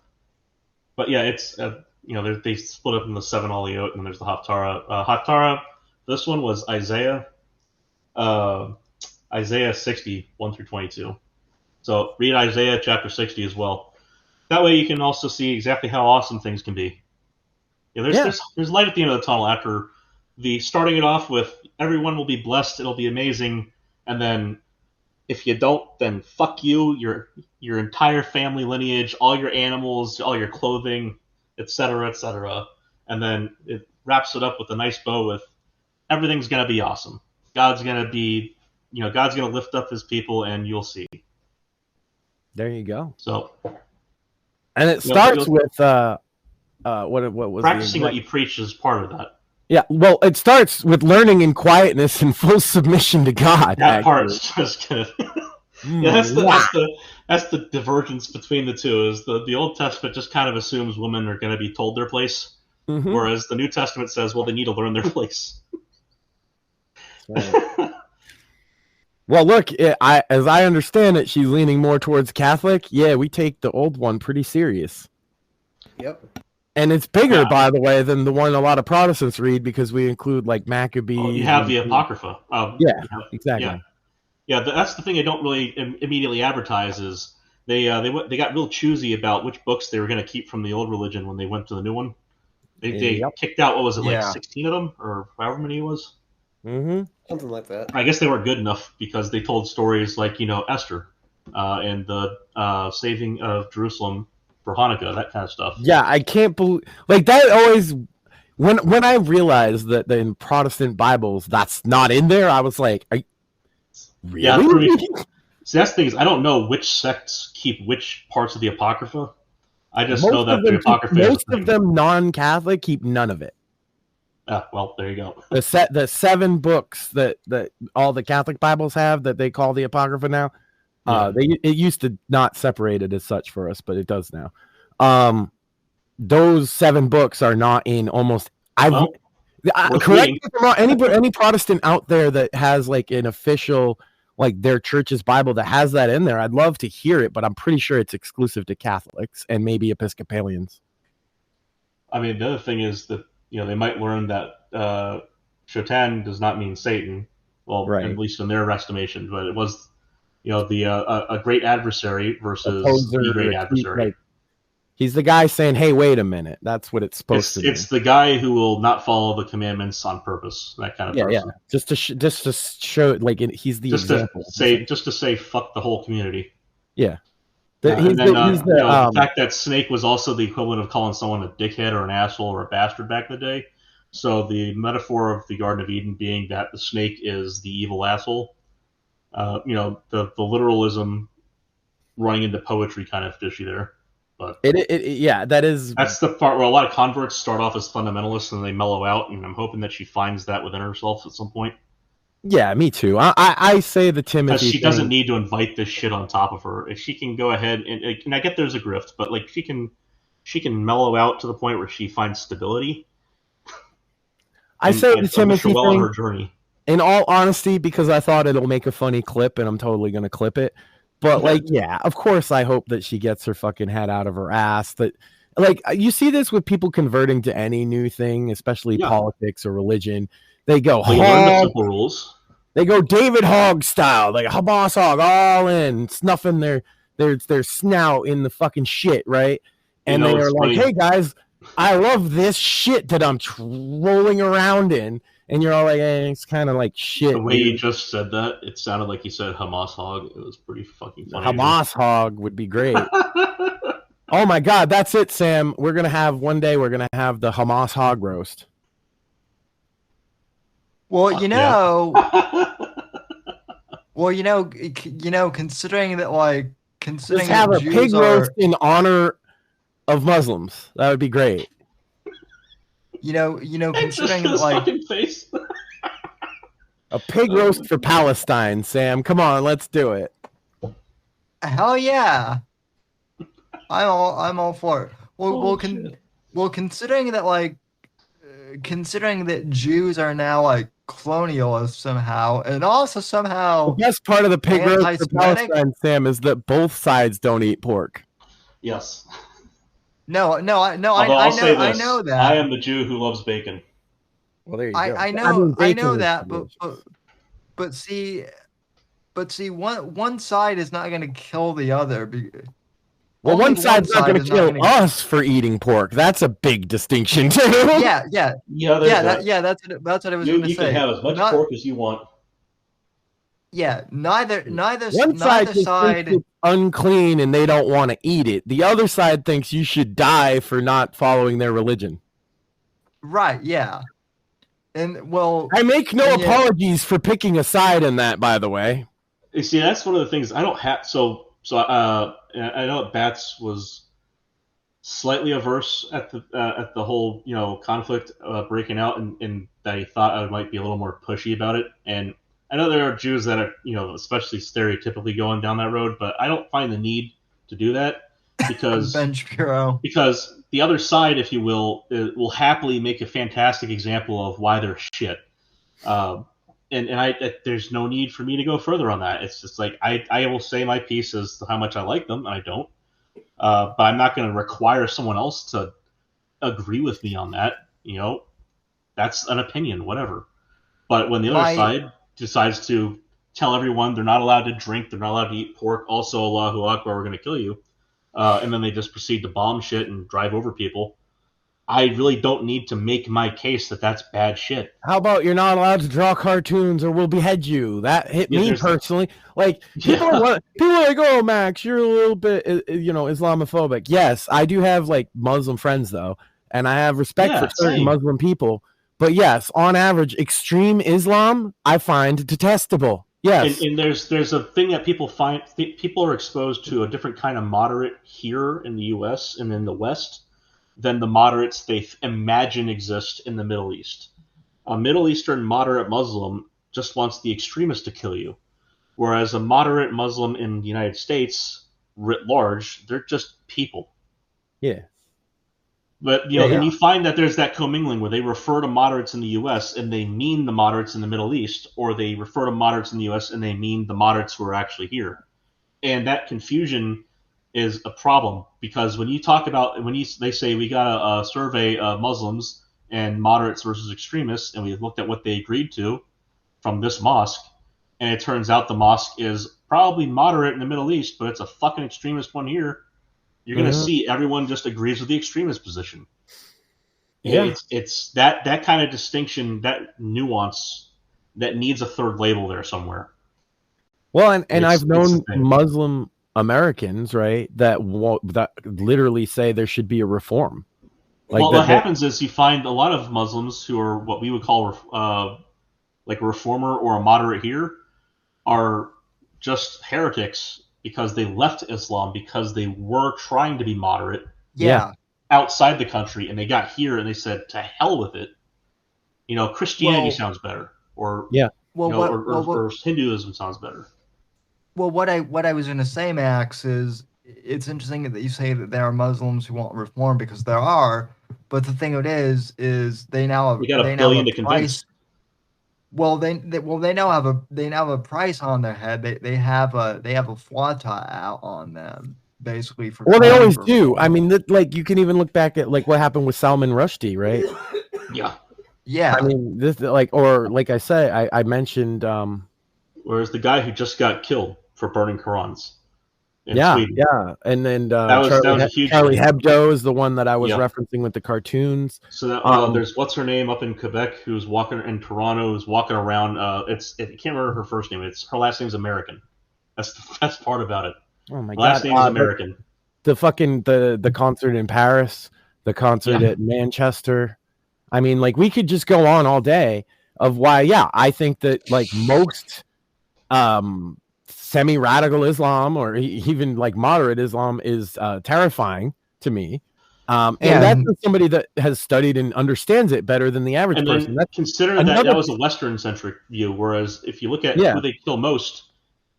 yeah, it's they split up in the 7 Aliyot, and there's the Haftarah. Haftarah, this one was Isaiah 60, 1 through 22. So read Isaiah chapter 60 as well. That way you can also see exactly how awesome things can be. There's light at the end of the tunnel after starting it off with everyone will be blessed, it'll be amazing, and then if you don't, then fuck you, your entire family lineage, all your animals, all your clothing, etc., etc. And then it wraps it up with a nice bow with everything's gonna be awesome. God's gonna lift up His people, and you'll see. There you go. So, and it starts with what was practicing what you preach is part of that. Yeah, well, it starts with learning in quietness and full submission to God. That part is just good. That's the divergence between the two. Is the Old Testament just kind of assumes women are going to be told their place, whereas the New Testament says, well, they need to learn their place. Right. Well, look, as I understand it, she's leaning more towards Catholic. Yeah, we take the old one pretty serious. Yep. And it's bigger, by the way, than the one a lot of Protestants read, because we include Maccabees. Oh, you have the Apocrypha. Exactly. Yeah, that's the thing they don't really immediately advertise is they got real choosy about which books they were going to keep from the old religion when they went to the new one. They kicked out, 16 of them, or however many it was? Something like that. I guess they weren't good enough because they told stories like, Esther and the saving of Jerusalem for Hanukkah, that kind of stuff. Yeah, I can't believe that always when I realized that in Protestant Bibles that's not in there, I was like, really? Yeah, see, that's the thing is I don't know which sects keep which parts of the Apocrypha. I just know that the Apocrypha most of them non-Catholic keep none of it. Well, there you go. The 7 books that all the Catholic Bibles have that they call the Apocrypha now. It used to not separate it as such for us, but it does now. Those 7 books are not in almost. Correct me if I'm wrong. Any Protestant out there that has an official their church's Bible that has that in there, I'd love to hear it, but I'm pretty sure it's exclusive to Catholics and maybe Episcopalians. I mean, the other thing is that they might learn that Shaitan does not mean Satan. Well, right. At least in their estimation, but it was. A great adversary versus the great adversary. Right. He's the guy saying, "Hey, wait a minute." That's what it's supposed to be. It's the guy who will not follow the commandments on purpose. That kind of person. Yeah. Just to show he's the example. Just to say, fuck the whole community. Yeah. The fact that snake was also the equivalent of calling someone a dickhead or an asshole or a bastard back in the day. So the metaphor of the Garden of Eden being that the snake is the evil asshole. The literalism running into poetry kind of issue there. But yeah, that's the part where a lot of converts start off as fundamentalists and they mellow out, and I'm hoping that she finds that within herself at some point. Yeah, me too. I say the Timothy Because she thing. doesn't need to invite this shit on top of her. If she can go ahead and I get there's a grift, but like she can mellow out to the point where she finds stability. I say the Timothy well thing on her journey. In all honesty, because I thought it'll make a funny clip, and I'm totally gonna clip it. But like, yeah, of course, I hope that she gets her fucking head out of her ass. That, like, you see this with people converting to any new thing, especially politics or religion. They go learn the simple rules. They go David Hogg style, like Hamas Hogg, all in, snuffing their snout in the fucking shit, right? And they are like, "Hey guys, I love this shit that I'm rolling around in." And you're all like, it's kind of like shit. The way you just said that, it sounded like you said Hamas Hog. It was pretty fucking funny. Hamas Hog would be great. Oh my God, that's it, Sam. We're going to have the Hamas Hog roast. Well, considering that, like, let's have a pig roast in honor of Muslims. That would be great. Considering that, like, a pig roast for Palestine, Sam. Come on, let's do it. Hell yeah. I'm all for it. Well, considering that, like, considering that Jews are now, like, colonialists somehow, and also somehow the best part of the pig roast for Palestine, Sam, is that both sides don't eat pork. Yes. No, I know that. I am the Jew who loves bacon. Well, there you go. I know that, but see, one side is not going to kill the other. Well, one side's not going to kill us for eating pork. That's a big distinction too. Yeah. That's what I was going to say. You can have as much pork as you want. Yeah, neither one side thinks it's unclean and they don't want to eat it. The other side thinks you should die for not following their religion. Right, yeah. And well, I make no apologies for picking a side in that, by the way. You see, that's one of the things I don't have. So I know that Bats was slightly averse at the whole conflict breaking out, and that he thought I might be a little more pushy about it. And I know there are Jews that are, especially stereotypically going down that road, but I don't find the need to do that because Ben Shapiro. Because the other side, if you will happily make a fantastic example of why they're shit. And there's no need for me to go further on that. It's just like I will say my piece as to how much I like them, and I don't. But I'm not going to require someone else to agree with me on that. That's an opinion, whatever. But when the other side decides to tell everyone they're not allowed to drink, they're not allowed to eat pork, also Allahu Akbar, we're going to kill you, and then they just proceed to bomb shit and drive over people, I really don't need to make my case that that's bad shit. How about you're not allowed to draw cartoons or we'll behead you? That hit me personally. Like, people are like, oh, Max, you're a little bit, Islamophobic. Yes, I do have, like, Muslim friends, though, and I have respect for certain Muslim people. But yes, on average, extreme Islam I find detestable. Yes, and there's a thing that people are exposed to a different kind of moderate here in the U.S. and in the West than the moderates they imagine exist in the Middle East. A Middle Eastern moderate Muslim just wants the extremist to kill you, whereas a moderate Muslim in the United States, writ large, they're just people. Yeah. But, and you find that there's that commingling where they refer to moderates in the U.S. and they mean the moderates in the Middle East, or they refer to moderates in the U.S. and they mean the moderates who are actually here. And that confusion is a problem because when you talk about, they say we got a survey of Muslims and moderates versus extremists, and we looked at what they agreed to from this mosque, and it turns out the mosque is probably moderate in the Middle East, but it's a fucking extremist one here. You're going to see everyone just agrees with the extremist position. Yeah. It's that kind of distinction, that nuance that needs a third label there somewhere. Well, and I've known Muslim Americans, right, that literally say there should be a reform. Like what happens is you find a lot of Muslims who are what we would call like a reformer or a moderate here are just heretics because they left Islam because they were trying to be moderate. Yeah. Outside the country, and they got here and they said, to hell with it. Christianity sounds better, or or Hinduism sounds better. Well, what I was going to say, Max, is it's interesting that you say that there are Muslims who want reform, because there are. But the thing of it is they now have, we got a billion to convince. Well, they now have a price on their head. They have a flata out on them, basically. They always do. I mean, you can even look back at what happened with Salman Rushdie, right? Yeah. I mean, this like I said, I mentioned. Whereas the guy who just got killed for burning Qurans. Sweden. And then that was a huge Charlie Hebdo is the one that I was referencing with the cartoons. So there's what's her name up in Quebec who's walking in Toronto, who's walking around. I can't remember her first name. Her last name's American. That's the best part about it. Oh my god! Last name's American. The concert in Paris, the concert at Manchester. I mean, we could just go on all day of why. Yeah, I think that most semi-radical Islam or even moderate Islam is terrifying to me. And that's somebody that has studied and understands it better than the average person. Consider that was a Western-centric view, whereas if you look at who they kill most,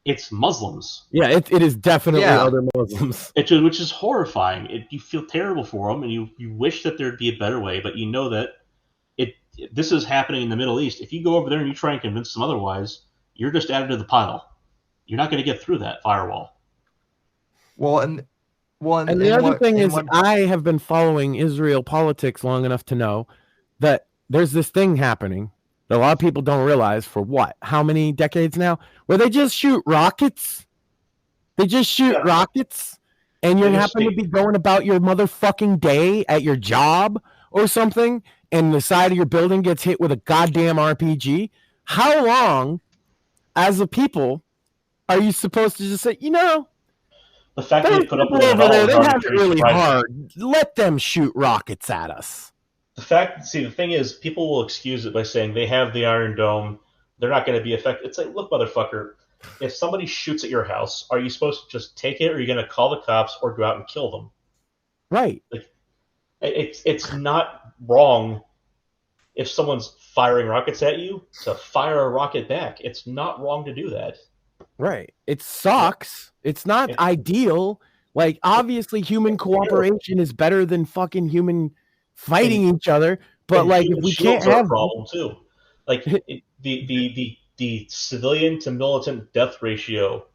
it's Muslims. Yeah, it is definitely other Muslims. Which is horrifying. You feel terrible for them, and you wish that there'd be a better way, but you know that this is happening in the Middle East. If you go over there and you try and convince them otherwise, you're just added to the pile. You're not going to get through that firewall. And the other thing is, I have been following Israel politics long enough to know that there's this thing happening that a lot of people don't realize for how many decades now, where they just shoot rockets. They just shoot rockets, and you happen to be going about your motherfucking day at your job or something, and the side of your building gets hit with a goddamn RPG. How long, as a people, are you supposed to just say, the fact that they put up with it over there, they have it really hard. Let them shoot rockets at us. The thing is, people will excuse it by saying they have the Iron Dome, they're not going to be affected. It's like, look, motherfucker, if somebody shoots at your house, are you supposed to just take it, or are you going to call the cops or go out and kill them? Right. It's not wrong if someone's firing rockets at you to fire a rocket back. It's not wrong to do that. Right. It sucks. It's not ideal. Obviously, human cooperation is better than fucking human fighting each other. But if we can't have a problem too, the civilian to militant death ratio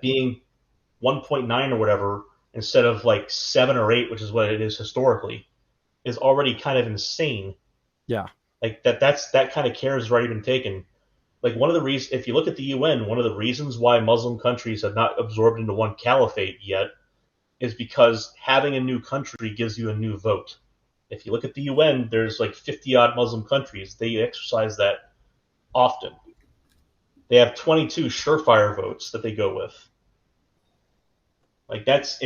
being 1.9 or whatever instead of 7 or 8, which is what it is historically, is already kind of insane. Yeah. That kind of care has already been taken. One of the reasons, if you look at the UN, one of the reasons why Muslim countries have not absorbed into one caliphate yet is because having a new country gives you a new vote. If you look at the UN, there's 50-odd Muslim countries. They exercise that often. They have 22 surefire votes that they go with. That's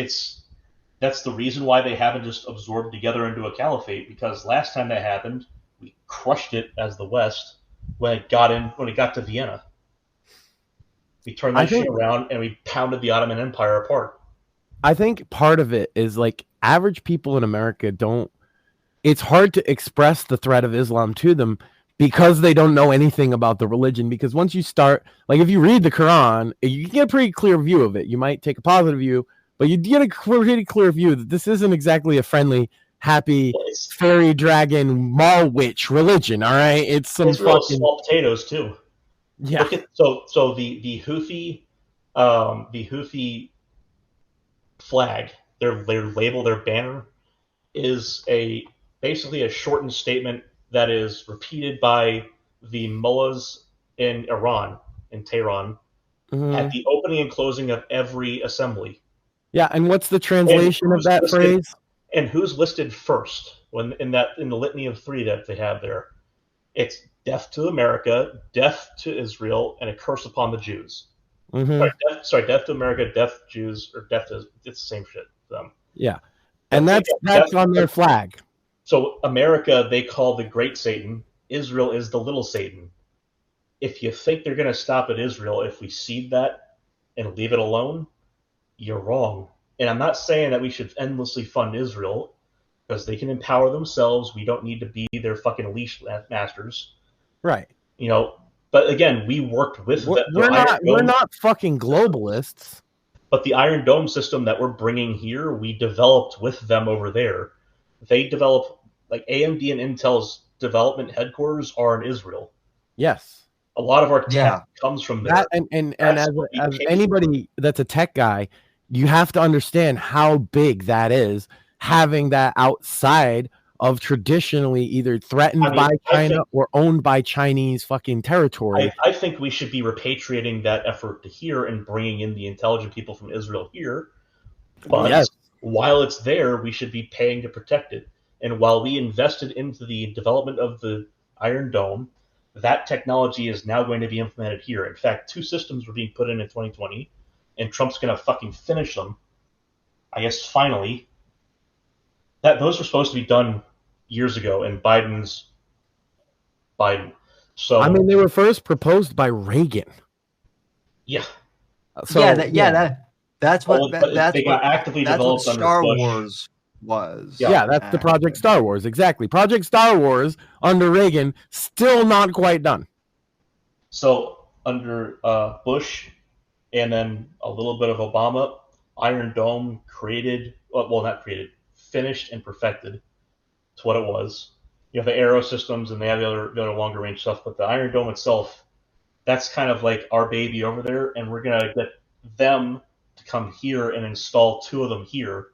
the reason why they haven't just absorbed together into a caliphate, because last time that happened, we crushed it as the West. When it got to Vienna, we turned that shit around and we pounded the Ottoman Empire apart. I think part of it is average people in America it's hard to express the threat of Islam to them because they don't know anything about the religion. Because once you start, if you read the Quran, you get a pretty clear view of it. You might take a positive view, but you get a pretty clear view that this isn't exactly a friendly, happy fairy dragon mall witch religion. All right, it's some fucking small potatoes too. Yeah. Look at, so the Houthi flag, their label, their banner is basically a shortened statement that is repeated by the mullahs in Iran, in Tehran, at the opening and closing of every assembly. Yeah, and what's the translation of that phrase? And who's listed first in the litany of 3 that they have there? It's death to America, death to Israel, and a curse upon the Jews. Mm-hmm. Death to America, death to Jews, or death to, it's the same shit to them. Yeah, and that's on their flag. So America, they call the great Satan. Israel is the little Satan. If you think they're going to stop at Israel, if we cede that and leave it alone, you're wrong. And I'm not saying that we should endlessly fund Israel, because they can empower themselves. We don't need to be their fucking leash masters. Right. You know, but again, we worked with we're not fucking globalists. But the Iron Dome system that we're bringing here, we developed with them over there. They develop, like AMD and Intel's development headquarters are in Israel. Yes. A lot of our tech comes from there. And as anybody that's a tech guy, you have to understand how big that is, having that outside of traditionally either threatened by China or owned by Chinese fucking territory. I think we should be repatriating that effort to here and bringing in the intelligent people from Israel here. But while it's there, we should be paying to protect it. And while we invested into the development of the Iron Dome, that technology is now going to be implemented here. In fact, 2 systems were being put in 2020, and Trump's going to fucking finish them. I guess finally. Those were supposed to be done years ago, and Biden. So I mean, they were first proposed by Reagan. Yeah. So that's what they got actively developed what Star Wars was. Yeah, that's the Project Star Wars, exactly. Project Star Wars under Reagan, still not quite done. So under Bush, and then a little bit of Obama, Iron Dome finished and perfected to what it was. You have the Aero systems and they have the other longer range stuff, but the Iron Dome itself, that's kind of like our baby over there, and we're gonna get them to come here and install 2 of them here.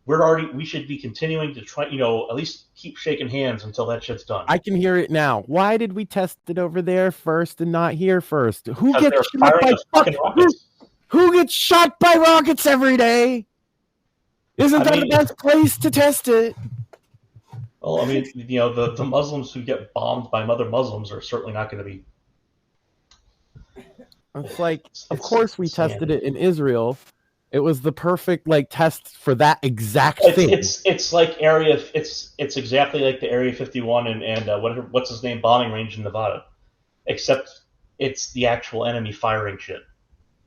We should be continuing to try, at least keep shaking hands until that shit's done. I can hear it now. Why did we test it over there first and not here first? Who gets shot by rockets every day? Isn't that the best place to test it? Well, I mean, the Muslims who get bombed by other Muslims are certainly not going to be. It's like, of course we tested it in Israel. It was the perfect test for that exact thing. It's like it's exactly like the Area 51 and what's his name bombing range in Nevada, except it's the actual enemy firing shit.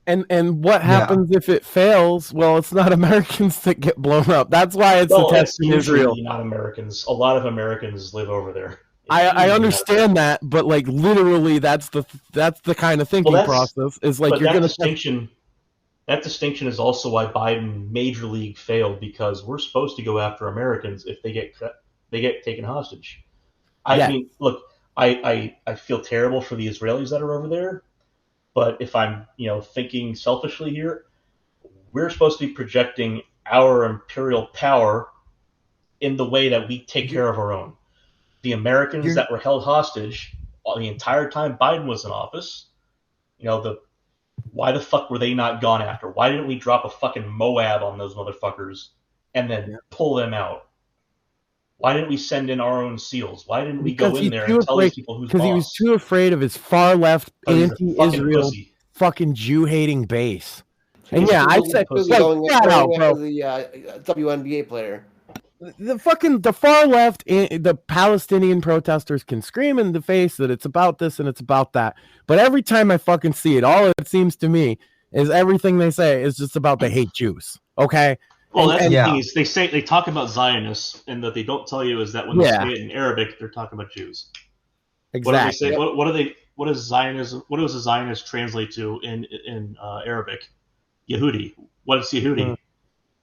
And what happens if it fails? Well, it's not Americans that get blown up. That's why it's a test in Israel. Not Americans. A lot of Americans live over there. I understand that, but literally, that's the kind of thinking process. Is you're going to. That distinction is also why Biden Major League failed, because we're supposed to go after Americans if they get taken hostage. I mean, look, I feel terrible for the Israelis that are over there. But if I'm, thinking selfishly here, we're supposed to be projecting our imperial power in the way that we take care of our own. The Americans that were held hostage the entire time Biden was in office, why the fuck were they not gone after? Why didn't we drop a fucking Moab on those motherfuckers and then pull them out? Why didn't we send in our own SEALs? Why didn't we go in there and tell these people who's boss? Because he was too afraid of his far left, anti-Israel, fucking Jew-hating base. And I said, shout out, bro. The WNBA player. The far left, the Palestinian protesters can scream in the face that it's about this and it's about that. But every time I fucking see it, all it seems to me is everything they say is just about they hate Jews. Okay. Well, that's the thing is they talk about Zionists, and that they don't tell you is that when they say it in Arabic, they're talking about Jews. Exactly. What do they say? What does Zionism? What does a Zionist translate to in Arabic? Yehudi. What is Yehudi?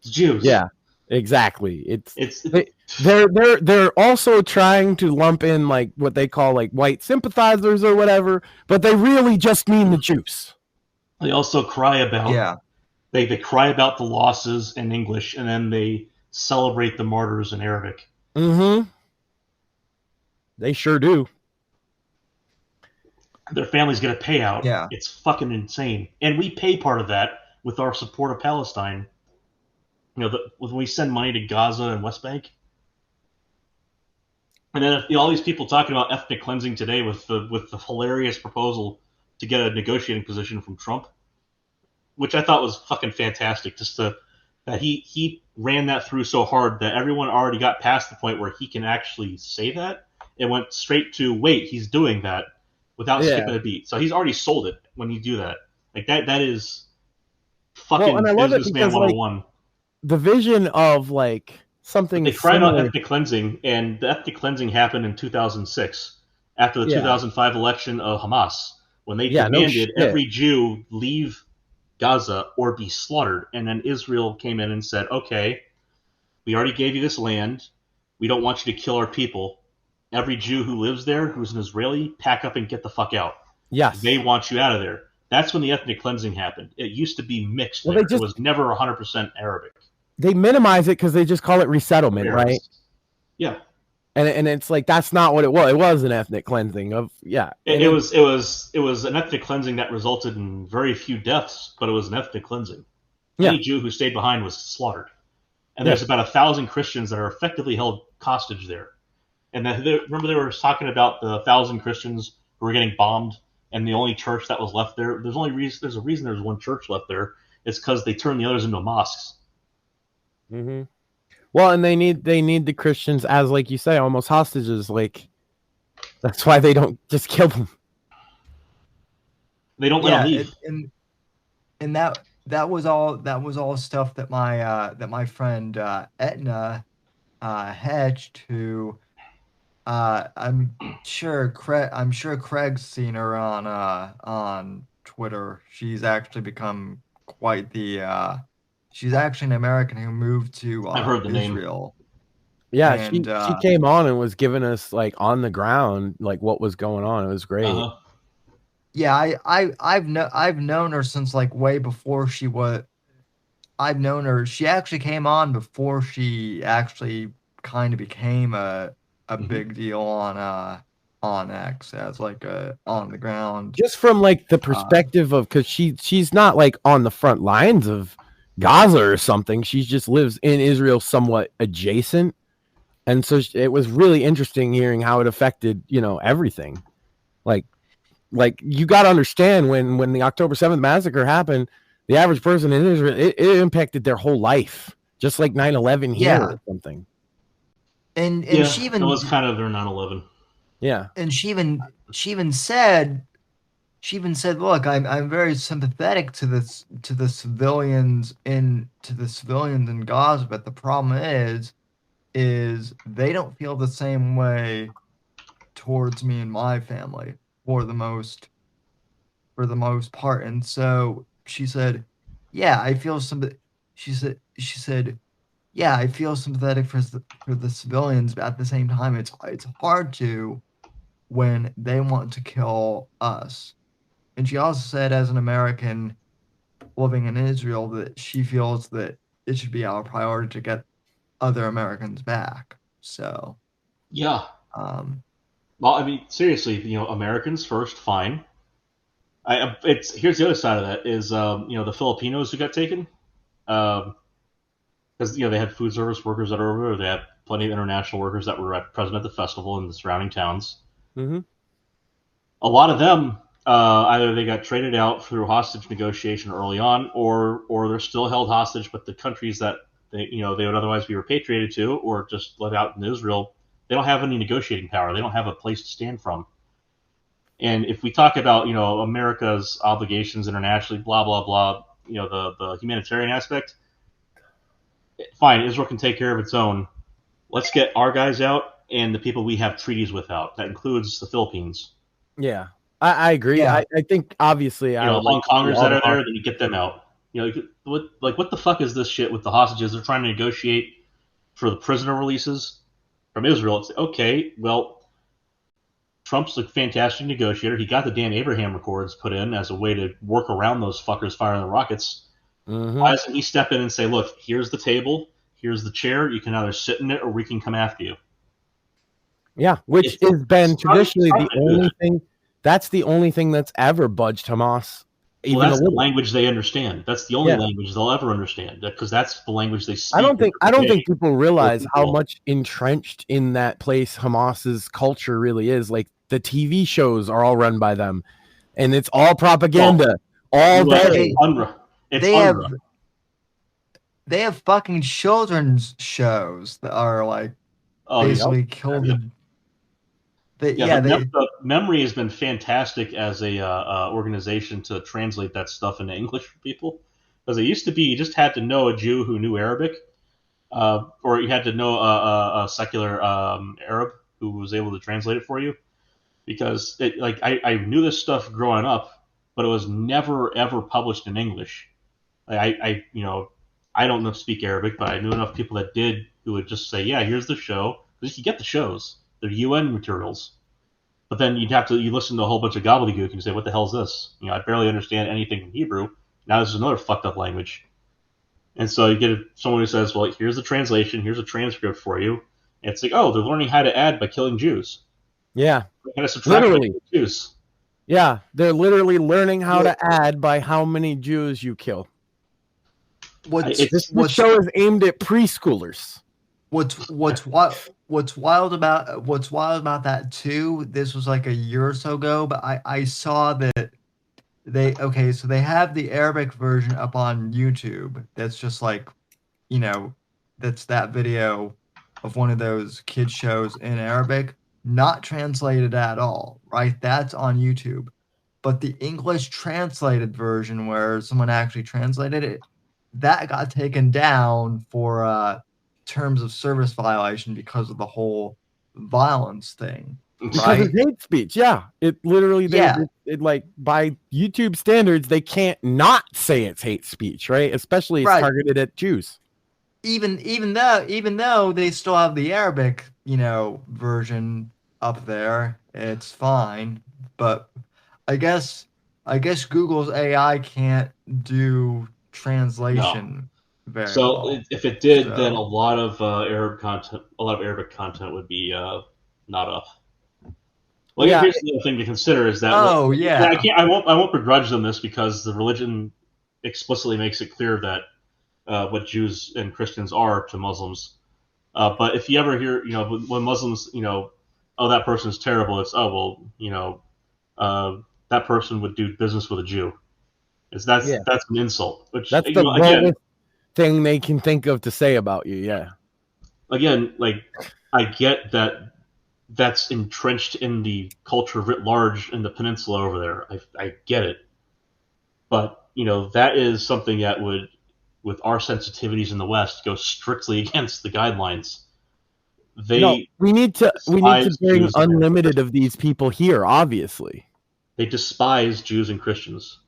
It's Jews. Yeah, exactly. They're also trying to lump in what they call white sympathizers or whatever, but they really just mean the Jews. They also cry about They cry about the losses in English, and then they celebrate the martyrs in Arabic. Mm-hmm. They sure do. Their families get a payout. Yeah. It's fucking insane. And we pay part of that with our support of Palestine. When we send money to Gaza and West Bank. And then all these people talking about ethnic cleansing today with the hilarious proposal to get a negotiating position from Trump, which I thought was fucking fantastic. That he ran that through so hard that everyone already got past the point where he can actually say that. It went straight to, wait, he's doing that without skipping a beat. So he's already sold it when you do that. Like that is fucking and I love it businessman because, like, 101. the vision of like something They cried out similar. ethnic cleansing, and the ethnic cleansing happened in 2006 after the Yeah. 2005 election of Hamas, when they Yeah, no demanded shit. every Jew leave Gaza or be slaughtered. And then Israel came in and said, okay, we already gave you this land. We don't want you to kill our people. Every Jew who lives there, who's an Israeli, pack up and get the fuck out. Yes. They want you out of there. That's when the ethnic cleansing happened. It used to be mixed Well, there. they just- It was never 100% Arabic. They minimize it because they just call it resettlement, Yes. right? Yeah. And it's like that's not what it was. It was an ethnic cleansing of It was an ethnic cleansing that resulted in very few deaths, but it was an ethnic cleansing. Yeah. Any Jew who stayed behind was slaughtered. And there's about 1,000 Christians that are effectively held hostage there. And remember they were talking about the 1,000 Christians who were getting bombed, and the only church that was left there. There's a reason there's one church left there. It's because they turned the others into mosques. Mm-hmm. Well, and they need the Christians as, like you say, almost hostages. Like that's why they don't just kill them. They don't let them leave. And that was all stuff that my friend Etna hedged, who I'm sure Craig's seen her on Twitter. She's actually become quite the she's actually an American who moved to I've heard the Israel. Yeah, And, she came on and was giving us like on the ground like what was going on. It was great. Uh-huh. Yeah, I've known her since like way before she was. I've known her. She actually came on before she actually kind of became a big deal on X as like a on the ground. Just from like the perspective of, because she's not like on the front lines of Gaza or something. She just lives in Israel somewhat adjacent. And so it was really interesting hearing how it affected, everything. Like you got to understand when the October 7th massacre happened, the average person in Israel, it impacted their whole life, just like 9/11 here or something. And yeah, she even, it was kind of their 9/11. Yeah. And she even said, look, I'm very sympathetic to the civilians in Gaza, but the problem is they don't feel the same way towards me and my family for the most part. And so she said, yeah, I feel she said, yeah, I feel sympathetic for the civilians, but at the same time, it's hard to when they want to kill us. And she also said, as an American living in Israel, that she feels that it should be our priority to get other Americans back. So, yeah. Well, I mean, seriously, Americans first, fine. Here's the other side of that is, the Filipinos who got taken, because they had food service workers that are over there. They had plenty of international workers that were present at the festival in the surrounding towns. Mm-hmm. A lot of them, either they got traded out through hostage negotiation early on, or they're still held hostage, but the countries that they would otherwise be repatriated to, or just let out in Israel, they don't have any negotiating power. They don't have a place to stand from. And if we talk about, America's obligations internationally, blah, blah, blah, the humanitarian aspect, fine, Israel can take care of its own. Let's get our guys out and the people we have treaties with out. That includes the Philippines. Yeah, I agree. Yeah. I think obviously Hong Kongers that are there, then you get them out. What the fuck is this shit with the hostages? They're trying to negotiate for the prisoner releases from Israel. It's okay, well, Trump's a fantastic negotiator. He got the damn Abraham Accords put in as a way to work around those fuckers firing the rockets. Mm-hmm. Why doesn't he step in and say, look, here's the table, here's the chair, you can either sit in it or we can come after you? Yeah, which has been traditionally the only thing. That's the only thing that's ever budged Hamas. Well, that's the language they understand. That's the only language they'll ever understand, because that's the language they speak. I don't think people realize how much entrenched in that place Hamas's culture really is. Like the TV shows are all run by them, and it's all propaganda all day. They have fucking children's shows that are like basically The Memory has been fantastic as a organization to translate that stuff into English for people. Because it used to be you just had to know a Jew who knew Arabic, or you had to know a secular Arab who was able to translate it for you. Because I knew this stuff growing up, but it was never ever published in English. I don't speak Arabic, but I knew enough people that did who would just say, "Yeah, here's the show." Because you get the shows; they're UN materials. But then you listen to a whole bunch of gobbledygook and you say, "What the hell is this?" I barely understand anything in Hebrew. Now this is another fucked up language. And so you get someone who says, "Well, here's the translation, here's a transcript for you." And it's like, "Oh, they're learning how to add by killing Jews." Yeah, how to subtract literally. Jews. Yeah, they're literally learning how to add by how many Jews you kill. This show is aimed at preschoolers. What's wild about that too? This was like a year or so ago, but I saw that they have the Arabic version up on YouTube. That's just like, that's that video of one of those kids shows in Arabic, not translated at all, right? That's on YouTube. But the English translated version where someone actually translated it, that got taken down for terms of service violation because of the whole violence thing. Because it's hate speech, yeah. It literally, it like by YouTube standards, they can't not say it's hate speech, right? Especially it's targeted at Jews. Even though they still have the Arabic, version up there, it's fine. But I guess Google's AI can't do translation. No. So if it did, then a lot of Arabic content would be not up. Well, here's the other thing to consider is that I won't begrudge them this because the religion explicitly makes it clear that what Jews and Christians are to Muslims. But if you ever hear, when Muslims, oh, that person's terrible, it's that person would do business with a Jew. That's an insult. Which that's the lowest thing they can think of to say about you. Yeah. Again, I get that that's entrenched in the culture writ large in the peninsula over there. I get it, but that is something that would, with our sensitivities in the West, go strictly against the guidelines. We need to bring unlimited of these people here. Obviously, they despise Jews and Christians.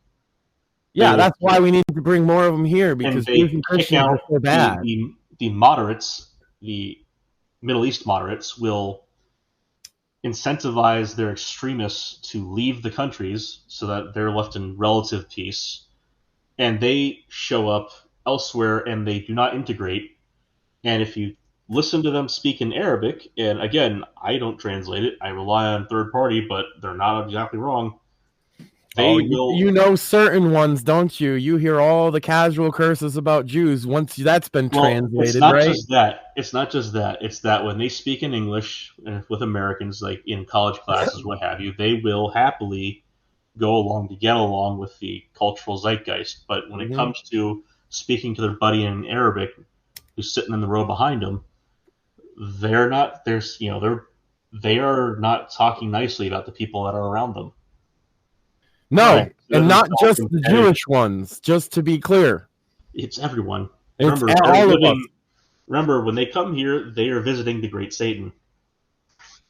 Yeah, that's why we need to bring more of them here because Jews and Christians are so bad. The moderates, the Middle East moderates, will incentivize their extremists to leave the countries so that they're left in relative peace, and they show up elsewhere and they do not integrate. And if you listen to them speak in Arabic, and again, I don't translate it, I rely on third party, but they're not exactly wrong. Certain ones, don't you? You hear all the casual curses about Jews once that's been translated, right? It's not just that. It's that when they speak in English with Americans, like in college classes, what have you, they will happily go along to get along with the cultural zeitgeist. But when it comes to speaking to their buddy in Arabic, who's sitting in the row behind them, they are not talking nicely about the people that are around them. No, right. And not just the Jewish ones, just to be clear. It's everyone. It's all of us. Remember, when they come here, they are visiting the great Satan.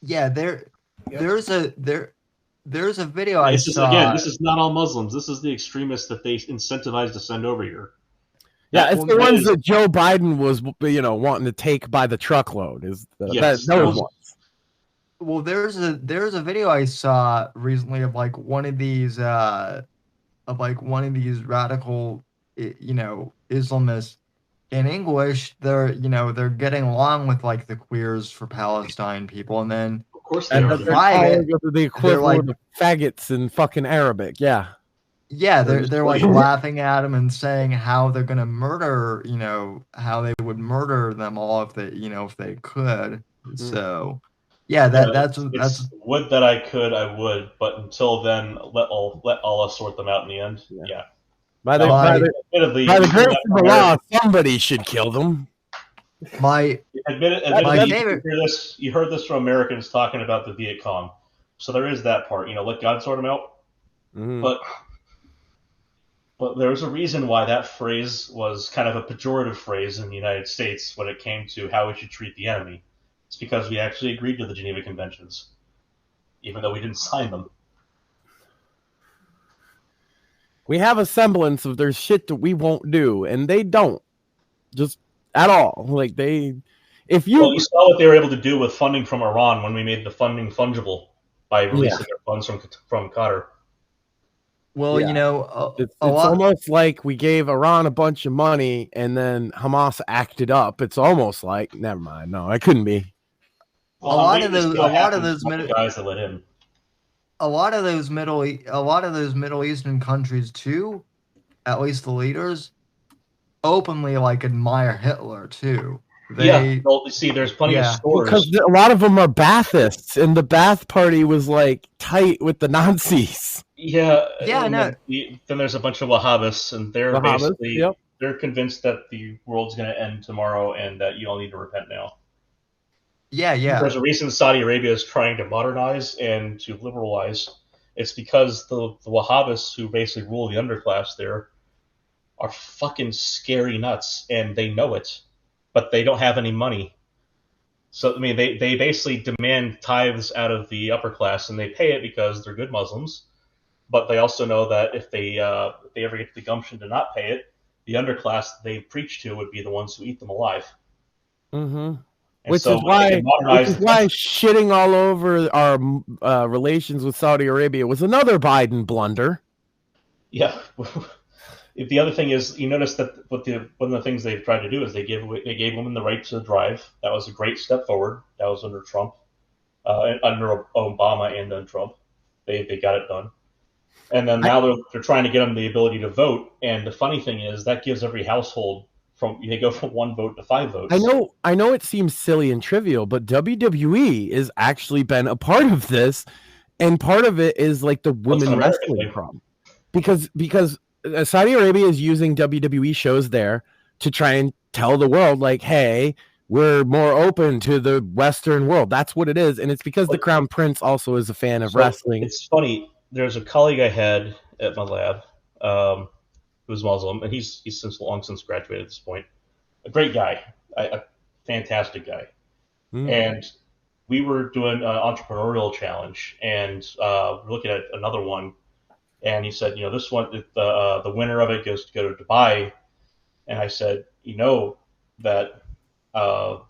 Yeah, there's a video I saw. Again, this is not all Muslims. This is the extremists that they incentivize to send over here. Yeah, it's the ones that Joe Biden was, wanting to take by the truckload. Those ones. Well, there's a video I saw recently of one of these radical, Islamists in English. They're getting along with the Queers for Palestine people, and then of course they're the equivalent of faggots in fucking Arabic. Yeah. Yeah, they're laughing at them and saying how they're gonna murder, how they would murder them all if they could. So. Yeah, that's would that I could, I would, but until then, let Allah sort them out in the end. Yeah. By the grace of the law, somebody should kill them. My you heard this from Americans talking about the Viet Cong. So there is that part. Let God sort them out. Mm-hmm. But there's a reason why that phrase was kind of a pejorative phrase in the United States when it came to how we should treat the enemy. It's because we actually agreed to the Geneva Conventions, even though we didn't sign them. We have a semblance of there's shit that we won't do, and they don't. Just at all. Like you saw what they were able to do with funding from Iran when we made the funding fungible by releasing their funds from Qatar. Well, it's almost like we gave Iran a bunch of money and then Hamas acted up. It's almost like, never mind. No, it couldn't be. Well, a lot of those guys that let in. A lot of those Middle Eastern countries too, at least the leaders, openly admire Hitler too. There's plenty of stores because a lot of them are Baathists, and the Baath Party was tight with the Nazis. Yeah. Then there's a bunch of Wahhabists, and they're basically they're convinced that the world's going to end tomorrow, and that you all need to repent now. Yeah. There's a reason Saudi Arabia is trying to modernize and to liberalize. It's because the Wahhabists who basically rule the underclass there are fucking scary nuts, and they know it, but they don't have any money. So, they basically demand tithes out of the upper class, and they pay it because they're good Muslims, but they also know that if they ever get the gumption to not pay it, the underclass they preach to would be the ones who eat them alive. Mm-hmm. Which is why shitting all over our relations with Saudi Arabia was another Biden blunder. Yeah. The other thing is, you notice that one of the things they've tried to do is they gave women the right to drive. That was a great step forward. That was under Trump, under Obama, and then Trump. They got it done. And then now they're trying to get them the ability to vote. And the funny thing is that gives every household they go from 1 vote to 5 votes. I know it seems silly and trivial, but WWE has actually been a part of this, and part of it is the women wrestling problem, because Saudi Arabia is using WWE shows there to try and tell the world hey, we're more open to the Western world. That's what it is, and it's because the Crown Prince also is a fan of wrestling. It's funny. There's a colleague I had at my lab. Who's Muslim, and he's long since graduated at this point. A great guy, a fantastic guy. And we were doing an entrepreneurial challenge, and we're looking at another one. And he said, this one, the winner of it gets to go to Dubai. And I said, that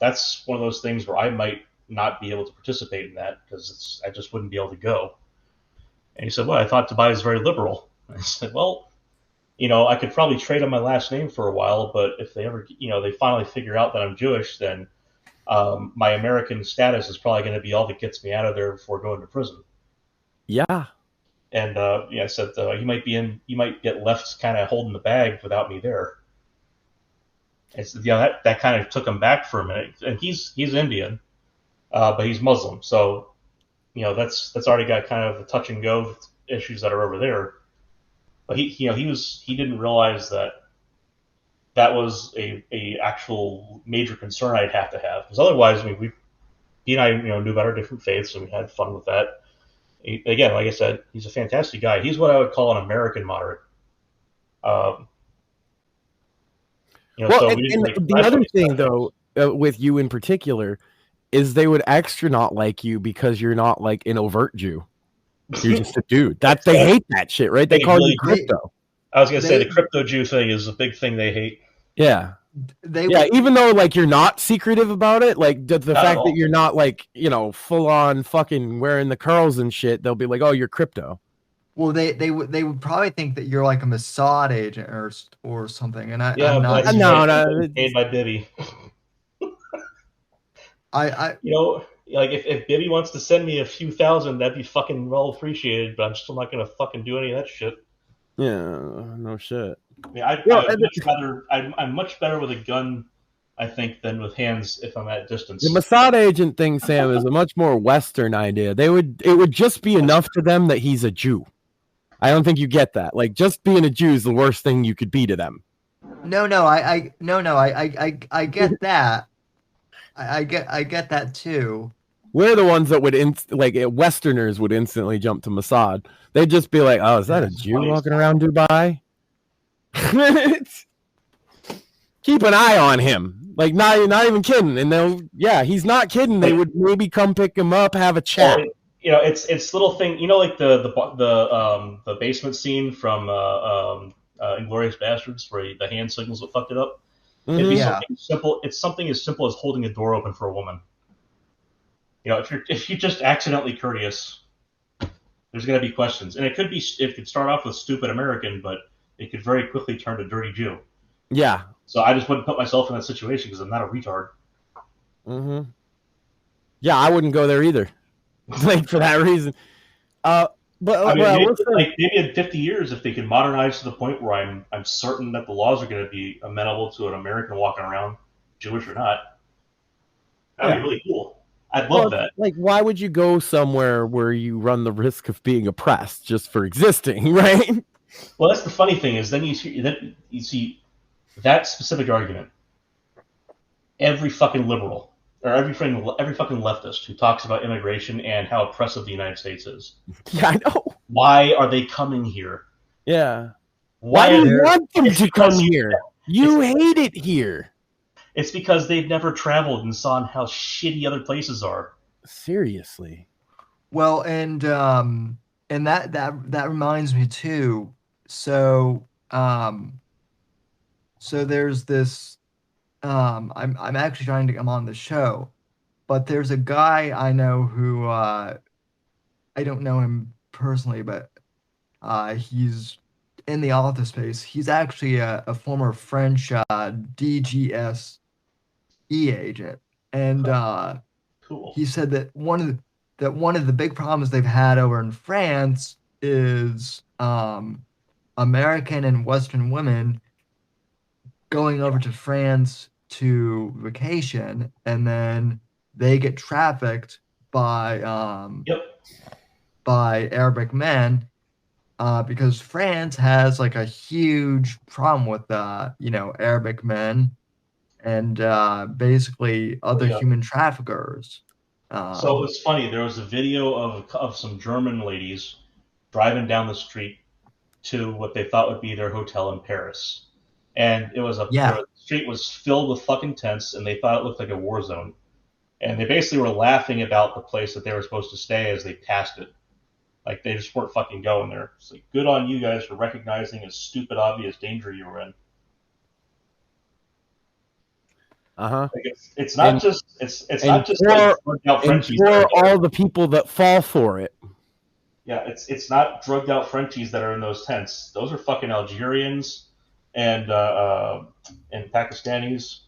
that's one of those things where I might not be able to participate in that because I just wouldn't be able to go. And he said, well, I thought Dubai is very liberal. And I said, well, I could probably trade on my last name for a while, but if they ever, they finally figure out that I'm Jewish, then my American status is probably going to be all that gets me out of there before going to prison. Yeah. And I said, you might get left kind of holding the bag without me there. And so, that kind of took him back for a minute. And he's Indian, but he's Muslim, so that's already got kind of the touch and go issues that are over there. But he didn't realize that was a actual major concern I'd have to have, because otherwise, he and I knew about our different faiths and we had fun with that. Again, like I said, he's a fantastic guy. He's what I would call an American moderate. The other thing, though, with you in particular, is they would extra not like you because you're not an overt Jew. You're just a dude. They hate that shit, right? They call you crypto. I was going to say the crypto Jew thing is a big thing they hate. Yeah. Even though you're not secretive about it, the fact that you're not full on fucking wearing the curls and shit, they'll be like, oh, you're crypto. Well, they would probably think that you're a Mossad agent or something, and I'm not. No, paid by Bibby. If Bibby wants to send me a few thousand, that'd be fucking well appreciated. But I'm still not gonna fucking do any of that shit. Yeah, no shit. I'm much better with a gun, I think, than with hands if I'm at distance. The Mossad agent thing, Sam, is a much more Western idea. It would just be enough to them that he's a Jew. I don't think you get that. Just being a Jew is the worst thing you could be to them. No, I get that. I get that too. We're the ones that would Westerners would instantly jump to Mossad. They'd just be like, "Oh, is that a Jew walking around Dubai?" Keep an eye on him. Like, not even kidding. And he's not kidding. They would maybe come pick him up, have a chat. Well, it's little thing. Like the basement scene from Inglourious Bastards, where the hand signals what fucked it up. It'd be something simple. It's something as simple as holding a door open for a woman. If you're just accidentally courteous, there's going to be questions, and it could start off with stupid American, but it could very quickly turn to dirty Jew. Yeah. So I just wouldn't put myself in that situation because I'm not a retard. Mm-hmm. Yeah, I wouldn't go there either. For that reason. Maybe in 50 years, if they can modernize to the point where I'm certain that the laws are going to be amenable to an American walking around, Jewish or not, that'd be really cool. I'd love that. Like, why would you go somewhere where you run the risk of being oppressed just for existing, right? Well, that's the funny thing is then you see that specific argument. Every fucking liberal or every fucking leftist who talks about immigration and how oppressive the United States is. Yeah, I know. Why are they coming here? Yeah. Why do you want them to come here? You hate it here. It's because they've never traveled and saw how shitty other places are. Seriously. Well, and that reminds me too. So there's this. I'm actually trying to come on the show, but there's a guy I know who I don't know him personally, but he's in the office space. He's actually a former French DGS agent, and cool. He said that one of the big problems they've had over in France is American and Western women going over to France to vacation, and then they get trafficked by Arabic men because France has like a huge problem with Arabic men and basically other human traffickers. So it's funny. There was a video of some German ladies driving down the street to what they thought would be their hotel in Paris, and the street was filled with fucking tents, and they thought it looked like a war zone. And they basically were laughing about the place that they were supposed to stay as they passed it. Like, they just weren't fucking going there. It's like, good on you guys for recognizing a stupid, obvious danger you were in. Uh-huh. Like it's not just drugged out Frenchies. For all the people that fall for it. Yeah, it's not drugged out Frenchies that are in those tents. Those are fucking Algerians and Pakistanis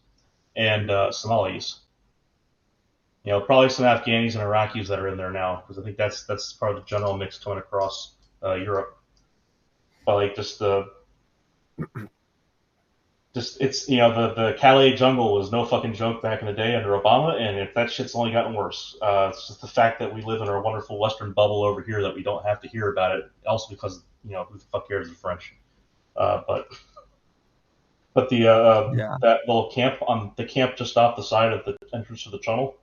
and Somalis. Probably some Afghanis and Iraqis that are in there now, because I think that's part of the general mix coming across Europe. But like the Calais jungle was no fucking joke back in the day under Obama, and if that shit's only gotten worse. It's just the fact that we live in our wonderful Western bubble over here that we don't have to hear about it. Also because who the fuck cares the French? But that little camp the camp just off the side of the entrance to the tunnel,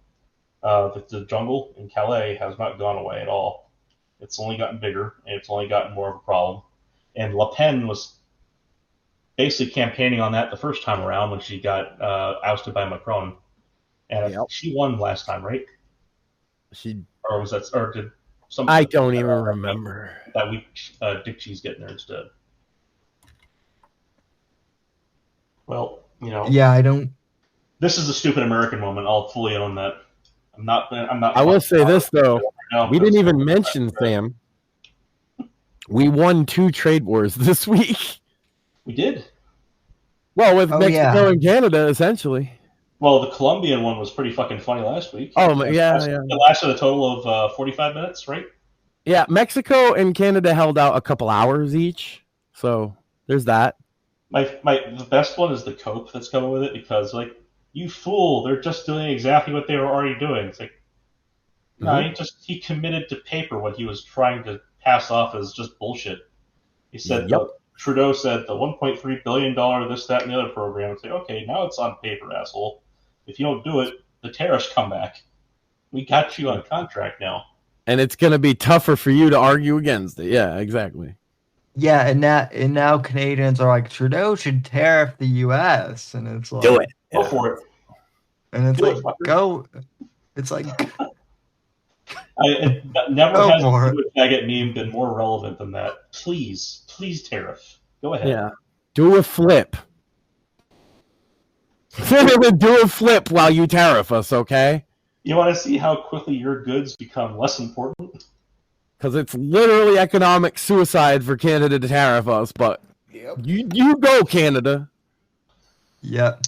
the jungle in Calais has not gone away at all. It's only gotten bigger, and it's only gotten more of a problem. And Le Pen was basically campaigning on that the first time around when she got ousted by Macron, and she won last time, right? I don't even remember that week. Dick Cheese getting there instead. Well, Yeah, I don't. This is a stupid American moment. I'll fully own that. I'm not. I will say this though: we didn't even mention Sam. We won 2 trade wars this week. We did. Well, with Mexico and Canada, essentially. Well, the Colombian one was pretty fucking funny last week. Oh, yeah. It lasted a total of 45 minutes, right? Yeah, Mexico and Canada held out a couple hours each. So there's that. The best one is the cope that's coming with it, because, like, you fool, they're just doing exactly what they were already doing. It's like, no, he committed to paper what he was trying to pass off as just bullshit. He said, Trudeau said the $1.3 billion this, that, and the other program. It's like, okay, now it's on paper, asshole. If you don't do it, the tariffs come back. We got you on contract now. And it's going to be tougher for you to argue against it. Yeah, exactly. Yeah, and now Canadians are like, Trudeau should tariff the U.S. and it's like, Do it. Go for it. And it's Do like, it, fucker. go. It's like, Never Go has for the faggot meme been more relevant than that. Please tariff. Go ahead. Yeah. Do a flip. Do a flip while you tariff us, okay? You want to see how quickly your goods become less important? Because it's literally economic suicide for Canada to tariff us, but you go, Canada. yep.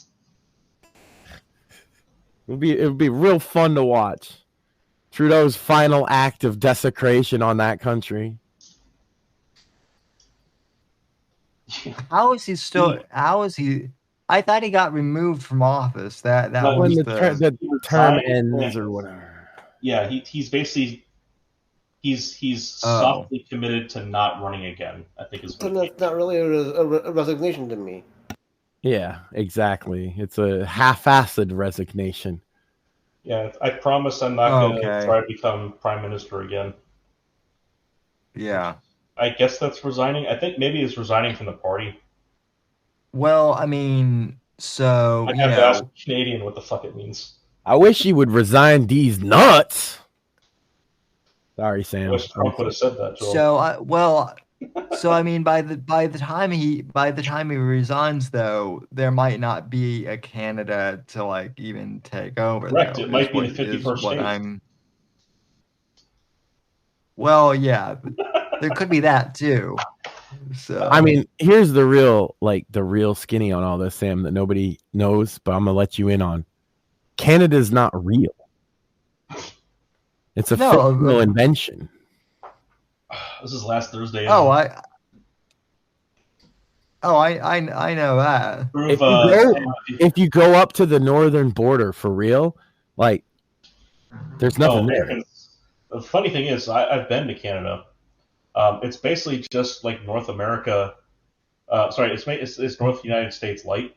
It would be real fun to watch. Trudeau's final act of desecration on that country. How is he still? How is he? I thought he got removed from office. That Well, was When the term resigned, ends or whatever. Yeah, he's basically he's softly committed to not running again. I think is So what that's not really a resignation to me. Yeah, exactly. It's a half-assed resignation. Yeah, I promise I'm not going to Okay. try to become prime minister again. Yeah. I guess that's resigning. I think maybe it's resigning from the party. Well, I mean, so I'd you have to ask know, a Canadian what the fuck it means. I wish he would resign these nuts. Sorry, I Sam. wish Trump would have said that to him. so I mean, by the time he resigns, though, there might not be a Canada to like even take over. Correct. Though, It might is be what- the is 51st what state. I'm. Well, yeah, but there could be that too. So I mean, here's the real skinny on all this, Sam, that nobody knows, but I'm gonna let you in on. Canada's not real. It's a fictional invention. This is last Thursday. I know that. If you go up to the northern border for real, like there's nothing there. The funny thing is, I've been to Canada. It's basically just like North America. It's North United States light.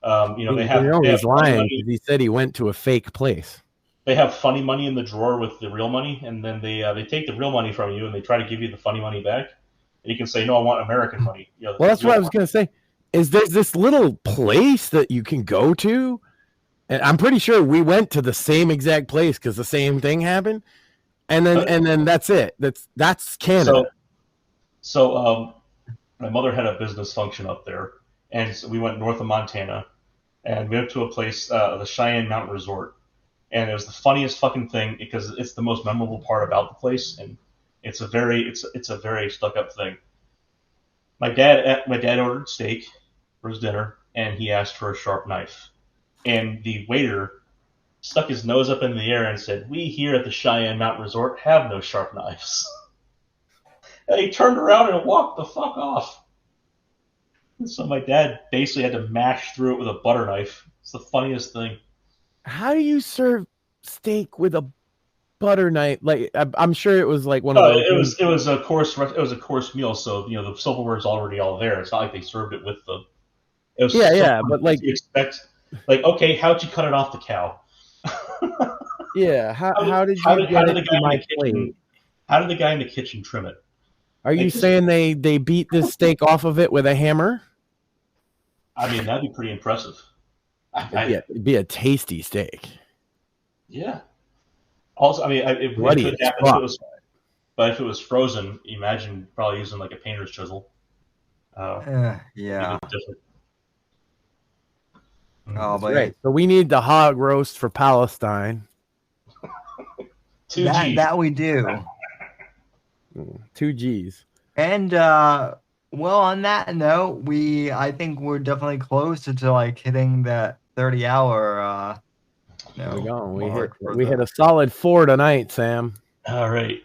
They have. He's lying money. because he said he went to a fake place. They have funny money in the drawer with the real money, and then they take the real money from you and they try to give you the funny money back. And you can say, "No, I want American money." Well, that's what I was gonna say. Is there's this little place that you can go to, and I'm pretty sure we went to the same exact place because the same thing happened, and then that's it. That's Canada. So my mother had a business function up there, and so we went north of Montana, and we went to a place, the Cheyenne Mountain Resort, and it was the funniest fucking thing because it's the most memorable part about the place, and it's a very stuck up thing. My dad ordered steak for his dinner, and he asked for a sharp knife, and the waiter stuck his nose up in the air and said, "We here at the Cheyenne Mountain Resort have no sharp knives." And he turned around and walked the fuck off. And so my dad basically had to mash through it with a butter knife. It's the funniest thing. How do you serve steak with a butter knife? Like I'm sure it was like one of those. It was a course meal, so the silverware's already all there. It's not like they served it with the. It was but like you expect, okay, how'd you cut it off the cow? Yeah, how did you get it to my plate? How did the guy in the kitchen trim it? Are you saying they beat this steak off of it with a hammer? I mean, that'd be pretty impressive. It'd be a tasty steak. Yeah. Also, I mean, it could happen but if it was frozen, imagine probably using like a painter's chisel. Yeah. Oh, but right. So we need the hog roast for Palestine. That we do. 2 G's. And well, on that note, I think we're definitely closer to like hitting that 30-hour. There we go. We hit a solid 4 tonight, Sam. All right.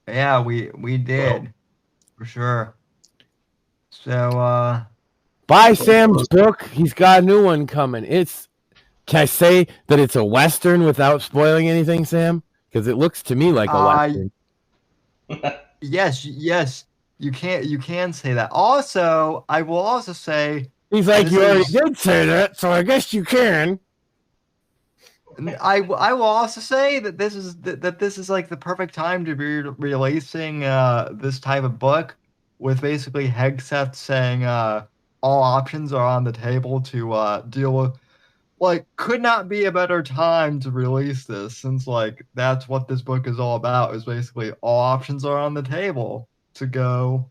Yeah, we did for sure. So buy Sam's book. He's got a new one coming. Can I say that it's a Western without spoiling anything, Sam? Because it looks to me like a Western. Yes, you can say that. Also, I will also say he's like, you already did say that, so I guess you can. I will also say that this is like the perfect time to be releasing this type of book with basically Hegseth saying all options are on the table to deal with. Like, could not be a better time to release this, since like that's what this book is all about. Is basically all options are on the table to go,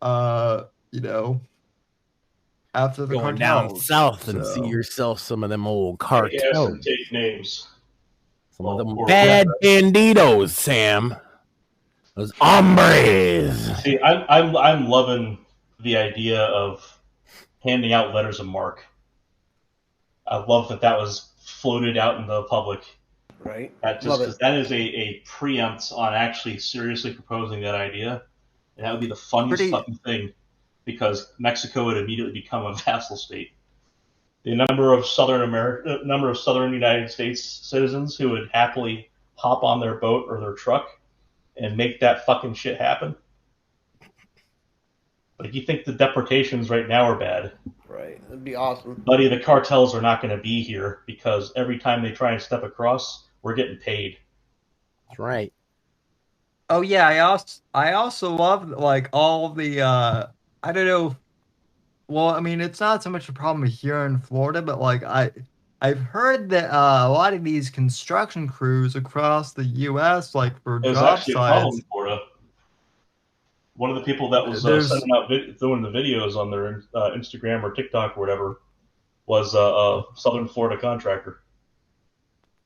you know, after the Going down cartels. south and see yourself some of them old cartels. Yes, and take names. Some of them bad banditos, Sam. Those hombres. See, I'm loving the idea of handing out letters of marque. I love that was floated out in the public. Right. That is a preempt on actually seriously proposing that idea. And that would be the funniest fucking thing, because Mexico would immediately become a vassal state. The number of southern United States citizens who would happily hop on their boat or their truck and make that fucking shit happen. Like, you think the deportations right now are bad. Right. That'd be awesome. Buddy, the cartels are not going to be here because every time they try and step across, we're getting paid. That's right. Oh yeah, I also love like all the I don't know. Well, I mean, it's not so much a problem here in Florida, but like I've heard that a lot of these construction crews across the U.S. like for It was job actually a problem sites. in Florida. One of the people that was sending out doing the videos on their Instagram or TikTok or whatever was a Southern Florida contractor.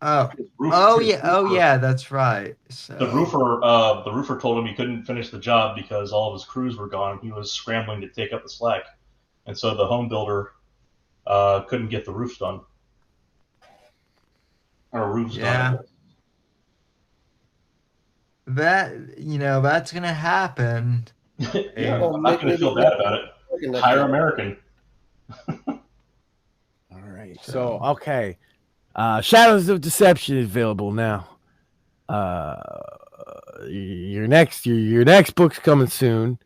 Oh yeah, that's right. So. The roofer told him he couldn't finish the job because all of his crews were gone. He was scrambling to take up the slack, and so the home builder couldn't get the roofs done. Or roofs done. That's gonna happen. Yeah, I'm not gonna feel bad about it. Hire American. All right. So okay. Shadows of Deception is available now. Your next book's coming soon.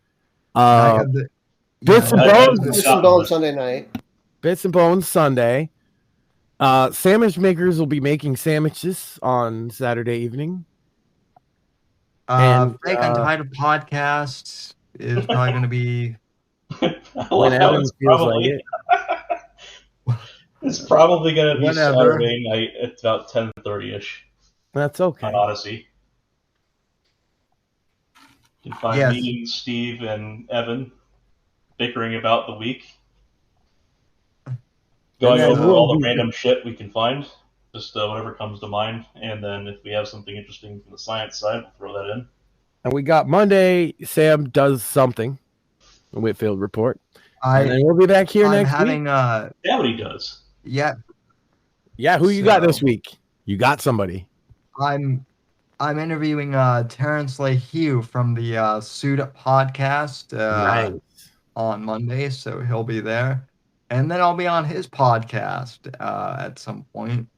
Bits and Bones Sunday night. Bits and Bones Sunday. Sandwich makers will be making sandwiches on Saturday evening. Fake Untitled Podcast is probably going to be when Evan feels like it. It's probably going to be Saturday night at about 10:30ish. That's okay. On Odyssey. You can find me, Steve, and Evan bickering about the week. Going over all the random shit we can find. Just whatever comes to mind. And then if we have something interesting from the science side, we'll throw that in. And we got Monday, Sam does something. The Whitfield Report. And then we'll be back here next week. Yeah, what he does. Yeah. Yeah, who you got this week? You got somebody. I'm interviewing Terrence LeHue from the Suit Up podcast on Monday, so he'll be there. And then I'll be on his podcast at some point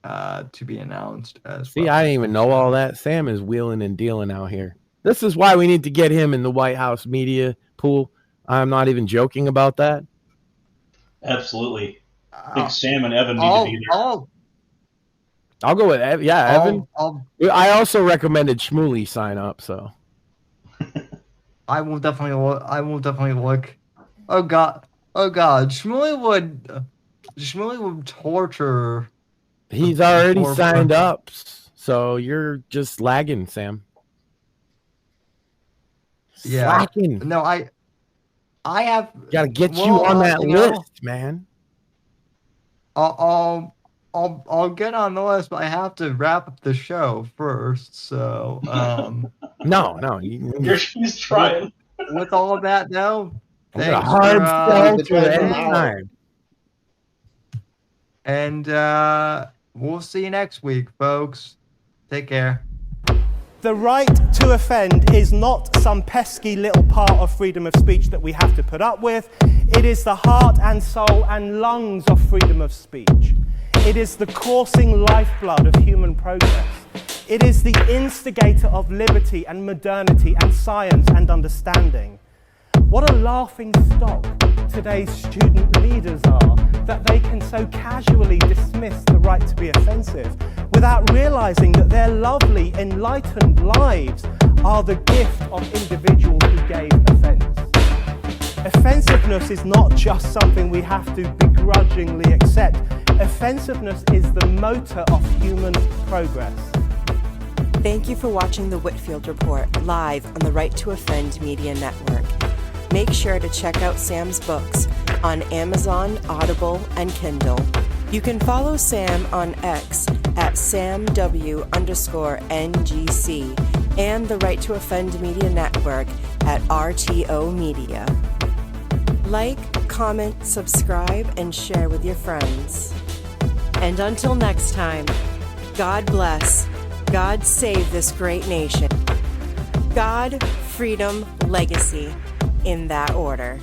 to be announced as well. See, I didn't even know all that. Sam is wheeling and dealing out here. This is why we need to get him in the White House media pool. I'm not even joking about that. Absolutely. I think Sam and Evan need to be there. I'll go with Evan. Yeah, Evan. I also recommended Shmuley sign up, so. I will definitely look. Oh God. Shmuley would torture. He's already signed up, so you're just lagging, Sam. Yeah. Slacking. No, I have. Gotta get you on that list, man. I'll get on the list, but I have to wrap up the show first. So no, he's trying. With all of that, no. Thanks hard sell to any time. And we'll see you next week, folks. Take care. The right to offend is not some pesky little part of freedom of speech that we have to put up with. It is the heart and soul and lungs of freedom of speech. It is the coursing lifeblood of human progress. It is the instigator of liberty and modernity and science and understanding. What a laughing stock today's student leaders are, that they can so casually dismiss the right to be offensive without realizing that their lovely, enlightened lives are the gift of individuals who gave offense. Offensiveness is not just something we have to begrudgingly accept. Offensiveness is the motor of human progress. Thank you for watching the Whitfield Report live on the Right to Offend Media Network. Make sure to check out Sam's books on Amazon, Audible, and Kindle. You can follow Sam on X at SamW_NGC and the Right to Offend Media Network at RTO Media. Like, comment, subscribe, and share with your friends. And until next time, God bless, God save this great nation. God, freedom, legacy, in that order.